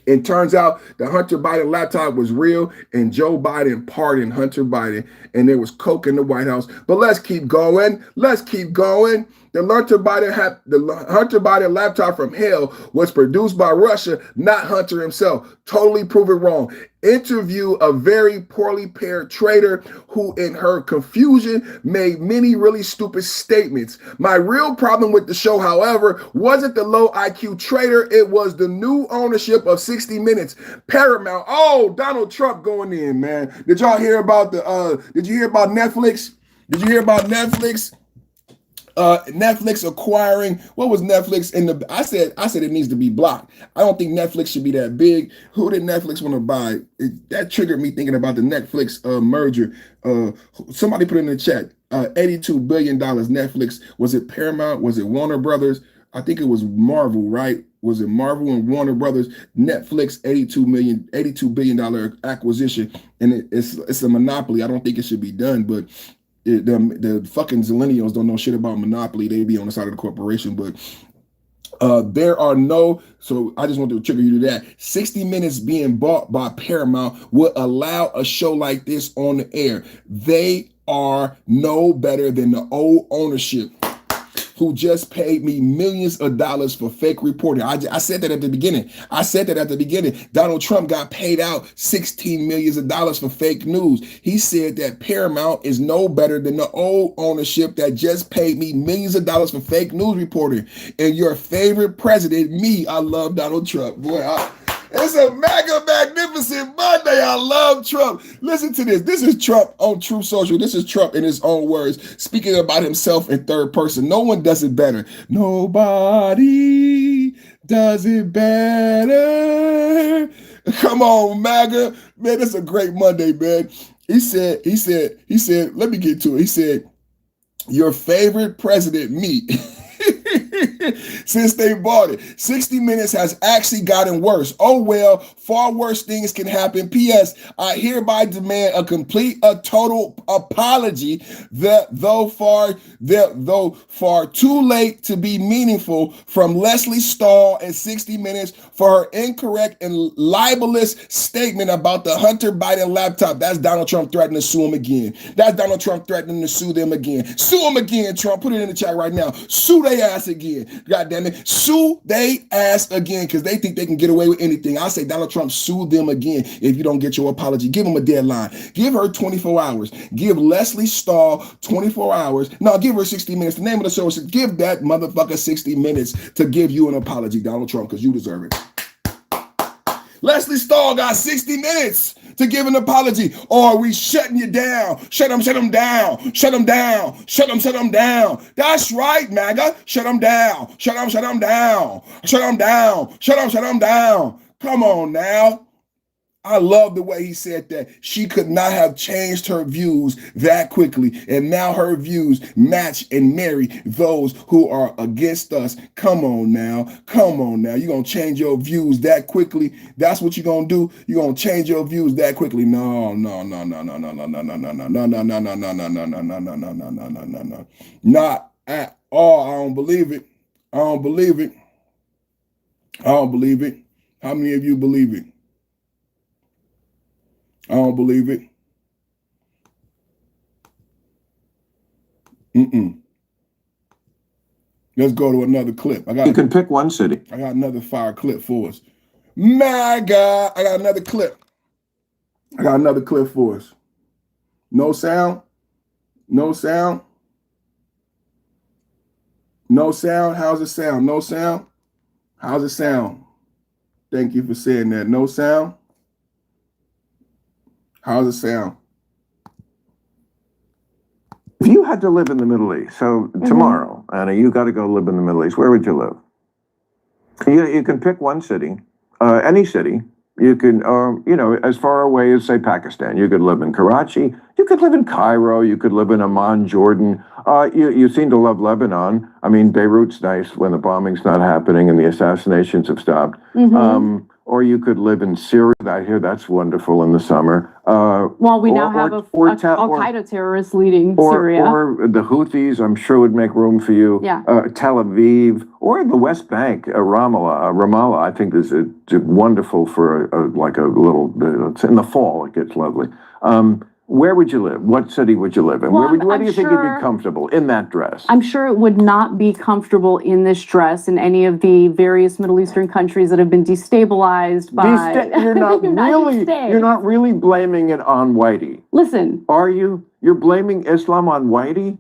It turns out the Hunter Biden laptop was real and Joe Biden pardoned Hunter Biden and there was coke in the White House. But let's keep going. Let's keep going. The Hunter Biden laptop from hell was produced by Russia, not Hunter himself. Totally proven wrong. Interview a very poorly paired traitor who in her confusion made many really stupid statements. My real problem with the show, however, wasn't the low IQ traitor. It was the new ownership of 60 Minutes. Paramount. Oh, Donald Trump going in, man. Did y'all hear about did you hear about Netflix? Did you hear about Netflix? Netflix acquiring, what was Netflix in the, I said it needs to be blocked. I don't think Netflix should be that big. Who did Netflix want to buy? That triggered me thinking about the Netflix merger. Somebody put in the chat, $82 billion Netflix. Was it Paramount? Was it Warner Brothers? I think it was Marvel, right? Was it Marvel and Warner Brothers? Netflix, $82 billion acquisition. And it's a monopoly. I don't think it should be done, but the fucking Zillennials don't know shit about monopoly. They be on the side of the corporation, but there are no, so I just want to trigger you to that. 60 Minutes being bought by Paramount would allow a show like this on the air. They are no better than the old ownership who just paid me millions of dollars for fake reporting. I said that at the beginning. Donald Trump got paid out $16 million for fake news. He said that Paramount is no better than the old ownership that just paid me millions of dollars for fake news reporting. And your favorite president, me, I love Donald Trump. Boy, it's a MAGA magnificent Monday. I love Trump. Listen to this. This is Trump on Truth Social. This is Trump in his own words, speaking about himself in third person. No one does it better. Nobody does it better. Come on, MAGA. Man, it's a great Monday, man. He said, let me get to it. He said, your favorite president, me. since they bought it. 60 Minutes has actually gotten worse. Oh well, far worse things can happen. P.S. I hereby demand a total apology though far too late to be meaningful from Leslie Stahl and 60 Minutes for her incorrect and libelous statement about the Hunter Biden laptop. That's Donald Trump threatening to sue him again. That's Donald Trump threatening to sue them again. Sue them again, Trump. Put it in the chat right now. Sue they ass again. God damn it. Sue they ass again because they think they can get away with anything. I say Donald Trump, sue them again if you don't get your apology. Give them a deadline. Give her 24 hours. Give Leslie Stahl 24 hours. No, give her 60 minutes. The name of the show is give that motherfucker 60 minutes to give you an apology, Donald Trump, because you deserve it. Leslie Stahl got 60 minutes to give an apology, or are we shutting you down? Shut them down. Shut them down. Shut them down. That's right, MAGA. Shut them down. Shut them down. Shut them down. Shut them down. Come on now. I love the way he said that she could not have changed her views that quickly, and now her views match and marry those who are against us. Come on now. You're going to change your views that quickly? That's what you're going to do? You're going to change your views that quickly? No. Not at all. I don't believe it. How many of you believe it? I don't believe it. Let's go to another clip. You can pick one city. I got another fire clip for us. MAGA. I got another clip for us. No sound? No sound? No sound? How's it sound? No sound? How's it sound? Thank you for saying that. No sound? How's it sound? If you had to live in the Middle East, so tomorrow, Anna, you got to go live in the Middle East, where would you live? You can pick one city, any city. You can, as far away as, say, Pakistan. You could live in Karachi. You could live in Cairo. You could live in Amman, Jordan. You seem to love Lebanon. I mean, Beirut's nice when the bombing's not happening and the assassinations have stopped. Or you could live in Syria. I hear that's wonderful in the summer. Well, we now have Al-Qaeda terrorists leading Syria. Or the Houthis, I'm sure, would make room for you. Yeah. Tel Aviv, or the West Bank, Ramallah, I think is wonderful for it's in the fall, it gets lovely. Where would you live? What city would you live in? Well, where do you think you'd be comfortable in that dress? I'm sure it would not be comfortable in this dress in any of the various Middle Eastern countries that have been destabilized by You're not really blaming it on Whitey. Listen. Are you? You're blaming Islam on Whitey?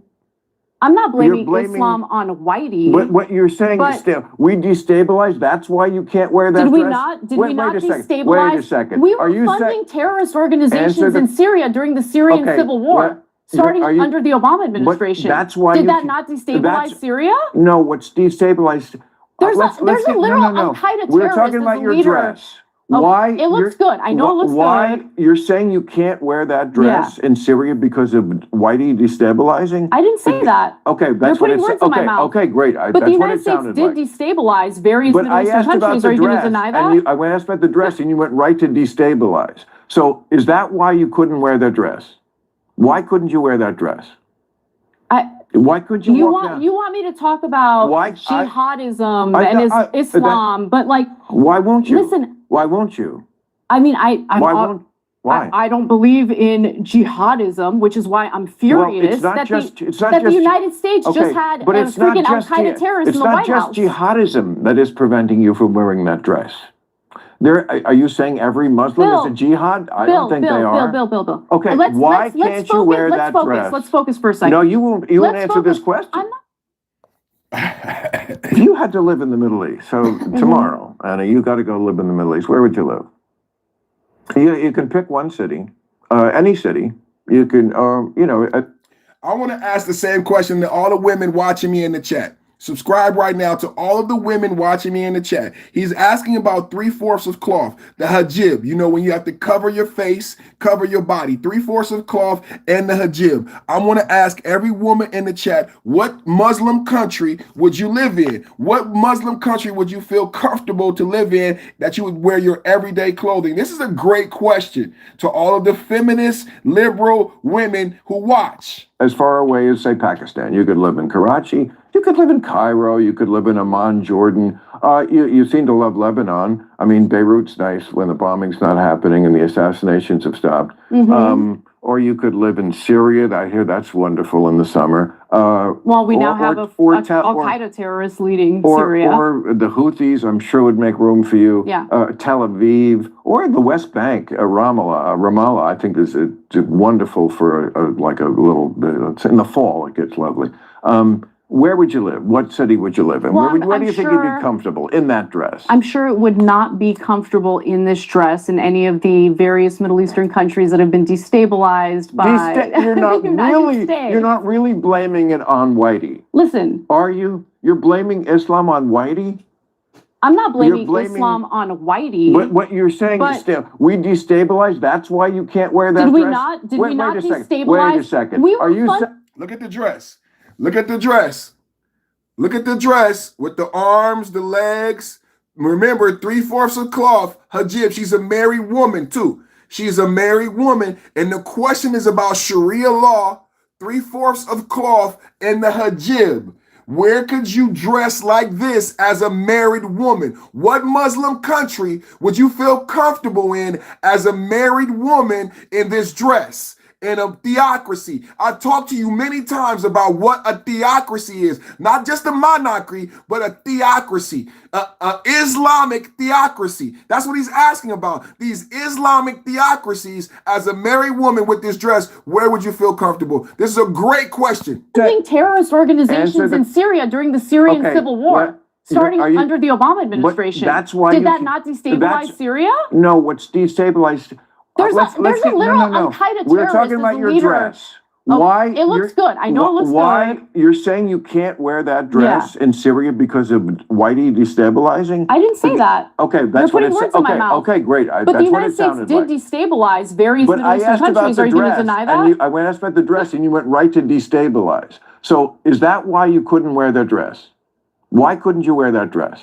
I'm not blaming Islam on Whitey. But what you're saying is we destabilized. That's why you can't wear that dress? Did we not destabilize? Wait a second. We were funding terrorist organizations in Syria during the Syrian Civil War, starting under the Obama administration. That's why Did that not destabilize Syria? No, what's destabilized? There's a literal Al-Qaeda terrorist. We're talking about your dress. Why? It looks good. I know it looks good. You're saying you can't wear that dress in Syria because of Whitey destabilizing? I didn't say that. Okay, that's what it said. Okay, okay, great. But the United States did destabilize various Middle Eastern countries. Are you going to deny that? I asked about the dress, and you went right to destabilize. So is that why you couldn't wear that dress? Why couldn't you wear that dress? Why could you? You want me to talk about jihadism and Islam, but why won't you? Listen. Why won't you? I mean, why? I don't believe in jihadism, which is why I'm furious that the United States just had a freaking Al-Qaeda terrorist in the White House. It's not just jihadism that is preventing you from wearing that dress. Are you saying every Muslim is a jihad? I don't think they are. Bill. Okay, why can't you wear that dress? Let's focus for a second. No, you won't answer this question. If you had to live in the Middle East, so tomorrow, Anna, you got to go live in the Middle East, where would you live? You can pick one city, any city. You can, I want to ask the same question to all the women watching me in the chat. Subscribe right now to all of the women watching me in the chat. He's asking about 3/4 of cloth, the hijab. You know, when you have to cover your face, cover your body, 3/4 of cloth and the hijab. I want to ask every woman in the chat, what Muslim country would you live in? What Muslim country would you feel comfortable to live in that you would wear your everyday clothing? This is a great question to all of the feminist, liberal women who watch. As far away as, say, Pakistan. You could live in Karachi. You could live in Cairo. You could live in Amman, Jordan. You seem to love Lebanon. I mean, Beirut's nice when the bombing's not happening and the assassinations have stopped. Or you could live in Syria. I hear that's wonderful in the summer. Well, we now have Al-Qaeda terrorists leading Syria. Or the Houthis, I'm sure, would make room for you. Yeah. Tel Aviv, or the West Bank, Ramallah, I think is wonderful for like a little bit. In the fall, it gets lovely. Where would you live? What city would you live in? Well, where do you think you'd be comfortable in that dress? I'm sure it would not be comfortable in this dress in any of the various Middle Eastern countries that have been destabilized by You're not the United States. You're not really blaming it on Whitey. Listen. Are you? You're blaming Islam on Whitey? I'm not blaming Islam on Whitey. But what you're saying is we destabilized. That's why you can't wear that dress? Did we not destabilize? Wait a second. Look at the dress. Look at the dress. Look at the dress with the arms, the legs. Remember, 3/4 of cloth, hijab. She's a married woman, too. She's a married woman. And the question is about Sharia law, 3/4 of cloth, and the hijab. Where could you dress like this as a married woman? What Muslim country would you feel comfortable in as a married woman in this dress? In a theocracy. I talked to you many times about what a theocracy is. Not just a monarchy, but a theocracy. A Islamic theocracy. That's what he's asking about. These Islamic theocracies, as a married woman with this dress, where would you feel comfortable? This is a great question. Terrorist organizations in Syria during the Syrian civil war. Starting under the Obama administration. That's why Did that not destabilize Syria? No, what's destabilized... There's a literal Al-Qaeda terrorist. We're talking about your dress. Why? It looks good. I know it looks good. Why? You're saying you can't wear that dress in Syria because of Whitey destabilizing? I didn't say that. Okay, that's what it said. Okay, great. But the United States did destabilize various Middle Eastern countries. Are you going to deny that? I asked about the dress, and you went right to destabilize. So is that why you couldn't wear that dress? Why couldn't you wear that dress?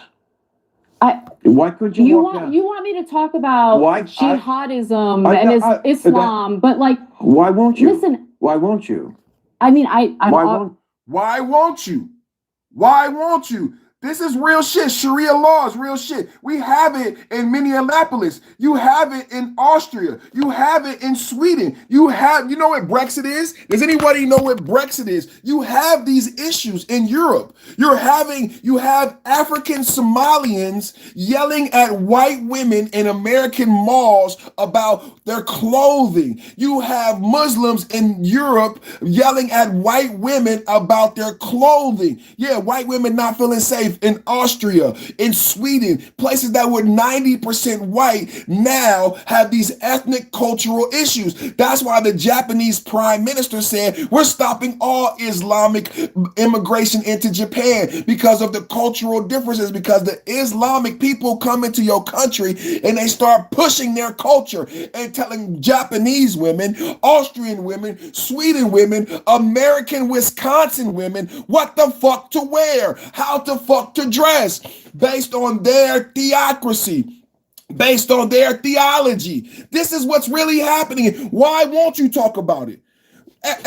Why could you? You want me to talk about jihadism and Islam, but like, why won't you? Listen, why won't you? I mean, why won't you? Why won't you? This is real shit. Sharia law is real shit. We have it in Minneapolis. You have it in Austria. You have it in Sweden. You know what Brexit is? Does anybody know what Brexit is? You have these issues in Europe. You have African Somalians yelling at white women in American malls about their clothing. You have Muslims in Europe yelling at white women about their clothing. Yeah, white women not feeling safe in Austria, in Sweden, places that were 90% white now have these ethnic cultural issues. That's why the Japanese prime minister said, we're stopping all Islamic immigration into Japan because of the cultural differences, because the Islamic people come into your country and they start pushing their culture and telling Japanese women, Austrian women, Sweden women, American Wisconsin women what the fuck to wear, how to fuck to dress based on their theocracy, based on their theology. This is what's really happening. Why won't you talk about it?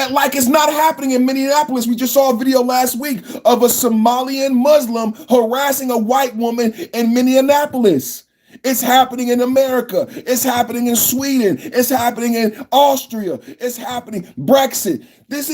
Like it's not happening in Minneapolis. We just saw a video last week of a Somalian Muslim harassing a white woman in Minneapolis. It's happening in America. It's happening in Sweden. It's happening in Austria. It's happening. Brexit. This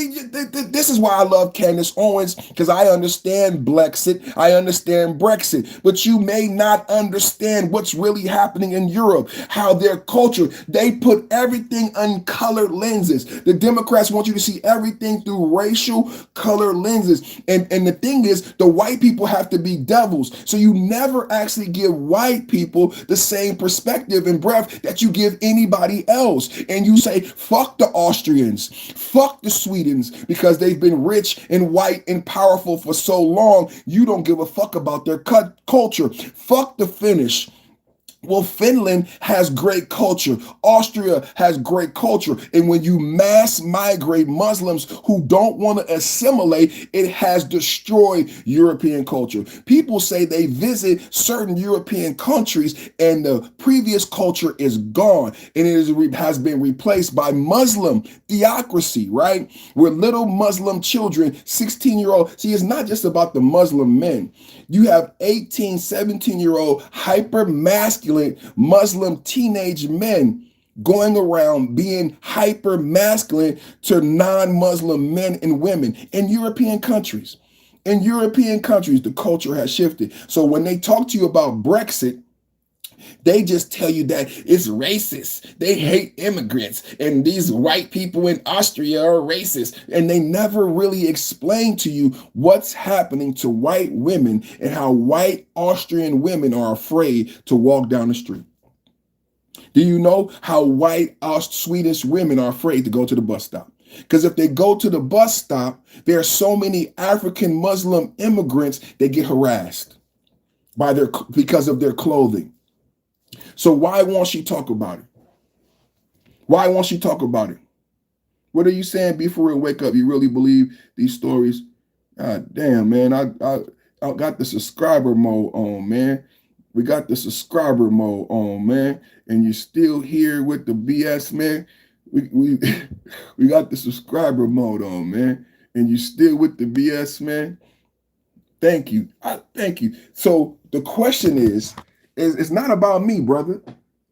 is why I love Candace Owens, because I understand Brexit. I understand Brexit. But you may not understand what's really happening in Europe, how their culture, they put everything on colored lenses. The Democrats want you to see everything through racial color lenses. And the thing is, the white people have to be devils. So you never actually give white people the same perspective and breath that you give anybody else. And you say, fuck the Austrians, fuck the Swedens, because they've been rich and white and powerful for so long, you don't give a fuck about their culture. Fuck the Finnish. Well, Finland has great culture. Austria has great culture. And when you mass migrate Muslims who don't want to assimilate, it has destroyed European culture. People say they visit certain European countries and the previous culture is gone and it has been replaced by Muslim theocracy, right? Where little Muslim children, 16-year-old, see, it's not just about the Muslim men. You have 18, 17-year-old hyper-masculine Muslim teenage men going around being hyper-masculine to non-Muslim men and women in European countries. In European countries, the culture has shifted. So when they talk to you about Brexit, they just tell you that it's racist. They hate immigrants and these white people in Austria are racist. And they never really explain to you what's happening to white women and how white Austrian women are afraid to walk down the street. Do you know how white Swedish women are afraid to go to the bus stop? Because if they go to the bus stop, there are so many African Muslim immigrants that get harassed because of their clothing. So why won't she talk about it? Why won't she talk about it? What are you saying? Be for real, wake up. You really believe these stories? God damn, man. I got the subscriber mode on, man. We got the subscriber mode on, man. And you're still here with the BS, man. We got the subscriber mode on, man. And you still with the BS, man. Thank you. Thank you. So the question is, it's not about me, brother.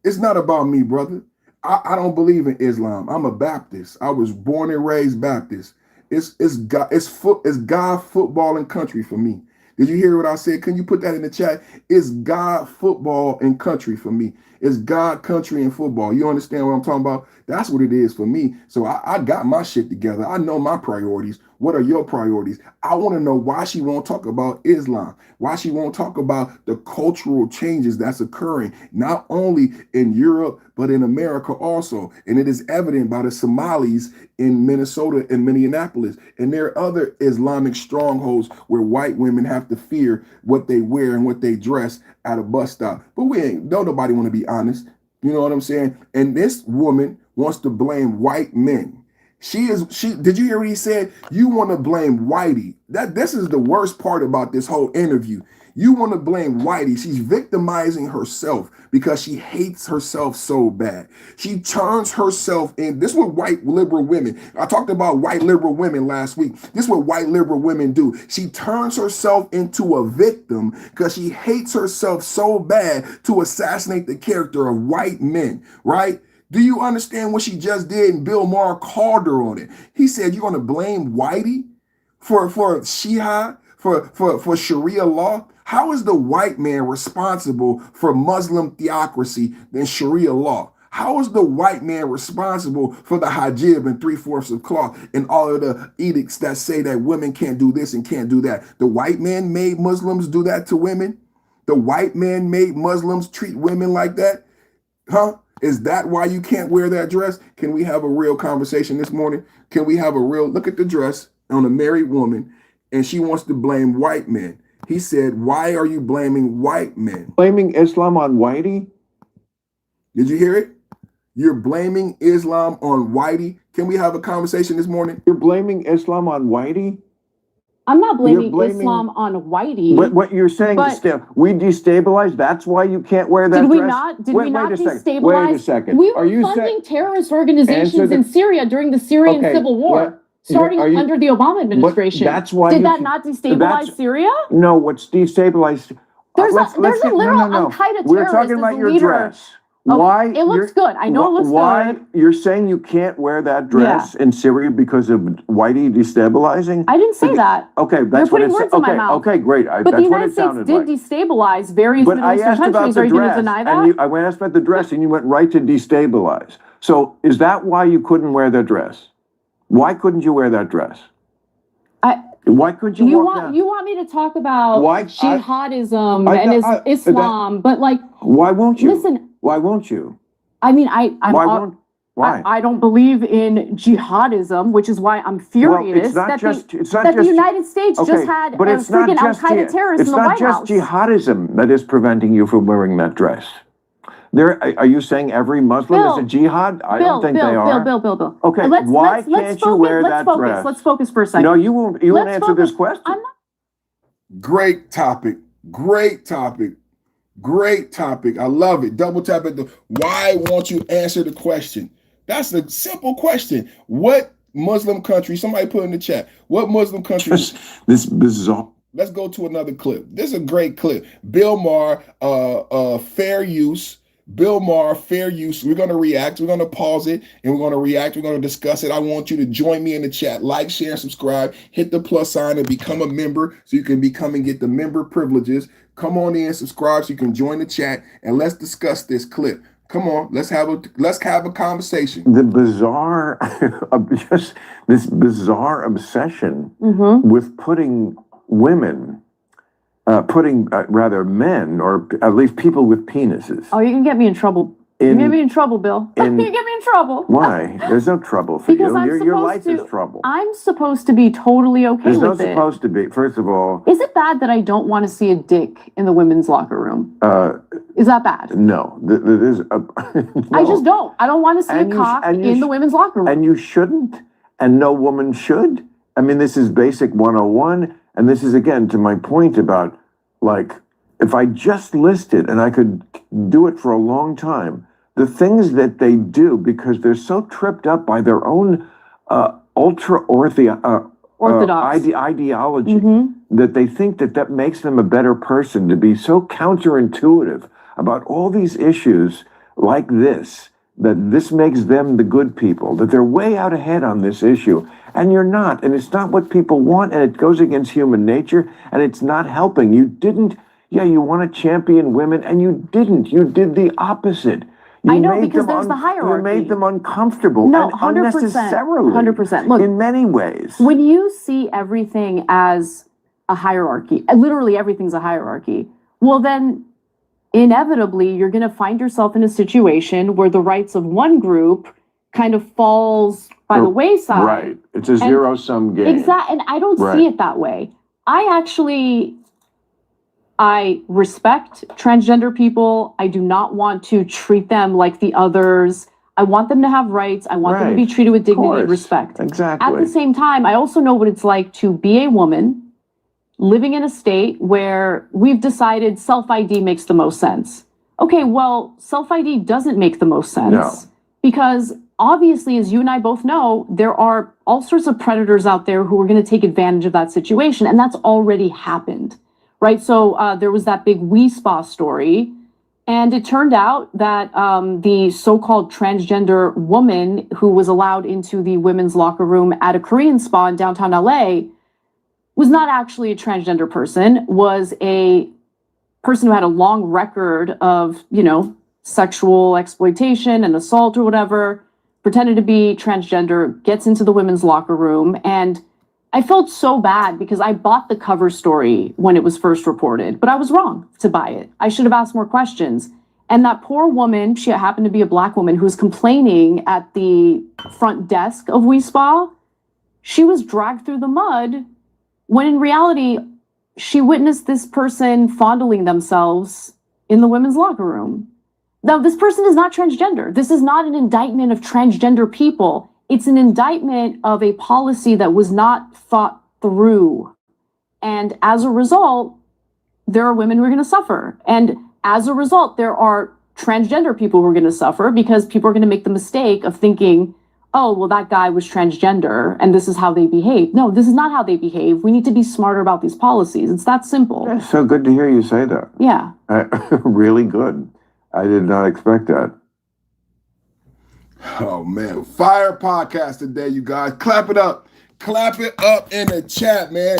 It's not about me, brother. I don't believe in Islam. I'm a Baptist. I was born and raised Baptist. It's God football and country for me. Did you hear what I said? Can you put that in the chat? It's God, football, and country for me. It's God, country, and football. You understand what I'm talking about? That's what it is for me. So I got my shit together. I know my priorities. What are your priorities? I want to know why she won't talk about Islam, why she won't talk about the cultural changes that's occurring, not only in Europe, but in America also. And it is evident by the Somalis in Minnesota and Minneapolis. And there are other Islamic strongholds where white women have to fear what they wear and what they dress at a bus stop. But don't nobody want to be honest. You know what I'm saying? And this woman wants to blame white men. Did you hear what he said? You want to blame Whitey. This is the worst part about this whole interview. You want to blame Whitey. She's victimizing herself because she hates herself so bad. She turns herself in. This is what white liberal women, I talked about white liberal women last week. This is what white liberal women do. She turns herself into a victim because she hates herself so bad to assassinate the character of white men, right? Do you understand what she just did? And Bill Maher called her on it. He said, you're going to blame Whitey for Shia, for Sharia law? How is the white man responsible for Muslim theocracy than Sharia law? How is the white man responsible for the hijab and 3/4 of cloth and all of the edicts that say that women can't do this and can't do that? The white man made Muslims do that to women? The white man made Muslims treat women like that? Huh? Is that why you can't wear that dress? Can we have a real conversation this morning? Can we have a real look at the dress on a married woman and she wants to blame white men? He said, why are you blaming white men? Blaming Islam on Whitey? Did you hear it? You're blaming Islam on Whitey. Can we have a conversation this morning? You're blaming Islam on Whitey? I'm not blaming Islam on Whitey. What you're saying is we destabilized. That's why you can't wear that dress? Did we not destabilize? Wait a second. We were funding terrorist organizations in Syria during the Syrian civil war, starting under the Obama administration. That's why Did that not destabilize Syria? No, what's destabilized? There's a literal Al-Qaeda terrorist. We're talking about your dress. Okay. Why? It looks good. I know it looks good. You're saying you can't wear that dress in Syria because of Whitey destabilizing? I didn't say that. Okay, that's what it sounded like. Okay, mouth. Okay, great. But the United States did destabilize various Middle Eastern countries. Are you going to deny that? I asked about the dress, and you went right to destabilize. So is that why you couldn't wear that dress? Why couldn't you wear that dress? Why could you walk down? You want me to talk about jihadism I- Islam, but like, Why won't you? listen. Why won't you? I mean, Why? I don't believe in jihadism, which is why I'm furious that the United States just had a freaking Al Qaeda terrorist in the White House. It's not just jihadism that is preventing you from wearing that dress. Are you saying every Muslim is a jihad? I don't think they are. Bill. Okay, why can't you wear that dress? Let's focus for a second. No, you won't answer this question. Great topic. I love it. Double tap at the why won't you answer the question? That's a simple question. What Muslim country, somebody put in the chat, what Muslim country? This bizarre. Let's go to another clip. This is a great clip. Bill Maher, fair use. Bill Maher, fair use. We're going to react. We're going to pause it and we're going to react. We're going to discuss it. I want you to join me in the chat. Like, share, subscribe, hit the plus sign and become a member so you can become and get the member privileges. Come on in, subscribe so you can join the chat and let's discuss this clip. Come on, let's have a conversation. The bizarre, this bizarre obsession with putting women, rather men, or at least people with penises. Oh, you can get me in trouble. You can get me in trouble, Bill. You can get me in trouble. Why? There's no trouble for because you. Your life is trouble. I'm supposed to be totally okay There's with no it. supposed to be. First of all, is it bad that I don't want to see a dick in the women's locker room? Is that bad? No. There's no. I just don't. I don't want to see a cock in the women's locker room. And you shouldn't. And no woman should. I mean, this is basic 101. And this is, again, to my point about, like, if I just listed, and I could do it for a long time, the things that they do because they're so tripped up by their own orthodox ideology that they think that makes them a better person, to be so counterintuitive about all these issues like this, that this makes them the good people, that they're way out ahead on this issue. And you're not. And it's not what people want. And it goes against human nature. And it's not helping. You didn't. Yeah, you want to champion women, and you didn't. You did the opposite. I know, because there's the hierarchy. You made them uncomfortable. No, and 100%. unnecessarily. 100%. Look, in many ways. When you see everything as a hierarchy, literally everything's a hierarchy, well then, inevitably, you're going to find yourself in a situation where the rights of one group kind of falls by the wayside. Right. It's a zero-sum game. Exactly. And I don't see it that way. I respect transgender people. I do not want to treat them like the others. I want them to have rights. I want them to be treated with dignity and respect. Exactly. At the same time, I also know what it's like to be a woman living in a state where we've decided self-ID makes the most sense. Okay, well, self-ID doesn't make the most sense because obviously, as you and I both know, there are all sorts of predators out there who are going to take advantage of that situation, and that's already happened. Right, so there was that big Spa story, and it turned out that the so-called transgender woman who was allowed into the women's locker room at a Korean spa in downtown LA was not actually a transgender person, was a person who had a long record of, sexual exploitation and assault or whatever, pretended to be transgender, gets into the women's locker room, and I felt so bad because I bought the cover story when it was first reported, but I was wrong to buy it. I should have asked more questions. And that poor woman, she happened to be a Black woman who was complaining at the front desk of Spa. She was dragged through the mud when in reality, she witnessed this person fondling themselves in the women's locker room. Now, this person is not transgender. This is not an indictment of transgender people. It's an indictment of a policy that was not thought through. And as a result, there are women who are going to suffer. And as a result, there are transgender people who are going to suffer because people are going to make the mistake of thinking, oh, well, that guy was transgender and this is how they behave. No, this is not how they behave. We need to be smarter about these policies. It's that simple. It's so good to hear you say that. Yeah. Really good. I did not expect that. Oh, man. Fire podcast today, you guys. Clap it up. Clap it up in the chat, man.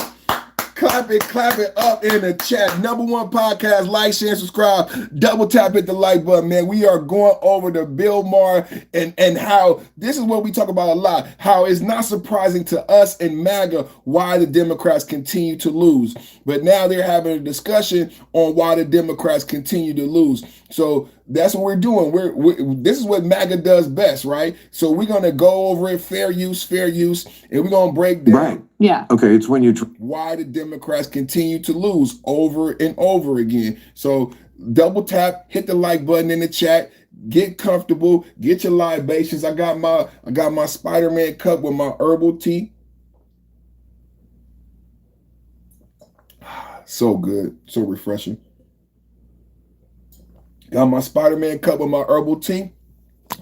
Clap it up in the chat. #1 podcast, like, share, and subscribe. Double tap, hit the like button, man. We are going over to Bill Maher and how this is what we talk about a lot. How it's not surprising to us in MAGA why the Democrats continue to lose. But now they're having a discussion on why the Democrats continue to lose. So that's what we're doing. This is what MAGA does best, right? So we're gonna go over it, fair use, and we're gonna break down. Right. Yeah. Okay, it's when you why the Democrats continue to lose over and over again. So double tap, hit the like button in the chat, get comfortable, get your libations. I got my Spider-Man cup with my herbal tea. So good, so refreshing. Got my Spider-Man cup with my herbal tea.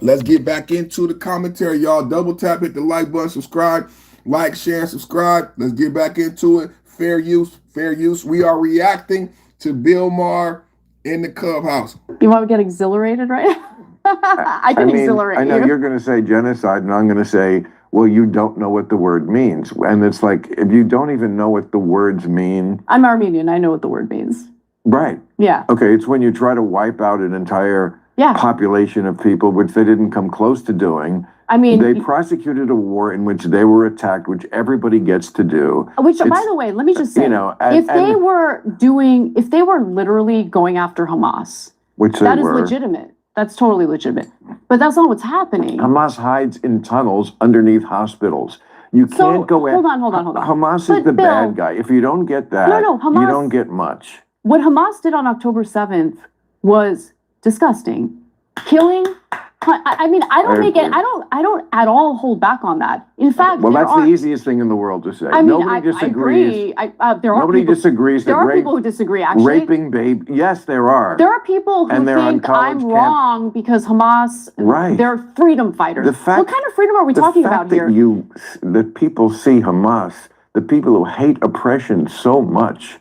Let's get back into the commentary, y'all. Double tap, hit the like button, subscribe, like, share, and subscribe. Let's get back into it. Fair use, fair use. We are reacting to Bill Maher in the clubhouse. You want to get exhilarated, right? I can exhilarate I know you. you're going to say genocide, and I'm going to say, well, you don't know what the word means. And it's like, if you don't even know what the words mean. I'm Armenian. I know what the word means. Right. Yeah. Okay, it's when you try to wipe out an entire population of people, which they didn't come close to doing. I mean, they prosecuted a war in which they were attacked, which everybody gets to do. Which, by the way, let me just say, if they were literally going after Hamas, which that is legitimate. That's totally legitimate. But that's not what's happening. Hamas hides in tunnels underneath hospitals. You can't go in. Hold on. Hamas is the bad guy. If you don't get that, Hamas, you don't get much. What Hamas did on October 7th was disgusting. Killing. I mean, I don't at all hold back on that. In fact, that's the easiest thing in the world to say. I mean, nobody disagrees. I agree. Nobody disagrees. There are people who disagree. Actually, raping babe. Yes, there are. There are people who think I'm wrong because Hamas. Right. They're freedom fighters. What kind of freedom are we talking about here? That people see Hamas, the people who hate oppression so much,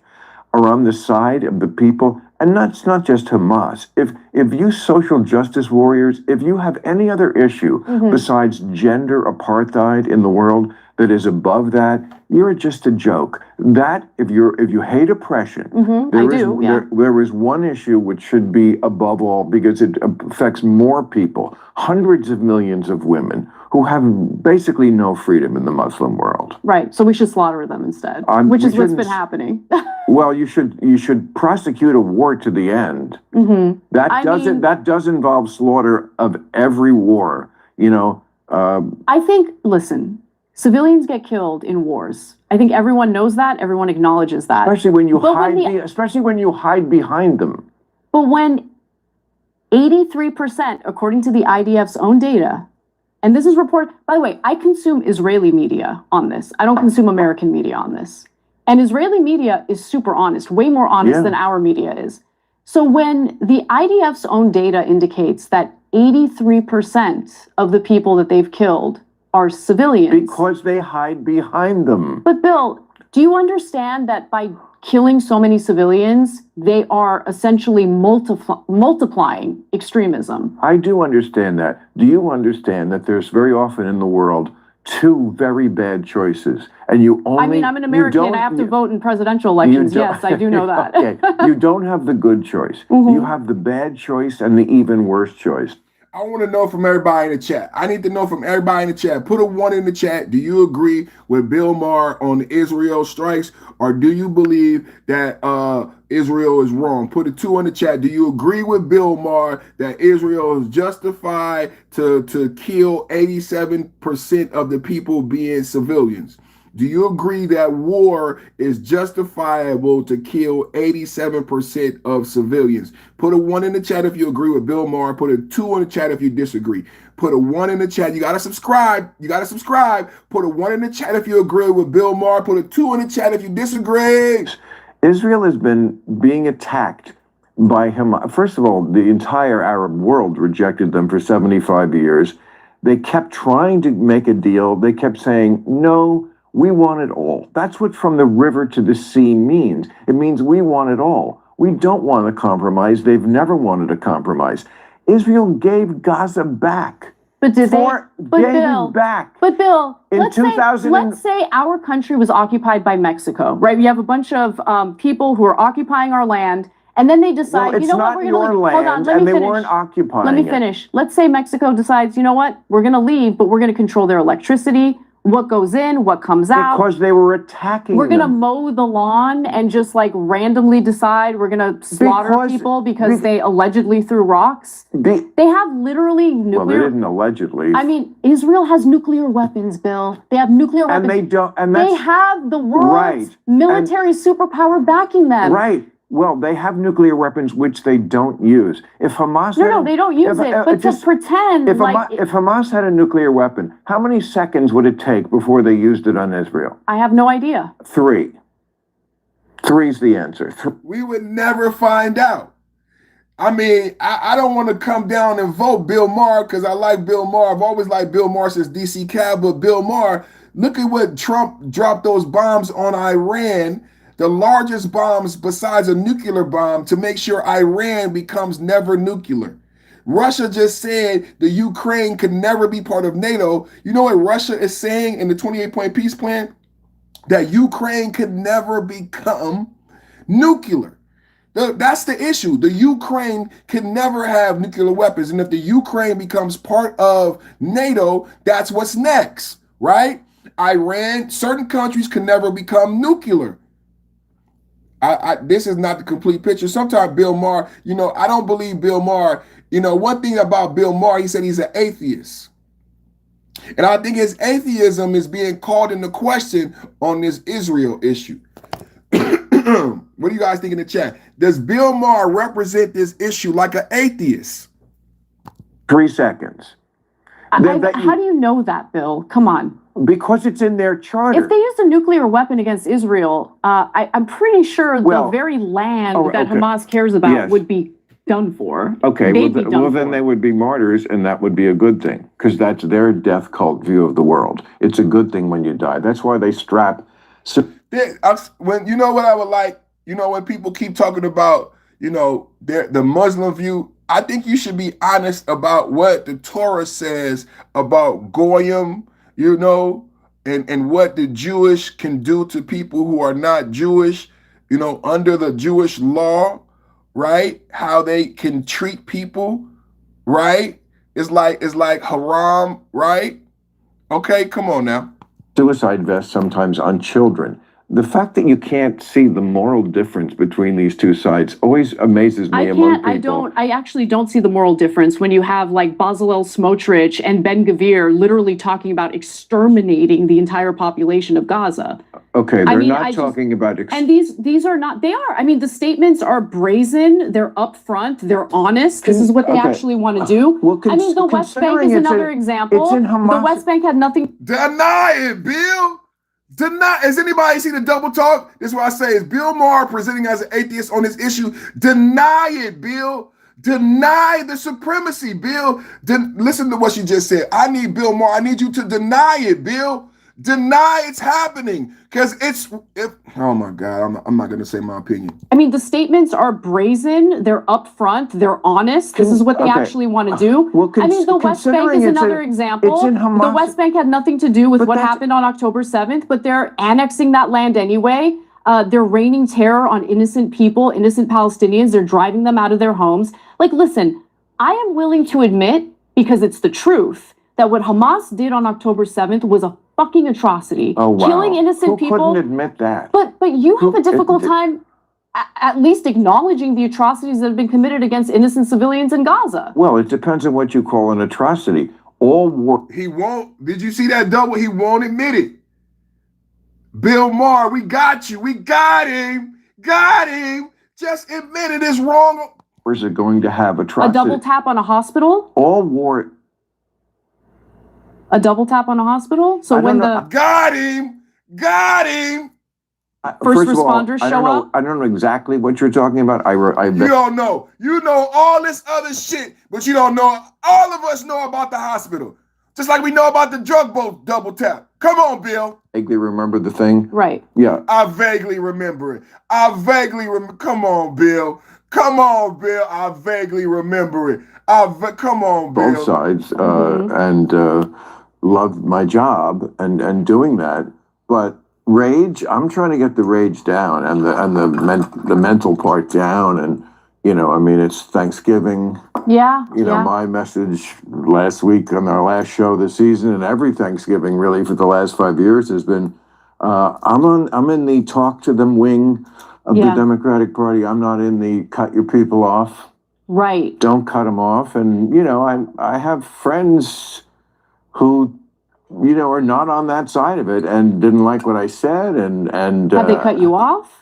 are on the side of the people. And that's not just Hamas. If you social justice warriors, if you have any other issue besides gender apartheid in the world that is above that, you're just a joke. That if you hate oppression, there is one issue which should be above all because it affects more people, hundreds of millions of women who have basically no freedom in the Muslim world. Right. So we should slaughter them instead, which is what's been happening. Well, you should prosecute a war to the end. That does involve slaughter of every war. I think. Listen, civilians get killed in wars. I think everyone knows that. Everyone acknowledges that. Especially when you hide behind them. But when 83%, according to the IDF's own data, and this is reported. By the way, I consume Israeli media on this. I don't consume American media on this. And Israeli media is super honest, way more honest than our media is. So when the IDF's own data indicates that 83% of the people that they've killed are civilians. Because they hide behind them. But Bill, do you understand that by killing so many civilians, they are essentially multiplying extremism? I do understand that. Do you understand that there's very often in the world two very bad choices, and you only... I mean, I'm an American and I have to vote in presidential elections. Yes, I do know that. Okay. You don't have the good choice. You have the bad choice and the even worse choice. I want to know from everybody in the chat. I need to know from everybody in the chat. Put a 1 in the chat. Do you agree with Bill Maher on the Israel strikes, or do you believe that Israel is wrong? Put a 2 in the chat. Do you agree with Bill Maher that Israel is justified to kill 87% of the people being civilians? Do you agree that war is justifiable to kill 87% of civilians? Put a 1 in the chat if you agree with Bill Maher. Put a 2 in the chat if you disagree. Put a 1 in the chat. You got to subscribe. Put a 1 in the chat if you agree with Bill Maher. Put a 2 in the chat if you disagree. Israel has been being attacked by Hamas. First of all, the entire Arab world rejected them for 75 years. They kept trying to make a deal. They kept saying, no, we want it all. That's what from the river to the sea means. It means we want it all. We don't want a compromise. They've never wanted a compromise. Israel gave Gaza back But did gave it back. But Bill, in let's say our country was occupied by Mexico, right? We have a bunch of people who are occupying our land, and then they decide, you know what, we're going to leave. Hold on, let me finish. They weren't occupying Let me finish. Let's say Mexico decides, you know what, we're going to leave, but we're going to control their electricity, what goes in, what comes out. Because they were attacking We're going to mow the lawn and just like randomly decide we're going to slaughter people because they allegedly threw rocks. They have literally nuclear. Well, they didn't allegedly. I mean, Israel has nuclear weapons, Bill. They have nuclear weapons. And they don't. And they have the world's military superpower backing them. Right. Well, they have nuclear weapons which they don't use. If Hamas no, they don't use it. But just pretend if Hamas had a nuclear weapon, how many seconds would it take before they used it on Israel? I have no idea. 3. 3's the answer. We would never find out. I mean, I don't want to come down and vote Bill Maher because I like Bill Maher. I've always liked Bill Maher since DC Cab, but Bill Maher, look at what Trump dropped those bombs on Iran. The largest bombs besides a nuclear bomb to make sure Iran becomes never nuclear. Russia just said the Ukraine could never be part of NATO. You know what Russia is saying in the 28-point peace plan? That Ukraine could never become nuclear. That's the issue. The Ukraine can never have nuclear weapons. And if the Ukraine becomes part of NATO, that's what's next, right? Iran, certain countries can never become nuclear. This is not the complete picture. Sometimes Bill Maher, I don't believe Bill Maher. One thing about Bill Maher, he said he's an atheist. And I think his atheism is being called into question on this Israel issue. What do you guys think in the chat? Does Bill Maher represent this issue like an atheist? 3 seconds. How do you know that, Bill? Come on. Because it's in their charter. If they used a nuclear weapon against Israel, I'm pretty sure the very land that Hamas cares about would be done for. Okay, then they would be martyrs, and that would be a good thing, because that's their death cult view of the world. It's a good thing when you die. That's why they strap. When you know what I would like, when people keep talking about, the Muslim view, I think you should be honest about what the Torah says about Goyim, and what the Jewish can do to people who are not Jewish, under the Jewish law, right? How they can treat people, right? It's like haram, right? Okay, come on now. Suicide vests sometimes on children. The fact that you can't see the moral difference between these two sides always amazes me among people. I actually don't see the moral difference when you have like Bezalel Smotrich and Ben Gvir literally talking about exterminating the entire population of Gaza. Okay, they're not talking about... And these are not, they are. I mean, the statements are brazen, they're upfront, they're honest. This is what they actually want to do. The West Bank is another example. It's in Hamas. The West Bank had nothing... Deny it, Bill! Has anybody seen the double talk? This is what I say. Is Bill Maher presenting as an atheist on this issue? Deny it, Bill. Deny the supremacy, Bill. Listen to what she just said. I need Bill Maher. I need you to deny it, Bill. Deny it's happening. Because oh my God, I'm not going to say my opinion. I mean, the statements are brazen. They're upfront. They're honest. This is what they actually want to do. The West Bank is another example. It's in Hamas. The West Bank had nothing to do with what happened on October 7th, but they're annexing that land anyway. They're raining terror on innocent people, innocent Palestinians. They're driving them out of their homes. Like, listen, I am willing to admit, because it's the truth, that what Hamas did on October 7th was a fucking atrocity. Oh, wow. Killing innocent people. Who couldn't admit that? But you have a difficult time at least acknowledging the atrocities that have been committed against innocent civilians in Gaza. Well, it depends on what you call an atrocity. All war... He won't. Did you see that double? He won't admit it. Bill Maher, we got you. We got him. Got him. Just admit it is wrong. Where's it going to have atrocity? A double tap on a hospital? All war... A double tap on a hospital? So when the... Got him! Got him! First responders show up? I don't know exactly what you're talking about. You don't know. You know all this other shit, but you don't know. All of us know about the hospital. Just like we know about the drug boat double tap. Come on, Bill. Vaguely remember the thing? Right. Yeah. I vaguely remember it. I vaguely remember. Come on, Bill. Come on, Bill. I vaguely remember it. Come on, Bill. Both sides, and love my job and doing that. But rage, I'm trying to get the rage down and the mental part down. And you know, I mean, it's Thanksgiving. Yeah. You know, my message last week on our last show this season, and every Thanksgiving really for the last 5 years, has been I'm in the talk to them wing of the Democratic Party. I'm not in the cut your people off. Right. Don't cut them off. And you know, I have friends who, you know, are not on that side of it and didn't like what I said. And have they cut you off?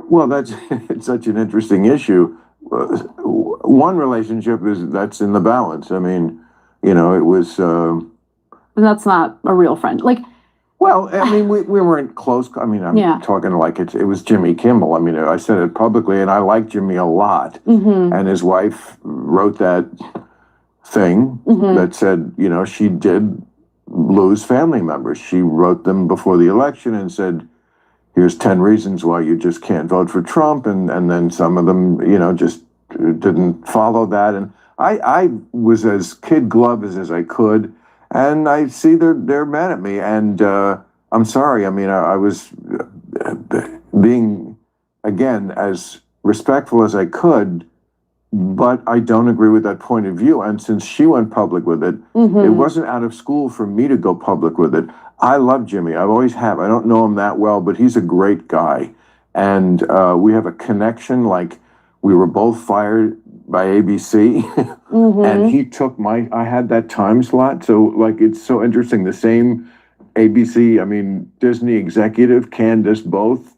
Well, that's it's such an interesting issue. One relationship that's in the balance. I mean, you know, it was. That's not a real friend. Like, well, I mean, we weren't close. I mean, I'm talking like it was Jimmy Kimmel. I mean, I said it publicly, and I like Jimmy a lot. And his wife wrote that thing that said, you know, she did lose family members. She wrote them before the election and said, here's 10 reasons why you just can't vote for Trump. And then some of them, you know, just didn't follow that. And I was as kid glove as I could. And I see they're mad at me. And I'm sorry. I mean, I was being, again, as respectful as I could. But I don't agree with that point of view. And since she went public with it, it wasn't out of school for me to go public with it. I love Jimmy. I always have. I don't know him that well, but he's a great guy. And we have a connection. Like, we were both fired by ABC. And he took I had that time slot. So, like, it's so interesting. The same ABC, I mean, Disney executive, Candace, both.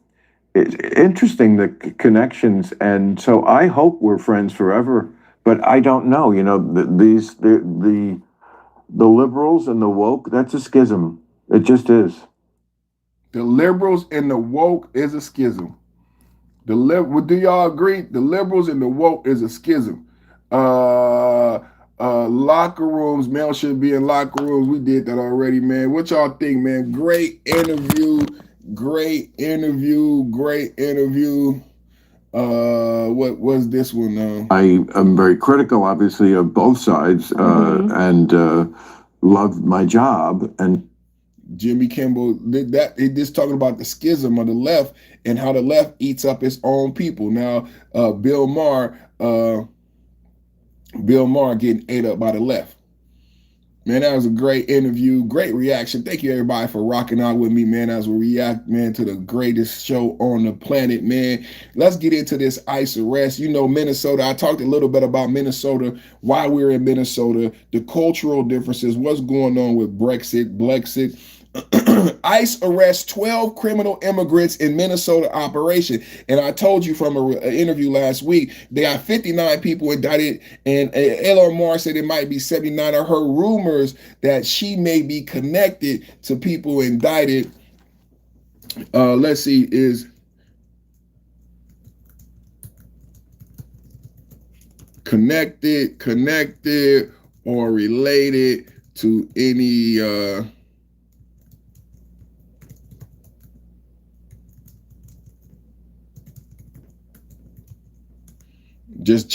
It's interesting, the connections. And so I hope we're friends forever, but I don't know. You know, the liberals and the woke, that's a schism. It just is. The liberals and the woke is a schism. Do y'all agree? The liberals and the woke is a schism. Locker rooms, male should be in locker rooms. We did that already, man. What y'all think, man? Great interview. What was this one? I am very critical, obviously, of both sides, and love my job. And Jimmy Kimmel did that. He just talking about the schism of the left and how the left eats up its own people. Now, Bill Maher getting ate up by the left. Man, that was a great interview, great reaction. Thank you, everybody, for rocking out with me, man, as we react, man, to the greatest show on the planet, man. Let's get into this ICE arrest. You know, Minnesota, I talked a little bit about Minnesota, why we're in Minnesota, the cultural differences, what's going on with Brexit. ICE arrests 12 criminal immigrants in Minnesota operation. And I told you from an interview last week, they got 59 people indicted, and Elon Musk said it might be 79. I heard rumors that she may be connected to people indicted. Let's see, is connected or related to any just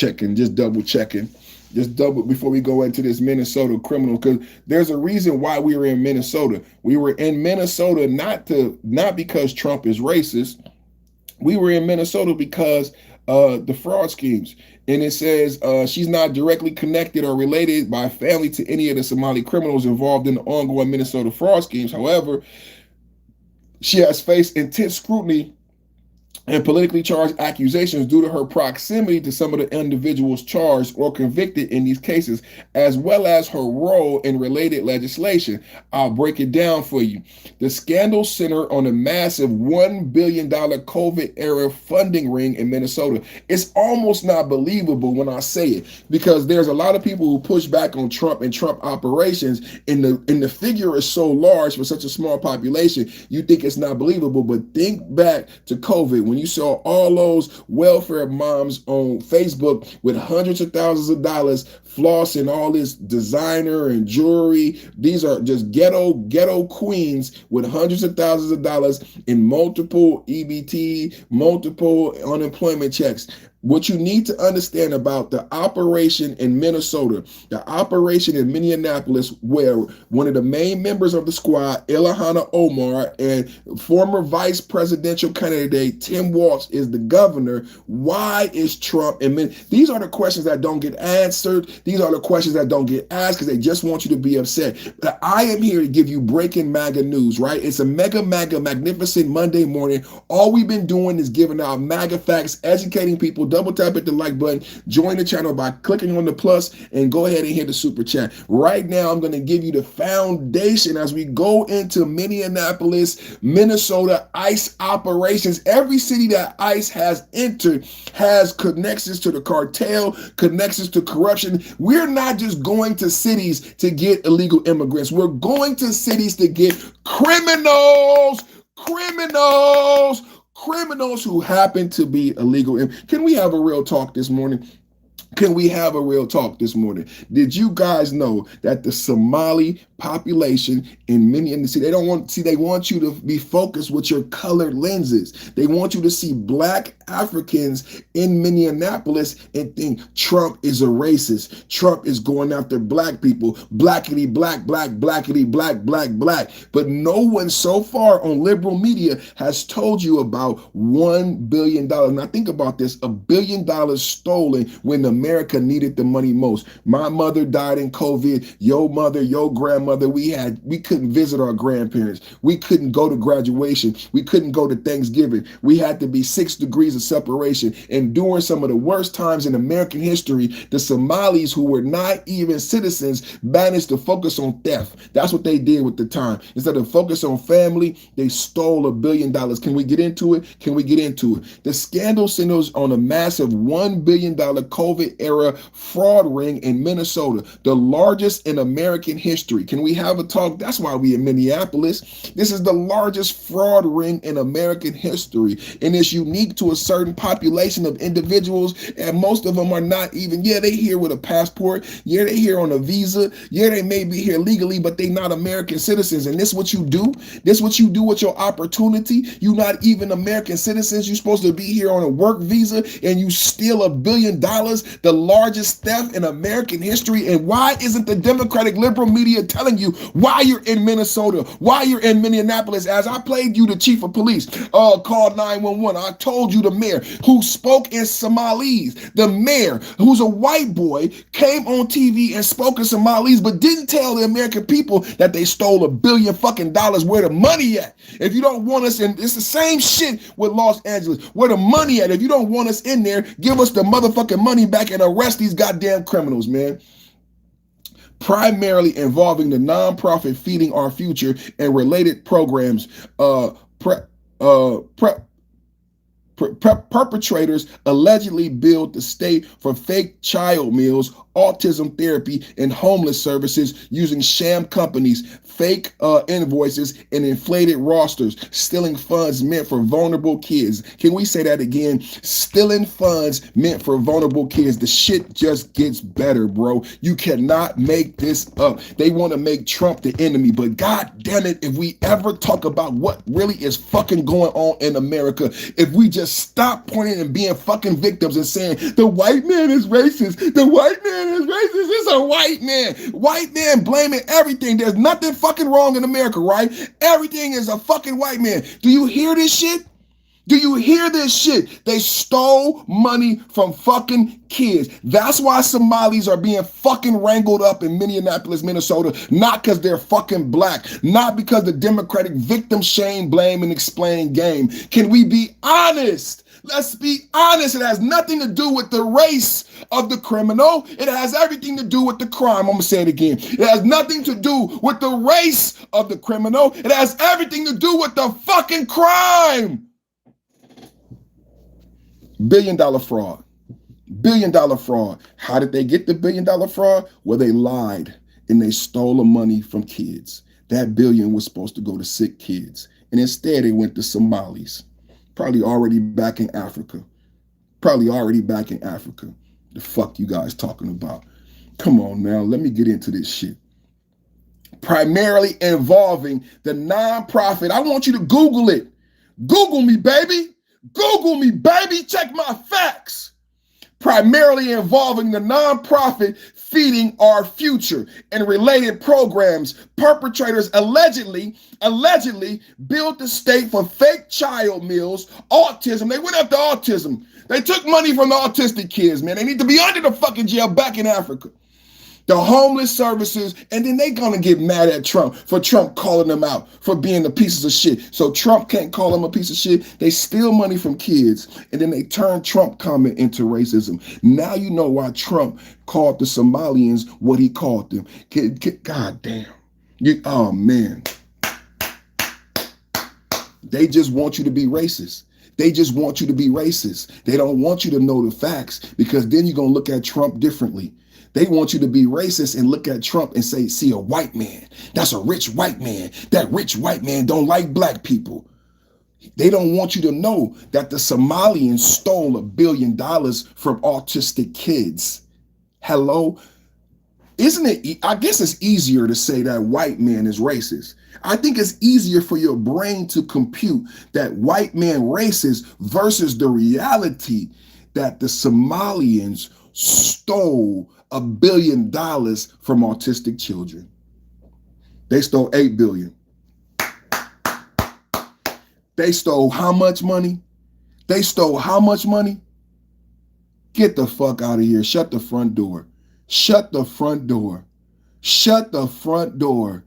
double checking before we go into this Minnesota criminal, because there's a reason why we were in Minnesota. We were in Minnesota not because Trump is racist. We were in Minnesota because the fraud schemes. And it says she's not directly connected or related by family to any of the Somali criminals involved in the ongoing Minnesota fraud schemes. However, she has faced intense scrutiny and politically charged accusations due to her proximity to some of the individuals charged or convicted in these cases, as well as her role in related legislation. I'll break it down for you. The scandal centered on a massive $1 billion COVID-era funding ring in Minnesota. It's almost not believable when I say it, because there's a lot of people who push back on Trump and Trump operations, and the figure is so large for such a small population, you think it's not believable. But think back to COVID, when you saw all those welfare moms on Facebook with hundreds of thousands of dollars flossing all this designer and jewelry. These are just ghetto queens with hundreds of thousands of dollars in multiple EBT, multiple unemployment checks. What you need to understand about the operation in Minnesota, the operation in Minneapolis, where one of the main members of the squad, Ilhan Omar, and former vice presidential candidate Tim Walz is the governor. Why is Trump and these are the questions that don't get answered. These are the questions that don't get asked because they just want you to be upset. But I am here to give you breaking MAGA news, right? It's a mega magnificent Monday morning. All we've been doing is giving out MAGA facts, educating people. Double tap at the like button, join the channel by clicking on the plus, and go ahead and hit the super chat. Right now, I'm going to give you the foundation as we go into Minneapolis, Minnesota ICE operations. Every city that ICE has entered has connections to the cartel, connections to corruption. We're not just going to cities to get illegal immigrants. We're going to cities to get criminals who happen to be illegal. Can we have a real talk this morning? Can we have a real talk this morning? Did you guys know that the Somali population in Minneapolis, they want you to be focused with your colored lenses. They want you to see black Africans in Minneapolis and think Trump is a racist. Trump is going after black people. Blackity black, blackity black. But no one so far on liberal media has told you about $1 billion. Now think about this, $1 billion stolen when America needed the money most. My mother died in COVID. Your mother, your grandmother, we couldn't visit our grandparents. We couldn't go to graduation. We couldn't go to Thanksgiving. We had to be 6 degrees of separation. And during some of the worst times in American history, the Somalis who were not even citizens managed to focus on theft. That's what they did with the time. Instead of focus on family, they stole $1 billion. Can we get into it? Can we get into it? The scandal centers on a massive $1 billion COVID era fraud ring in Minnesota, the largest in American history. Can we have a talk? That's why we in Minneapolis. This is the largest fraud ring in American history, and it's unique to a certain population of individuals, and most of them are not even, they here with a passport, they here on a visa, they may be here legally, but they not American citizens. And this what you do? This what you do with your opportunity? You not even American citizens. You're supposed to be here on a work visa, and you steal $1 billion, the largest theft in American history. And why isn't the Democratic liberal media telling you why you're in Minnesota, why you're in Minneapolis? As I played you the chief of police, called 911. I told you the mayor who spoke in Somalese, the mayor who's a white boy, came on TV and spoke in Somalese, but didn't tell the American people that they stole $1 billion fucking dollars. Where the money at? If you don't want us in, it's the same shit with Los Angeles. Where the money at? If you don't want us in there, give us the motherfucking money back and arrest these goddamn criminals, man. Primarily involving the nonprofit Feeding Our Future and related programs, perpetrators allegedly billed the state for fake child meals, autism therapy, and homeless services using sham companies, fake invoices, and inflated rosters, stealing funds meant for vulnerable kids. Can we say that again? Stealing funds meant for vulnerable kids. The shit just gets better, bro. You cannot make this up. They want to make Trump the enemy, but god damn it, if we ever talk about what really is fucking going on in America, if we just stop pointing and being fucking victims and saying the white man is racist, the white man is racist, it's a white man blaming everything. There's nothing fucking wrong in America, right? Everything is a fucking white man. Do you hear this shit? Do you hear this shit? They stole money from fucking kids. That's why Somalis are being fucking wrangled up in Minneapolis, Minnesota. Not because they're fucking black. Not because the Democratic victim shame, blame, and explain game. Can we be honest? Let's be honest. It has nothing to do with the race of the criminal. It has everything to do with the crime. I'm going to say it again. It has nothing to do with the race of the criminal. It has everything to do with the fucking crime. $1 billion fraud. $1 billion fraud. How did they get the $1 billion fraud? Well, they lied and they stole the money from kids. That billion was supposed to go to sick kids. And instead, it went to Somalis. Probably already back in Africa. The fuck you guys talking about? Come on now, let me get into this shit. Primarily involving the nonprofit. I want you to Google it. Google me, baby. Google me, baby. Check my facts. primarily involving the nonprofit Feeding Our Future and related programs. Perpetrators allegedly built the state for fake child meals, autism. They went after autism. They took money from the autistic kids, man. They need to be under the fucking jail back in Africa. The homeless services, and then they gonna get mad at Trump for Trump calling them out for being the pieces of shit. So Trump can't call them a piece of shit. They steal money from kids, and then they turn Trump comment into racism. Now you know why Trump called the Somalians what he called them. God damn. Oh man. They just want you to be racist. They just want you to be racist. They don't want you to know the facts, because then you're gonna look at Trump differently. They want you to be racist and look at Trump and say, see a white man. That's a rich white man. That rich white man don't like black people. They don't want you to know that the Somalians stole $1 billion from autistic kids. Hello? Isn't it? I guess it's easier to say that white man is racist. I think it's easier for your brain to compute that white man racist versus the reality that the Somalians stole $1 billion from autistic children. They stole $8 billion. They stole how much money? They stole how much money? Get the fuck out of here. Shut the front door. Shut the front door. Shut the front door.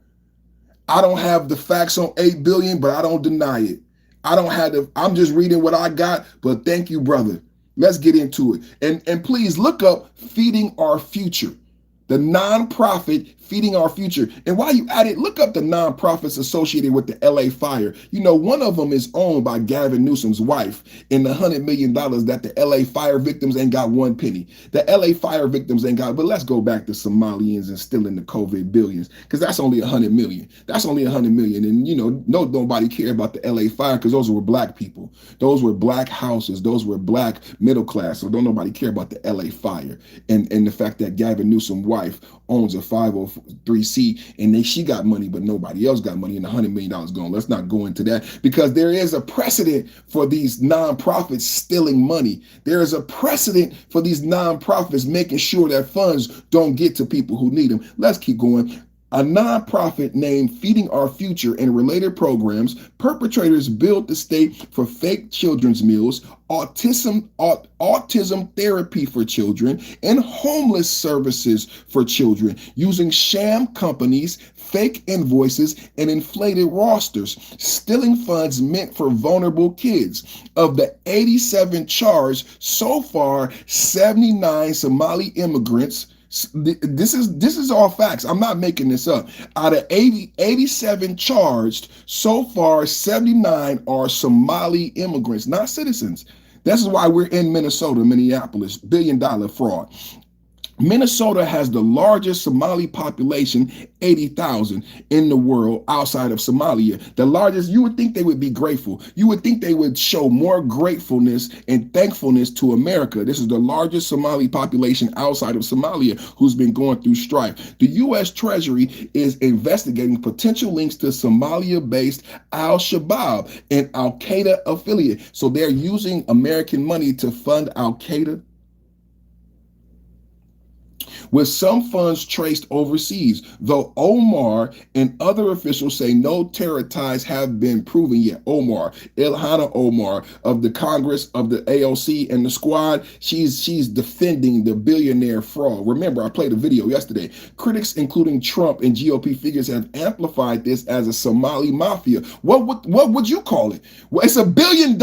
I don't have the facts on 8 billion, but I don't deny it. I'm just reading what I got, but thank you, brother. Let's get into it. And please look up Feeding Our Future, the nonprofit Feeding Our Future. And while you at it, look up the nonprofits associated with the LA fire. You know, one of them is owned by Gavin Newsom's wife, and the $100 million that the LA fire victims ain't got one penny. The LA fire victims ain't got, but let's go back to Somalians and stealing the COVID billions, because that's only 100 million. That's only 100 million. And you know, nobody care about the LA fire, because those were black people. Those were black houses. Those were black middle class. So don't nobody care about the LA fire. And the fact that Gavin Newsom's wife owns a 503c, and she got money, but nobody else got money, and $100 million gone. Let's not go into that, because there is a precedent for these nonprofits stealing money. There is a precedent for these nonprofits making sure that funds don't get to people who need them. Let's keep going. A nonprofit named Feeding Our Future and related programs, perpetrators built the state for fake children's meals, autism therapy for children, and homeless services for children, using sham companies, fake invoices, and inflated rosters, stealing funds meant for vulnerable kids. Of the 87 charged, so far, 79 Somali immigrants. This is all facts. I'm not making this up. Out of 87 charged, so far 79 are Somali immigrants, not citizens. This is why we're in Minnesota, Minneapolis, $1 billion fraud. Minnesota has the largest Somali population, 80,000 in the world outside of Somalia. The largest. You would think they would be grateful. You would think they would show more gratefulness and thankfulness to America. This is the largest Somali population outside of Somalia who's been going through strife. The U.S. Treasury is investigating potential links to Somalia-based Al-Shabaab and Al-Qaeda affiliate. So they're using American money to fund Al-Qaeda, with some funds traced overseas, though Omar and other officials say no terror ties have been proven yet. Omar, Ilhana Omar of the Congress of the AOC and the squad, she's defending the billionaire fraud. Remember, I played a video yesterday. Critics, including Trump and GOP figures, have amplified this as a Somali mafia. What would you call it? Well, it's $1 billion,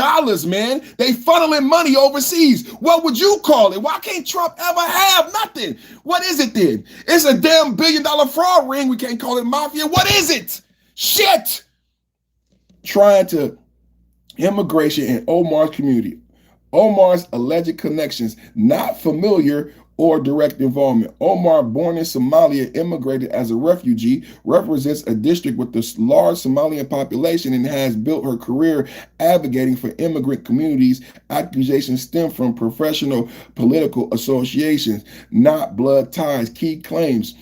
man. They funneling money overseas. What would you call it? Why can't Trump ever have nothing? What is it then? It's a damn $1 billion fraud ring. We can't call it mafia. What is it? Shit. Trying to immigration in Omar's community. Omar's alleged connections, not familiar or direct involvement. Omar, born in Somalia, immigrated as a refugee, represents a district with a large Somalian population, and has built her career advocating for immigrant communities. Accusations stem from professional political associations, not blood ties. Key claims.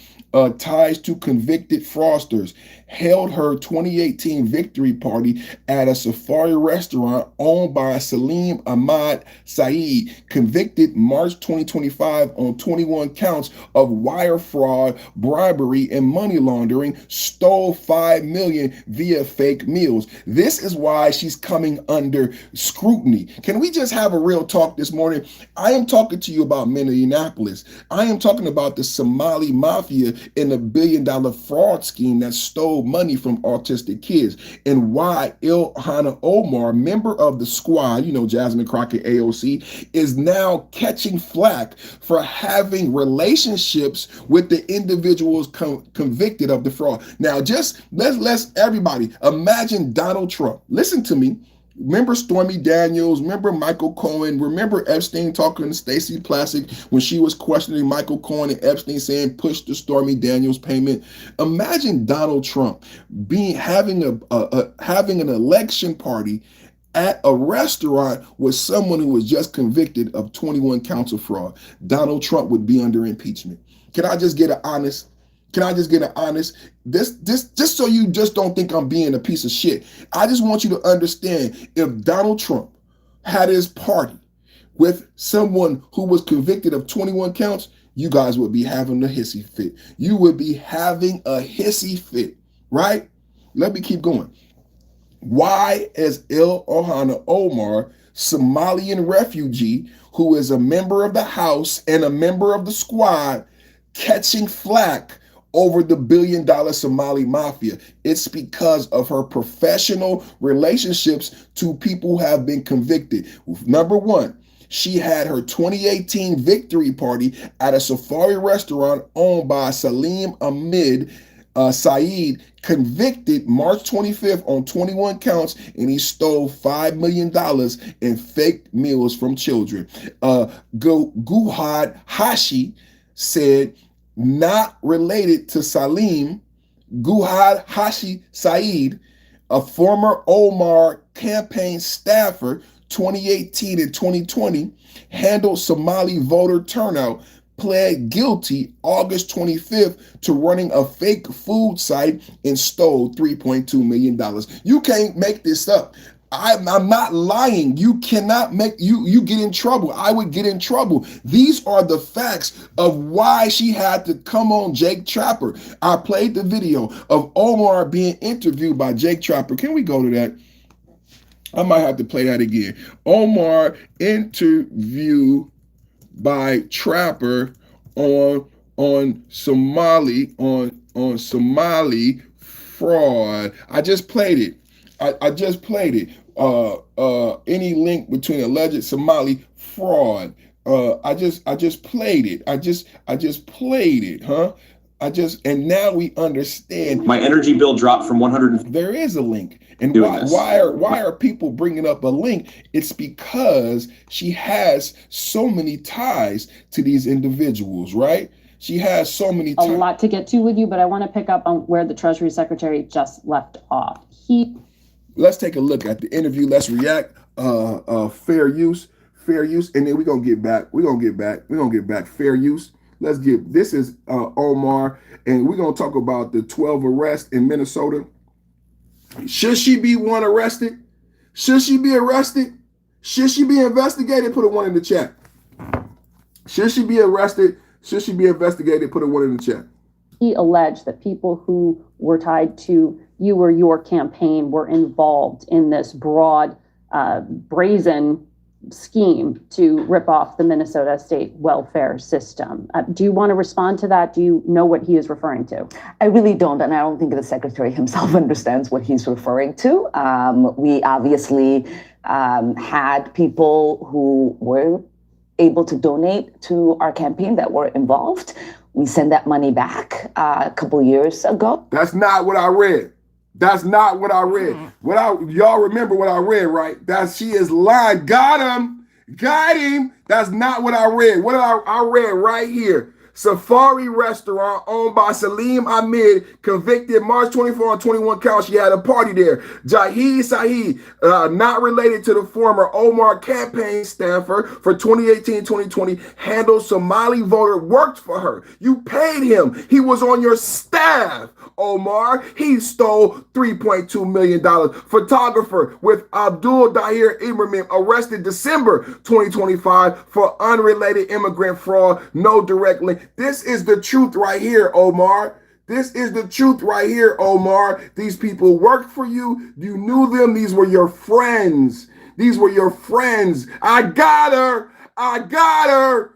ties to convicted fraudsters, held her 2018 victory party at a safari restaurant owned by Salim Ahmad Saeed, convicted March 2025 on 21 counts of wire fraud, bribery, and money laundering, stole $5 million via fake meals. This is why she's coming under scrutiny. Can we just have a real talk this morning? I am talking to you about Minneapolis. I am talking about the Somali mafia in a $1 billion fraud scheme that stole money from autistic kids, and why Ilhan Omar, member of the squad, you know, Jasmine Crockett, AOC, is now catching flack for having relationships with the individuals convicted of the fraud. Now, just let's everybody imagine Donald Trump. Listen to me. Remember Stormy Daniels, remember Michael Cohen, remember Epstein talking to Stacey Plaskett when she was questioning Michael Cohen and Epstein saying push the Stormy Daniels payment. Imagine Donald Trump having an election party at a restaurant with someone who was just convicted of 21 counts of fraud. Donald Trump would be under impeachment. Can I just get an honest? This just so you just don't think I'm being a piece of shit. I just want you to understand, if Donald Trump had his party with someone who was convicted of 21 counts, you guys would be having a hissy fit. You would be having a hissy fit, right? Let me keep going. Why is Ilhan Omar, Somalian refugee who is a member of the House and a member of the squad, catching flack over the $1 billion Somali mafia? It's because of her professional relationships to people who have been convicted. Number one, she had her 2018 victory party at a safari restaurant owned by Salim Ahmed Saeed, convicted March 25th on 21 counts, and he stole $5 million in fake meals from children. Guhad Hashi said, not related to Salim, Guhad Hashi Saeed, a former Omar campaign staffer, 2018 and 2020, handled Somali voter turnout, pled guilty August 25th to running a fake food site and stole $3.2 million. You can't make this up. I'm not lying. You cannot make, you get in trouble. I would get in trouble. These are the facts of why she had to come on Jake Trapper. I played the video of Omar being interviewed by Jake Trapper. Can we go to that? I might have to play that again. Omar interview by Trapper on Somali fraud. I just played it. I just played it. Any link between alleged Somali fraud. I just played it. I just played it, huh? And now we understand. My energy bill dropped from 100. There is a link. And why are people bringing up a link? It's because she has so many ties to these individuals, right? She has so many ties. A lot to get to with you, but I want to pick up on where the Treasury Secretary just left off. Let's take a look at the interview. Let's react. Fair use, and then we're gonna get back. Fair use. This is Omar, and we're gonna talk about the 12 arrests in Minnesota. Should she be arrested? Should she be arrested? Should she be investigated? Put a 1 in the chat. Should she be arrested? Should she be investigated? Put a 1 in the chat. He alleged that people who were tied to you or your campaign were involved in this broad, brazen scheme to rip off the Minnesota state welfare system. Do you want to respond to that? Do you know what he is referring to? I really don't, and I don't think the secretary himself understands what he's referring to. We obviously had people who were able to donate to our campaign that were involved. We sent that money back a couple years ago. That's not what I read. That's not what I read. Y'all remember what I read, right? That she is lying. Got him. That's not what I read. What I read right here. Safari restaurant owned by Salim Ahmed, convicted March 24 on 21 counts. She had a party there. Jahid Saeed, not related to the former Omar campaign staffer for 2018-2020, handled Somali voter, worked for her. You paid him. He was on your staff, Omar. He stole $3.2 million. Photographer with Abdul Dahir Ibrahim, arrested December 2025 for unrelated immigrant fraud, no direct link. This is the truth right here, Omar. This is the truth right here, Omar. These people worked for you. You knew them. These were your friends. These were your friends. I got her. I got her.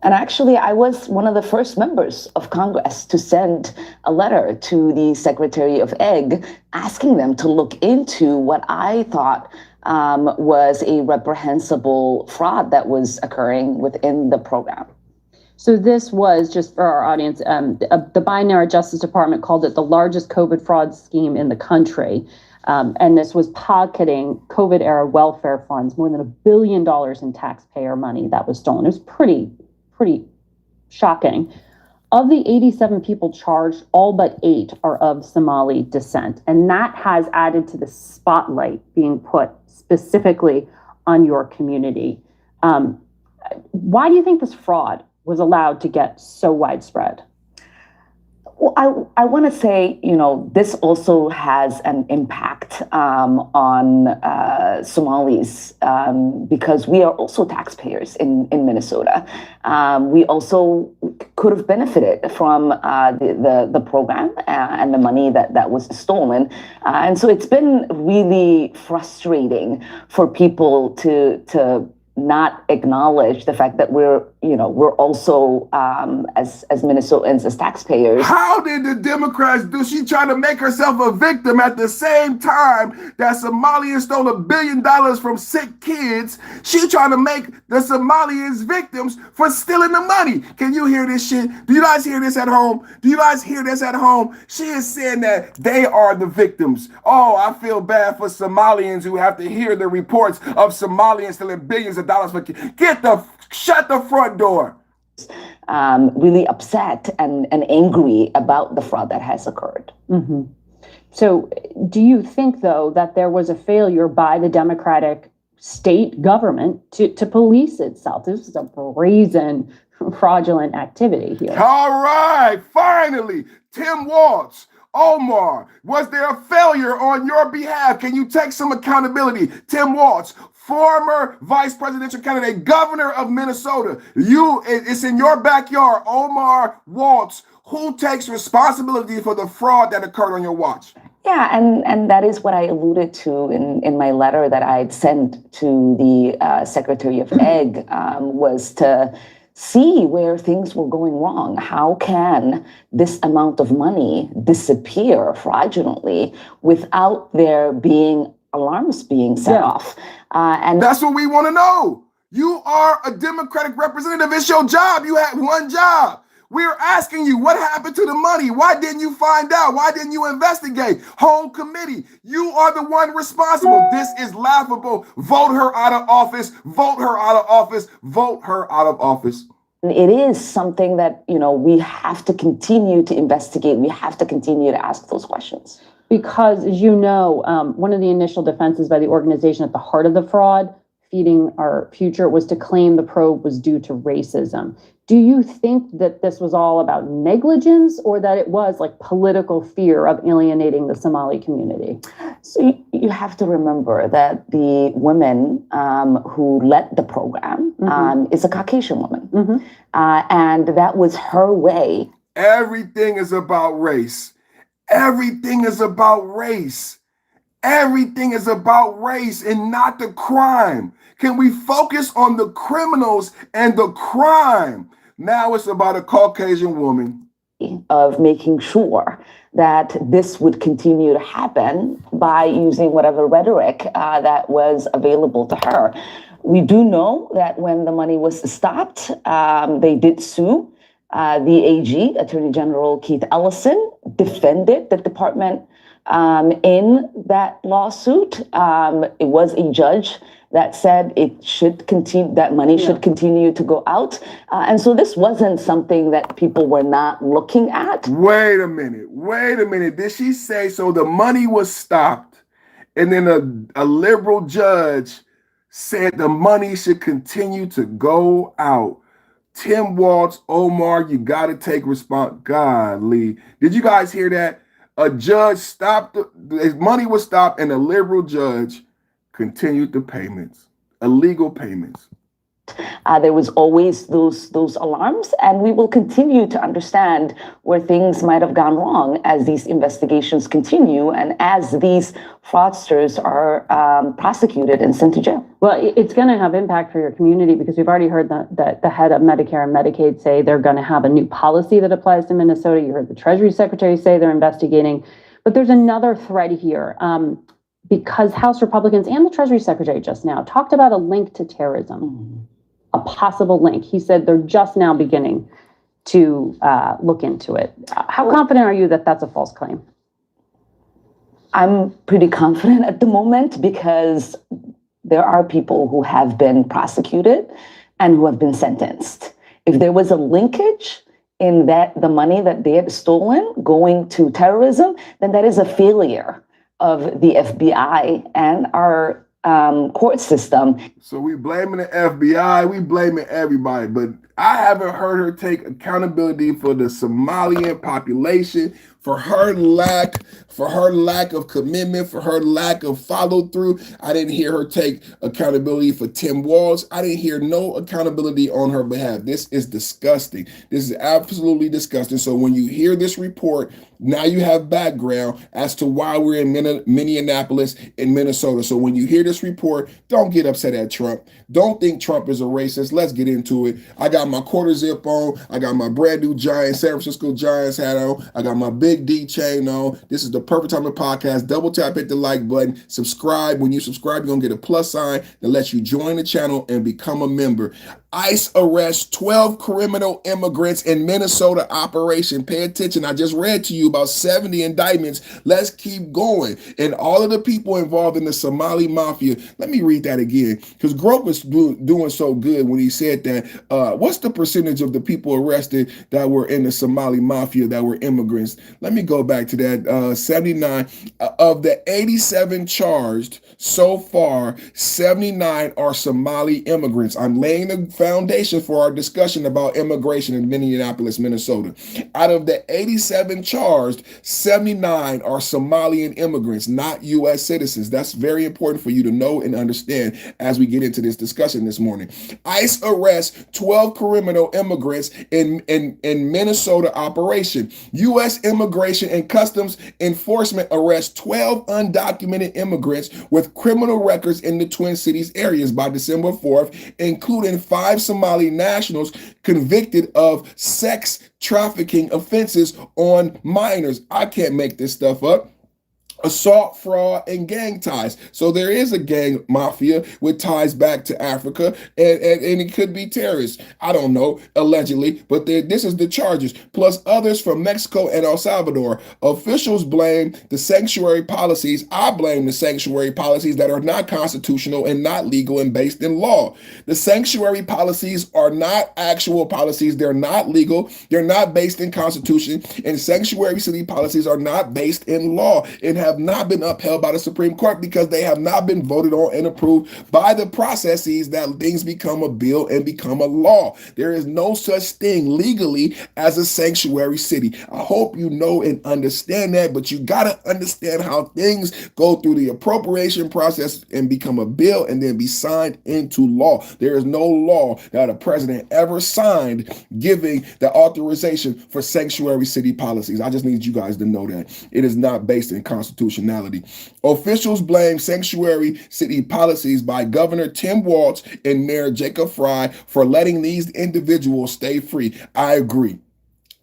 And actually, I was one of the first members of Congress to send a letter to the Secretary of Eg asking them to look into what I thought was a reprehensible fraud that was occurring within the program. So this was, just for our audience, the Biden-era Justice Department called it the largest COVID fraud scheme in the country. And this was pocketing COVID-era welfare funds, more than $1 billion in taxpayer money that was stolen. It was pretty shocking. Of the 87 people charged, all but 8 are of Somali descent. And that has added to the spotlight being put specifically on your community. Why do you think this fraud was allowed to get so widespread? Well, I want to say, this also has an impact on Somalis because we are also taxpayers in Minnesota. We also could have benefited from the program and the money that was stolen. And so it's been really frustrating for people to not acknowledge the fact that we're also as Minnesotans, as taxpayers. How did the Democrats do? She trying to make herself a victim at the same time that Somalians stole $1 billion from sick kids. She trying to make the Somalians victims for stealing the money. Can you hear this shit? Do you guys hear this at home? Do you guys hear this at home? She is saying that they are the victims. Oh, I feel bad for Somalians who have to hear the reports of Somalians stealing billions of dollars for kids. Shut the front door. Really upset and angry about the fraud that has occurred. Mm-hmm. So do you think, though, that there was a failure by the Democratic state government to police itself? This is a brazen, fraudulent activity here. All right, finally, Tim Walz. Omar, was there a failure on your behalf? Can you take some accountability? Tim Walz, former vice presidential candidate, governor of Minnesota. It's in your backyard. Omar Walz, who takes responsibility for the fraud that occurred on your watch? Yeah, and that is what I alluded to in my letter that I'd sent to the Secretary of Eg, was to see where things were going wrong. How can this amount of money disappear fraudulently without there being alarms being set off? And that's what we want to know. You are a Democratic representative. It's your job. You had one job. We're asking you, what happened to the money? Why didn't you find out? Why didn't you investigate? Whole committee. You are the one responsible. This is laughable. Vote her out of office. Vote her out of office. Vote her out of office. It is something that, we have to continue to investigate. We have to continue to ask those questions. Because, as you know, one of the initial defenses by the organization at the heart of the fraud, Feeding Our Future, was to claim the probe was due to racism. Do you think that this was all about negligence, or that it was like political fear of alienating the Somali community? So you have to remember that the woman who led the program is a Caucasian woman. And that was her way. Everything is about race. Everything is about race. Everything is about race and not the crime. Can we focus on the criminals and the crime? Now it's about a Caucasian woman. Of making sure that this would continue to happen by using whatever rhetoric that was available to her. We do know that when the money was stopped, they did sue. The AG, Attorney General Keith Ellison, defended the department in that lawsuit. It was a judge that said it should continue, that money should continue to go out. And so this wasn't something that people were not looking at. Wait a minute. Did she say so the money was stopped and then a liberal judge said the money should continue to go out? Tim Waltz, Omar, you got to take response. Golly. Did you guys hear that? A judge stopped, his money was stopped, and a liberal judge continued the payments, illegal payments. There was always those alarms, and we will continue to understand where things might have gone wrong as these investigations continue and as these fraudsters are prosecuted and sent to jail. Well, it's going to have impact for your community because we've already heard that the head of Medicare and Medicaid say they're going to have a new policy that applies to Minnesota. You heard the Treasury Secretary say they're investigating. But there's another thread here because House Republicans and the Treasury Secretary just now talked about a link to terrorism. A possible link. He said they're just now beginning to look into it. How confident are you that that's a false claim? I'm pretty confident at the moment because there are people who have been prosecuted and who have been sentenced. If there was a linkage in that the money that they have stolen going to terrorism, then that is a failure of the FBI and our court system. So we blaming the FBI, we blaming everybody, but I haven't heard her take accountability for the Somalian population, for her lack of commitment, for her lack of follow through. I didn't hear her take accountability for Tim Walz. I didn't hear no accountability on her behalf. This is disgusting. This is absolutely disgusting. So when you hear this report, now you have background as to why we're in Minneapolis in Minnesota. So when you hear this report, don't get upset at Trump. Don't think Trump is a racist. Let's get into it. I got my quarter zip on. I got my brand new San Francisco Giants hat on. I got my Big D chain on. This is the perfect time to podcast. Double tap, hit the like button, subscribe. When you subscribe, you're going to get a plus sign that lets you join the channel and become a member. ICE arrests 12 criminal immigrants in Minnesota operation. Pay attention. I just read to you about 70 indictments. Let's keep going. And all of the people involved in the Somali mafia. Let me read that again because Grope was doing so good when he said that. What's the percentage of the people arrested that were in the Somali mafia that were immigrants? Let me go back to that. 79 of the 87 charged so far, 79 are Somali immigrants. I'm laying the foundation for our discussion about immigration in Minneapolis, Minnesota. Out of the 87 charged, 79 are Somalian immigrants, not U.S. citizens. That's very important for you to know and understand as we get into this discussion this morning. ICE arrests 12 criminal immigrants in Minnesota operation. U.S. Immigration and Customs Enforcement arrests 12 undocumented immigrants with criminal records in the Twin Cities areas by December 4th, including 5 Somali nationals convicted of sex trafficking offenses on minors. I can't make this stuff up. Assault, fraud, and gang ties. So there is a gang mafia with ties back to Africa, and it could be terrorists. I don't know, allegedly, but this is the charges, plus others from Mexico and El Salvador. Officials blame the sanctuary policies. I blame the sanctuary policies that are not constitutional and not legal and based in law. The sanctuary policies are not actual policies. They're not legal. They're not based in constitution, and sanctuary city policies are not based in law and have not been upheld by the Supreme Court because they have not been voted on and approved by the processes that things become a bill and become a law. There is no such thing legally as a sanctuary city. I hope you know and understand that, but you got to understand how things go through the appropriation process and become a bill and then be signed into law. There is no law that a president ever signed giving the authorization for sanctuary city policies. I just need you guys to know that. It is not based in constitutionality. Officials blame sanctuary city policies by Governor Tim Walz and Mayor Jacob Frey for letting these individuals stay free. I agree.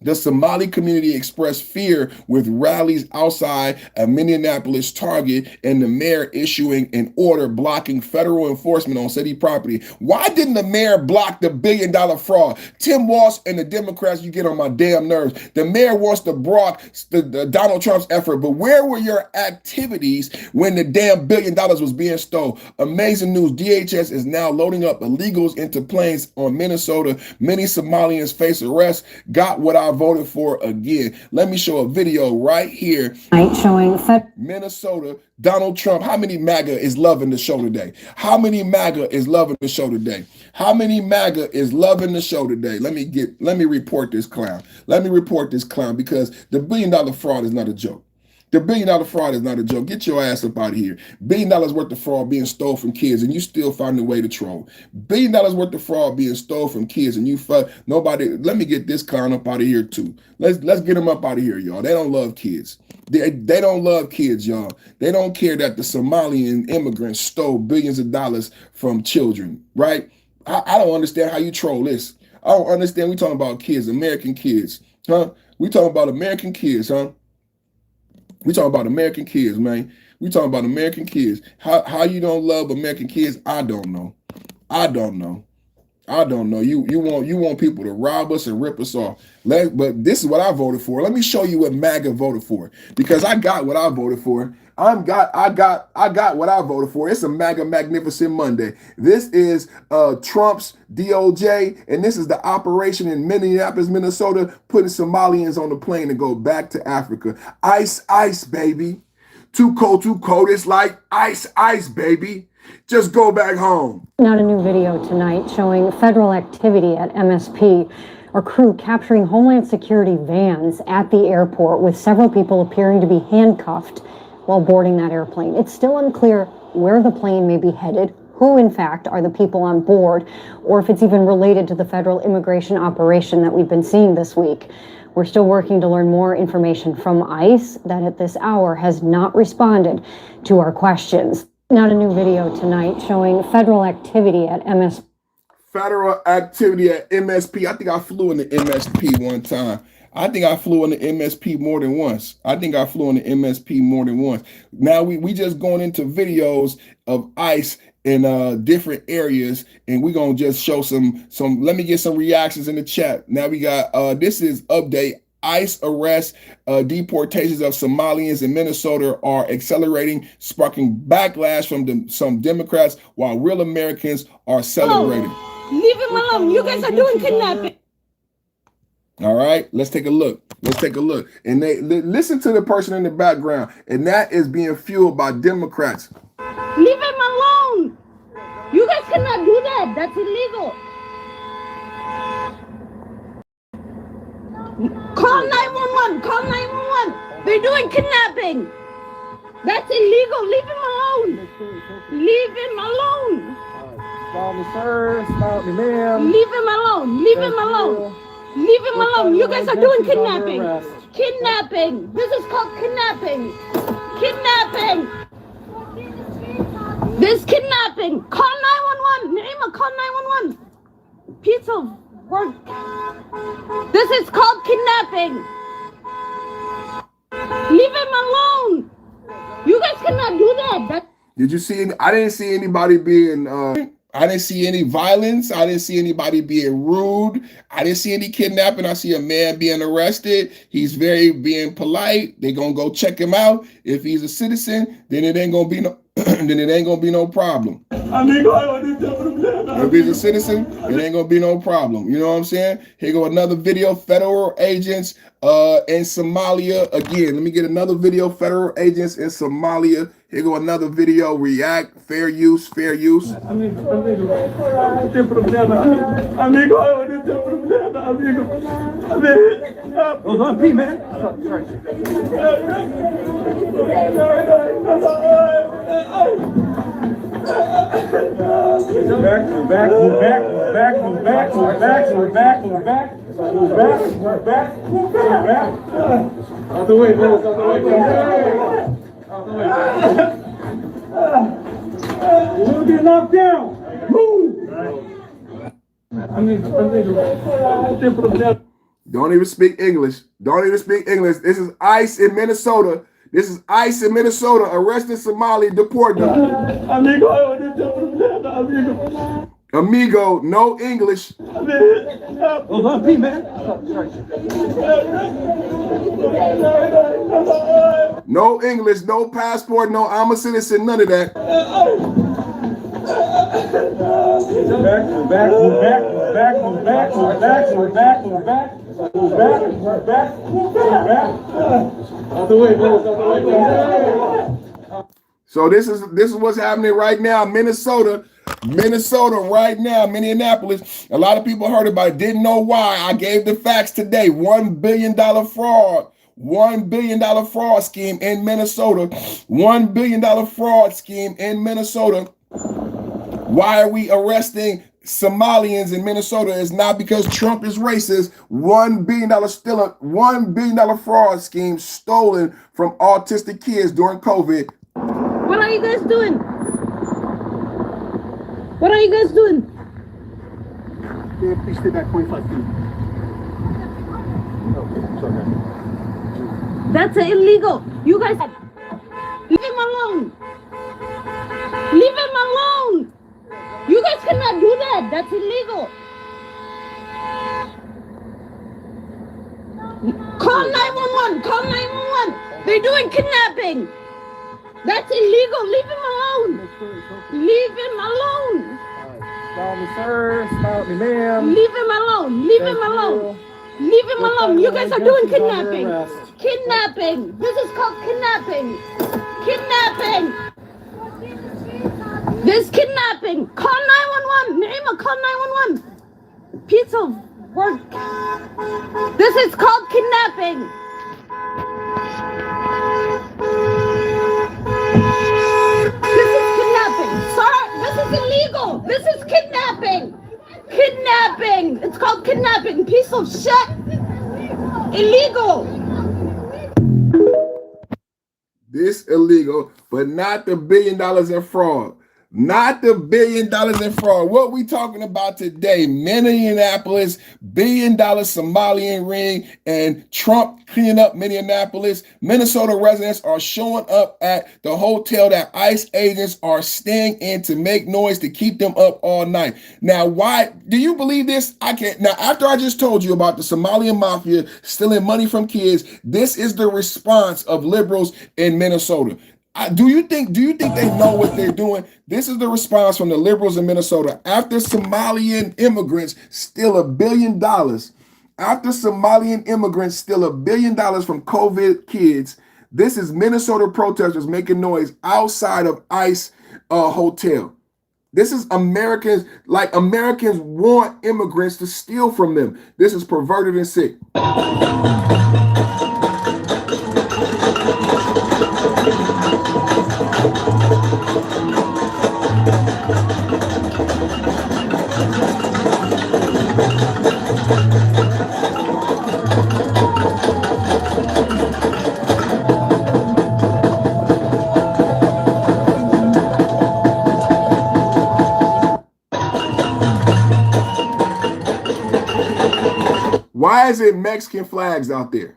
The Somali community expressed fear with rallies outside a Minneapolis Target and the mayor issuing an order blocking federal enforcement on city property. Why didn't the mayor block the $1 billion fraud? Tim Walsh and the Democrats, you get on my damn nerves. The mayor wants to block the Donald Trump's effort, but where were your activities when the damn $1 billion was being stolen? Amazing news. DHS is now loading up illegals into planes on Minnesota. Many Somalians face arrest. Got what I voted for again. Let me show a video right here. Showing Minnesota, Donald Trump. How many MAGA is loving the show today? How many MAGA is loving the show today? How many MAGA is loving the show today? Let me report this clown. Let me report this clown because the $1 billion fraud is not a joke. The $1 billion fraud is not a joke. Get your ass up out of here. $1 billion worth of fraud being stole from kids, and you still find a way to troll. $1 billion worth of fraud being stole from kids, and you nobody. Let me get this clown up out of here too. Let's get him up out of here, y'all. They don't love kids. They don't love kids, y'all. They don't care that the Somalian immigrants stole billions of dollars from children, right? I don't understand how you troll this. I don't understand. We talking about kids, American kids, huh? We talking about American kids, huh? We talking about American kids, man. We talking about American kids. How you don't love American kids? I don't know. I don't know. I don't know. You want people to rob us and rip us off. But this is what I voted for. Let me show you what MAGA voted for, because I got what I voted for. I got what I voted for. It's a MAGA Magnificent Monday. This is Trump's DOJ, and this is the operation in Minneapolis, Minnesota, putting Somalians on the plane to go back to Africa. Ice, ice, baby. Too cold, it's like ice, ice, baby. Just go back home. Not a new video tonight showing federal activity at MSP. A crew capturing Homeland Security vans at the airport with several people appearing to be handcuffed while boarding that airplane. It's still unclear where the plane may be headed, who in fact are the people on board, or if it's even related to the federal immigration operation that we've been seeing this week. We're still working to learn more information from ICE that at this hour has not responded to our questions. Not a new video tonight showing federal activity at MSP. Federal activity at MSP. I think I flew in the MSP one time. I think I flew in the MSP more than once. Now we just going into videos of ICE in different areas, and we're gonna just show some. Let me get some reactions in the chat. Now we got this is update. ICE arrests, deportations of Somalians in Minnesota are accelerating, sparking backlash from some Democrats, while real Americans are celebrating. Leave him alone. You guys are doing kidnapping. All right, let's take a look. And they listen to the person in the background, and that is being fueled by Democrats. Leave him alone. You guys cannot do that. That's illegal. Call 911. Call 911. They're doing kidnapping. That's illegal. Leave him alone. Leave him alone. Stop me, sir. Stop me, ma'am. Leave him alone. Leave him alone. Leave him alone. You guys are doing kidnapping. Kidnapping. This is called kidnapping. Kidnapping. This kidnapping. Call 911. Naima, call 911. Piece of work. This is called kidnapping. Leave him alone. You guys cannot do that. Did you see? I didn't see anybody being. I didn't see any violence. I didn't see anybody being rude. I didn't see any kidnapping. I see a man being arrested. He's being polite. They're gonna go check him out. If he's a citizen, then it ain't gonna be no. Then it ain't gonna be no problem. If he's a citizen, it ain't gonna be no problem. You know what I'm saying? Here go another video. Federal agents in Somalia. Again, let me get another video. Federal agents in Somalia. Here go another video. React. Fair use. Fair use. Out the way, boys. Out the way. You're gonna get knocked down. Move. Don't even speak English. Don't even speak English. This is ICE in Minnesota. This is ICE in Minnesota arresting Somali, deporting them. Amigo, no English. No English, no passport, no I'm a citizen, none of that. So this is what's happening right now, Minnesota right now, Minneapolis. A lot of people heard about it, didn't know why. I gave the facts today. $1 billion fraud. $1 billion fraud scheme in Minnesota. $1 billion fraud scheme in Minnesota. Why are we arresting Somalians in Minnesota? It's not because Trump is racist. $1 billion still a $1 billion fraud scheme stolen from autistic kids during COVID. What are you guys doing? What are you guys doing? Please stay back 25 feet. That's illegal. You guys leave him alone. Leave him alone. You guys cannot do that. That's illegal. Call 911. Call 911. They're doing kidnapping. That's illegal. Leave him alone. Leave him alone. Stop me, sir. Stop me, ma'am. Leave him alone. Leave him alone. Leave him alone. You guys are doing kidnapping. Kidnapping. This is called kidnapping. Kidnapping. This kidnapping. Call 911. Naima, call 911. Piece of work. This is called kidnapping. This is kidnapping. Sir, this is illegal. This is kidnapping. Kidnapping. It's called kidnapping. Piece of shit. Illegal. This illegal, but not the $1 billion in fraud. Not the $1 billion in fraud. What we talking about today? Minneapolis, $1 billion Somalian ring, and Trump cleaning up Minneapolis. Minnesota residents are showing up at the hotel that ICE agents are staying in to make noise to keep them up all night. Now, why do you believe this? I can't. Now, after I just told you about the Somalian mafia stealing money from kids, this is the response of liberals in Minnesota. Do you think they know what they're doing? This is the response from the liberals in Minnesota. After Somalian immigrants steal $1 billion, after Somalian immigrants steal $1 billion from COVID kids, this is Minnesota protesters making noise outside of ICE hotel. This is Americans, like Americans want immigrants to steal from them. This is perverted and sick. Why is it Mexican flags out there?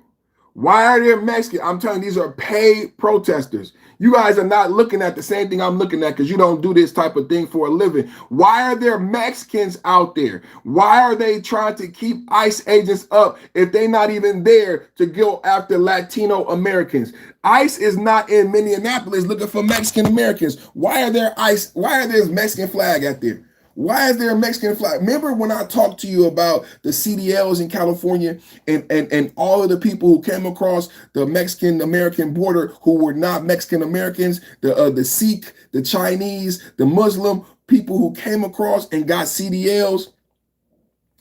Why are there Mexican? I'm telling you, these are paid protesters. You guys are not looking at the same thing I'm looking at because you don't do this type of thing for a living. Why are there Mexicans out there? Why are they trying to keep ICE agents up if they're not even there to go after Latino Americans? ICE is not in Minneapolis looking for Mexican Americans. Why are there Mexican flag out there? Why is there a Mexican flag? Remember when I talked to you about the CDLs in California and all of the people who came across the Mexican-American border who were not Mexican Americans, the Sikh, the Chinese, the Muslim people who came across and got CDLs?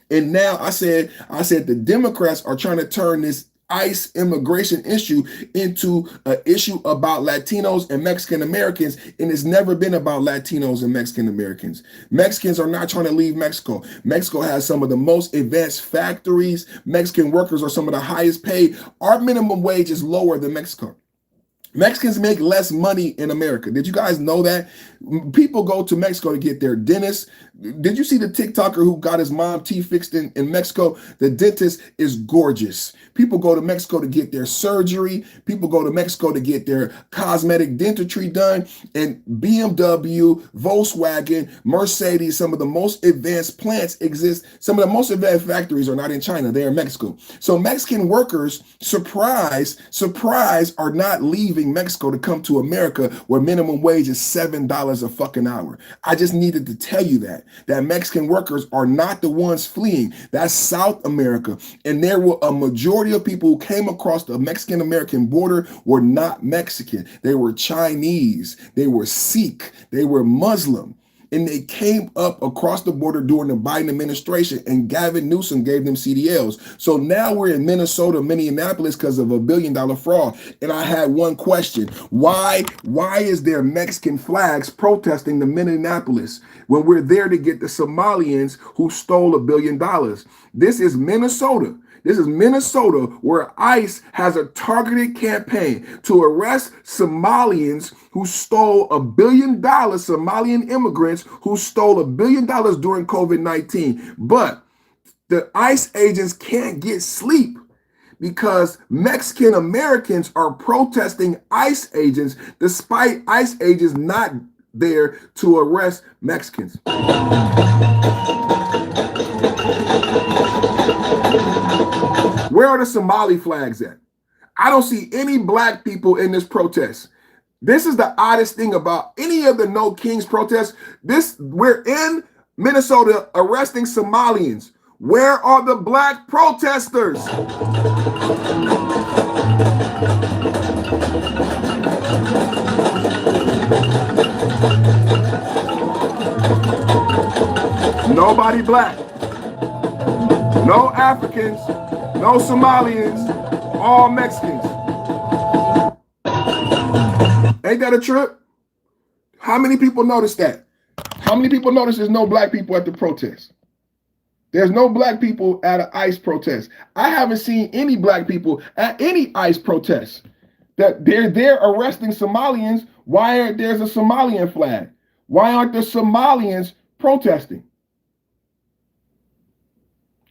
And now I said the Democrats are trying to turn this ICE immigration issue into an issue about Latinos and Mexican Americans, and it's never been about Latinos and Mexican Americans. Mexicans are not trying to leave Mexico. Mexico has some of the most advanced factories. Mexican workers are some of the highest paid. Our minimum wage is lower than Mexico. Mexicans make less money in America. Did you guys know that? People go to Mexico to get their dentist. Did you see the TikToker who got his mom teeth fixed in Mexico? The dentist is gorgeous. People go to Mexico to get their surgery. People go to Mexico to get their cosmetic dentistry done. And BMW, Volkswagen, Mercedes, some of the most advanced plants exist. Some of the most advanced factories are not in China. They're in Mexico. So Mexican workers, surprise, are not leaving Mexico to come to America where minimum wage is $7 a fucking hour. I just needed to tell you that Mexican workers are not the ones fleeing. That's South America. And there were a majority of people who came across the Mexican-American border were not Mexican. They were Chinese. They were Sikh. They were Muslim. And they came up across the border during the Biden administration, and Gavin Newsom gave them CDLs. So now we're in Minnesota, Minneapolis, because of $1 billion fraud. And I had one question. Why is there Mexican flags protesting the Minneapolis when we're there to get the Somalians who stole $1 billion? This is Minnesota. This is Minnesota, where ICE has a targeted campaign to arrest Somalians who stole $1 billion, Somalian immigrants who stole $1 billion during COVID-19. But the ICE agents can't get sleep because Mexican Americans are protesting ICE agents despite ICE agents not there to arrest Mexicans. Where are the Somali flags at? I don't see any black people in this protest. This is the oddest thing about any of the No Kings protests. We're in Minnesota arresting Somalians. Where are the black protesters? Nobody black. No Africans, no Somalians, all Mexicans. Ain't that a trip? How many people notice that? How many people notice there's no black people at the protest? There's no black people at an ICE protest. I haven't seen any black people at any ICE protest. That they're there arresting Somalians. Why aren't there a Somalian flag? Why aren't the Somalians protesting?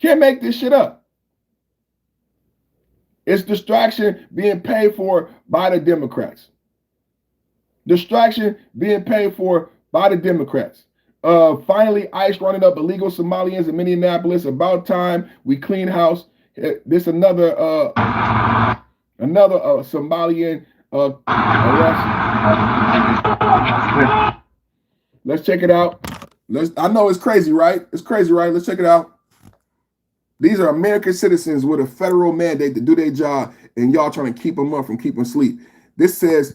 Can't make this shit up. It's distraction being paid for by the Democrats. Distraction being paid for by the Democrats. Finally, ICE running up illegal Somalians in Minneapolis. About time we clean house. This another Somalian arrest. Let's check it out. I know it's crazy, right? It's crazy, right? Let's check it out. These are American citizens with a federal mandate to do their job, and y'all trying to keep them up from keeping sleep. This says,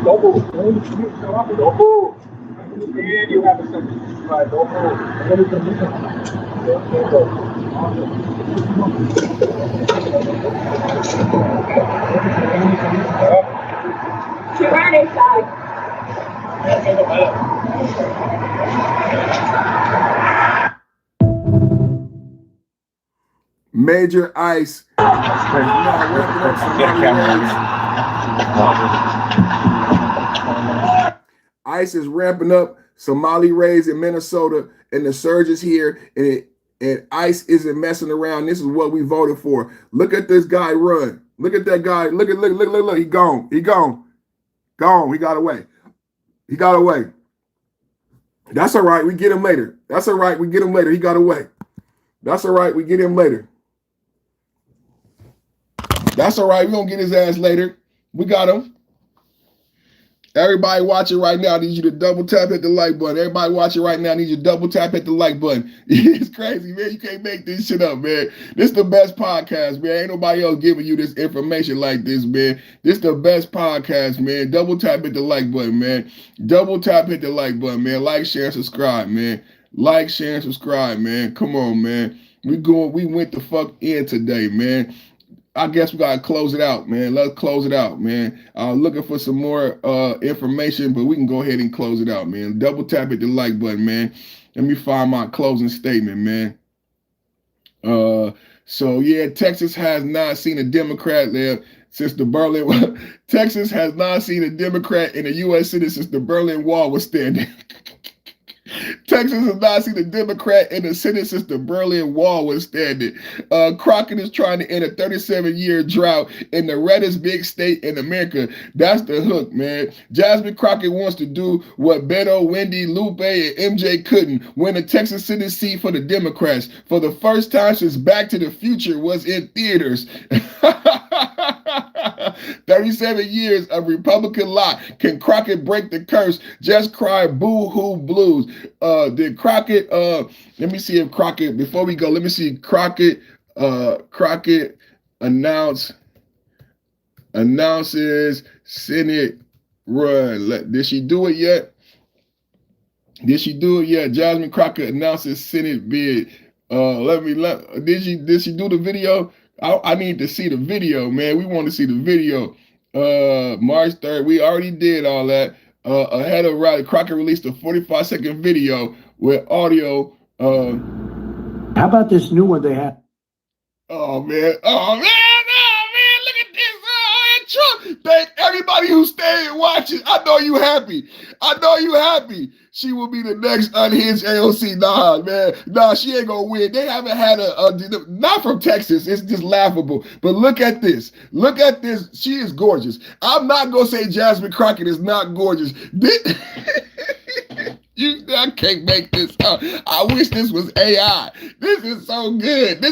Don't move. Don't move. And you have a second. Right, don't move. She ran inside. Major ICE. ICE is ramping up Somali raids in Minnesota, and the surge is here, and ICE isn't messing around. This is what we voted for. Look at this guy run. Look at that guy. Look. He gone. He gone. Gone. He got away. He got away. That's all right. We get him later. That's all right. We get him later. He got away. That's all right. We get him later. That's all right. We're going to get his ass later. We got him. Everybody watching right now, I need you to double tap hit the like button. Everybody watching right now, I need you to double tap hit the like button. It's crazy, man. You can't make this shit up, man. This is the best podcast, man. Ain't nobody else giving you this information like this, man. This is the best podcast, man. Double tap hit the like button, man. Double tap hit the like button, man. Like, share, and subscribe, man. Like, share, and subscribe, man. Come on, man. We went the fuck in today, man. I guess we gotta close it out, man. Let's close it out, man. Looking for some more information, but we can go ahead and close it out, man. Double tap at the like button, man. Let me find my closing statement, man. So yeah, Texas has not seen a Democrat there since the Berlin. Texas has not seen a Democrat in a U.S. Senate since the Berlin Wall was standing. Texas has not seen a Democrat in the Senate since the Berlin Wall was standing. Crockett is trying to end a 37-year drought in the reddest big state in America. That's the hook, man. Jasmine Crockett wants to do what Beto, Wendy, Lupe, and MJ couldn't, win a Texas Senate seat for the Democrats for the first time since Back to the Future was in theaters. 37 years of Republican lot. Can Crockett break the curse? Just cry Boo-Hoo Blues. Did Crockett, let me see if Crockett, before we go, let me see Crockett announces Senate run. Did she do it yet? Jasmine Crockett announces Senate bid. Did she do the video? I need to see the video, man. We want to see the video. March 3rd, we already did all that. Ahead of rally, Crockett released a 45-second video with audio. How about this new one they have? Oh man, look at this. Trump. Thank everybody who stayed and watched it. I know you happy. She will be the next unhinged AOC. Nah, man. Nah, she ain't gonna win. They haven't had not from Texas. It's just laughable. But look at this. She is gorgeous. I'm not gonna say Jasmine Crockett is not gorgeous. I can't make this up. I wish this was AI. This is so good.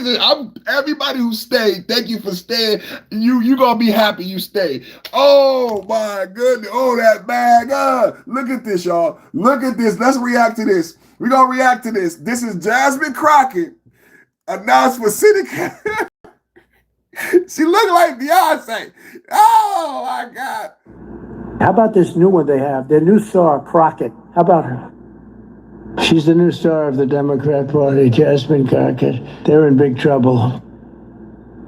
Everybody who stayed, thank you for staying. You gonna be happy you stayed. Oh my goodness. Oh, that MAGA. Look at this, y'all. Look at this. Let's react to this. We're gonna react to this. This is Jasmine Crockett announced for city. She looked like Beyonce. Oh my God. How about this new one they have? Their new star, Crockett. How about her? She's the new star of the Democrat Party, Jasmine Crockett. They're in big trouble.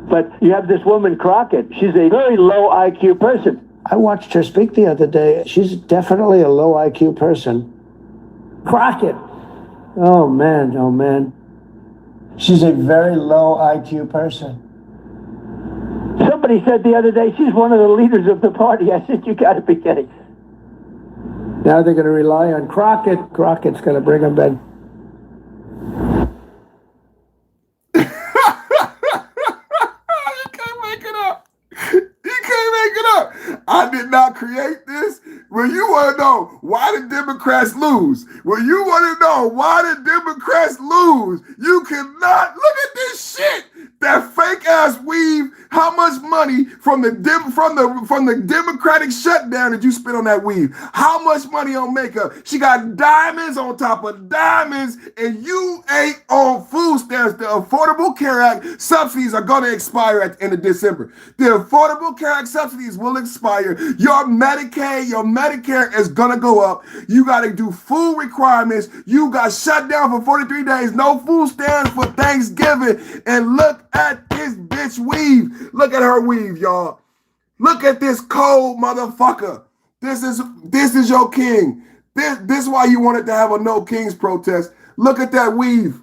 But you have this woman, Crockett. She's a very low IQ person. I watched her speak the other day. She's definitely a low IQ person. Crockett. Oh, man. She's a very low IQ person. Somebody said the other day she's one of the leaders of the party. I said, you got to be kidding. Now they're going to rely on Crockett. Crockett's going to bring them back. You can't make it up. I did not create this. When you want to know why the Democrats lose, you cannot look at this shit. That fake ass weave. How much money from the Democratic shutdown did you spend on that weave? How much money on makeup? She got diamonds on top of diamonds, and you ain't on food stamps. The Affordable Care Act subsidies are going to expire at the end of December. The Affordable Care Act subsidies will expire. Your Medicaid, your Medicare is going to go up. You got to do food requirements. You got shut down for 43 days. No food stamps for Thanksgiving. And look at this bitch weave. Look at her weave, y'all. Look at this cold motherfucker. This is your king. This is why you wanted to have a No Kings protest. Look at that weave.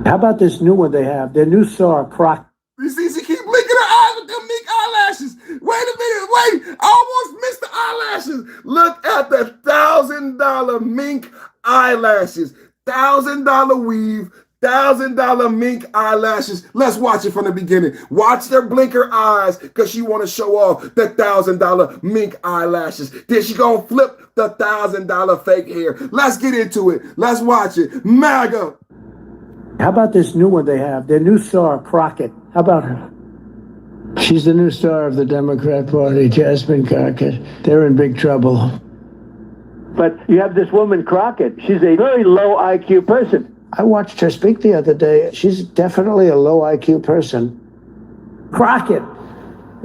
How about this new one they have? Their new star, Crockett. You see, she keep blinking her eyes with them mink eyelashes. Wait a minute, I almost missed the eyelashes. Look at the $1,000 mink eyelashes. $1,000 weave. $1,000 mink eyelashes. Let's watch it from the beginning. Watch her blink her eyes because she want to show off the $1,000 mink eyelashes. Then she gonna flip the $1,000 fake hair. Let's get into it. Let's watch it. MAGA. How about this new one they have? Their new star, Crockett. How about her? She's the new star of the Democrat Party, Jasmine Crockett. They're in big trouble. But you have this woman, Crockett. She's a very low IQ person. I watched her speak the other day. She's definitely a low IQ person. Crockett.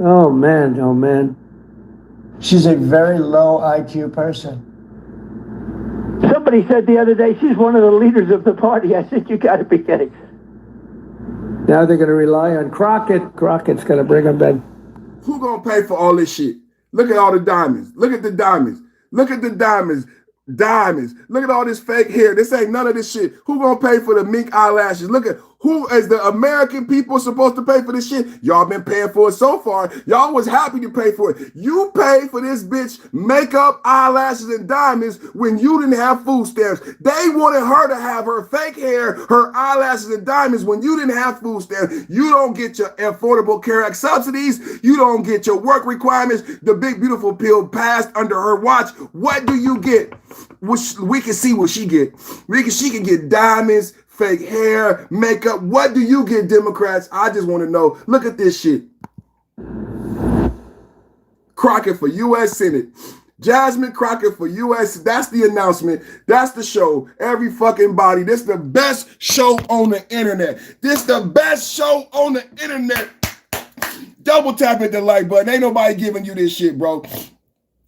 Oh, man. She's a very low IQ person. Somebody said the other day she's one of the leaders of the party. I said, you got to be kidding. Now they're going to rely on Crockett. Crockett's going to bring them back. Who gonna pay for all this shit? Look at all the diamonds. Look at the diamonds. Look at the diamonds. Diamonds. Look at all this fake hair. This ain't none of this shit. Who gonna pay for the mink eyelashes? Look at who is the American people supposed to pay for this shit? Y'all been paying for it so far. Y'all was happy to pay for it. You pay for this bitch makeup, eyelashes, and diamonds when you didn't have food stamps. They wanted her to have her fake hair, her eyelashes, and diamonds when you didn't have food stamps. You don't get your Affordable Care Act subsidies. You don't get your work requirements. The big beautiful bill passed under her watch. What do you get? We can see what she get. She can get diamonds, fake hair, makeup. What do you get, Democrats? I just want to know. Look at this shit. Crockett for U.S. Senate. Jasmine Crockett for U.S. That's the announcement. That's the show. Every fucking body. This the best show on the internet. This the best show on the internet. Double tap at the like button. Ain't nobody giving you this shit, bro.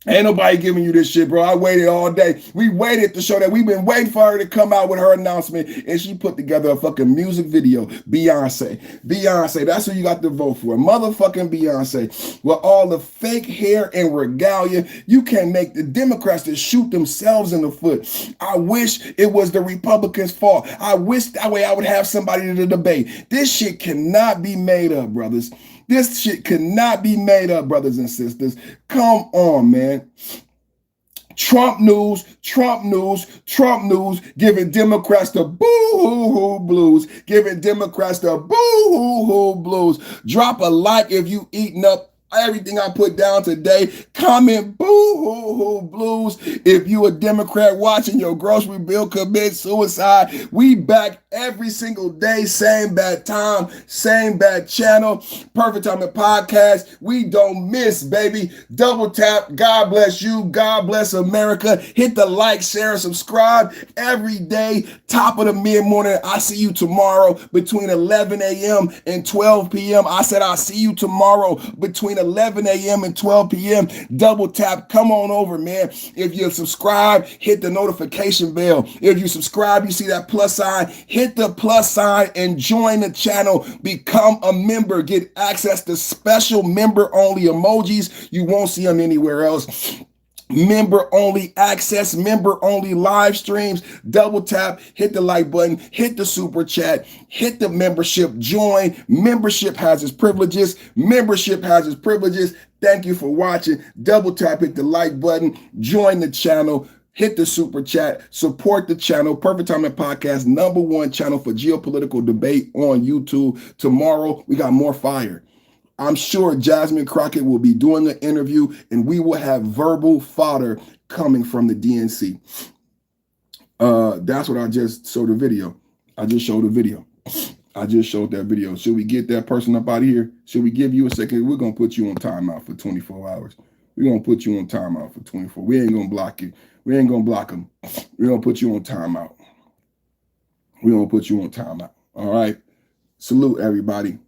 Ain't nobody giving you this shit, bro. I waited all day. We waited to show that. We've been waiting for her to come out with her announcement, and she put together a fucking music video. Beyonce. That's who you got to vote for. Motherfucking Beyonce. With all the fake hair and regalia, you can't make the Democrats to shoot themselves in the foot. I wish it was the Republicans' fault. I wish that way I would have somebody to debate. This shit cannot be made up, brothers. This shit cannot be made up, brothers and sisters. Come on, man. Trump news, giving Democrats the Boo-Hoo Blues, giving Democrats the Boo-Hoo Blues. Drop a like if you eating up everything I put down today. Comment Boo-Hoo Blues if you a Democrat watching your grocery bill commit suicide. We back every single day, same bad time, same bad channel. Perfect Timing Podcast. We don't miss, baby. Double tap. God bless you. God bless America. Hit the like, share, and subscribe every day. Top of the mid-morning. I see you tomorrow between 11 a.m. and 12 p.m. I said I'll see you tomorrow between 11 a.m. and 12 p.m. Double tap. Come on over, man. If you subscribe, hit the notification bell. If you subscribe, you see that plus sign. Hit the plus sign and join the channel. Become a member. Get access to special member-only emojis. You won't see them anywhere else. Member-only access, member-only live streams. Double tap, hit the like button, hit the super chat, hit the membership, join. Membership has its privileges. Membership has its privileges. Thank you for watching. Double tap, hit the like button, join the channel, hit the super chat, support the channel. Perfect Timing Podcast, #1 channel for geopolitical debate on YouTube. Tomorrow, we got more fire. I'm sure Jasmine Crockett will be doing the interview, and we will have verbal fodder coming from the DNC. That's what I just showed the video. I just showed that video. Should we get that person up out of here? Should we give you a second? We're going to put you on timeout for 24 hours. We're going to put you on timeout for 24. We ain't going to block you. We ain't going to block them. We're going to put you on timeout. We're going to put you on timeout. All right? Salute, everybody.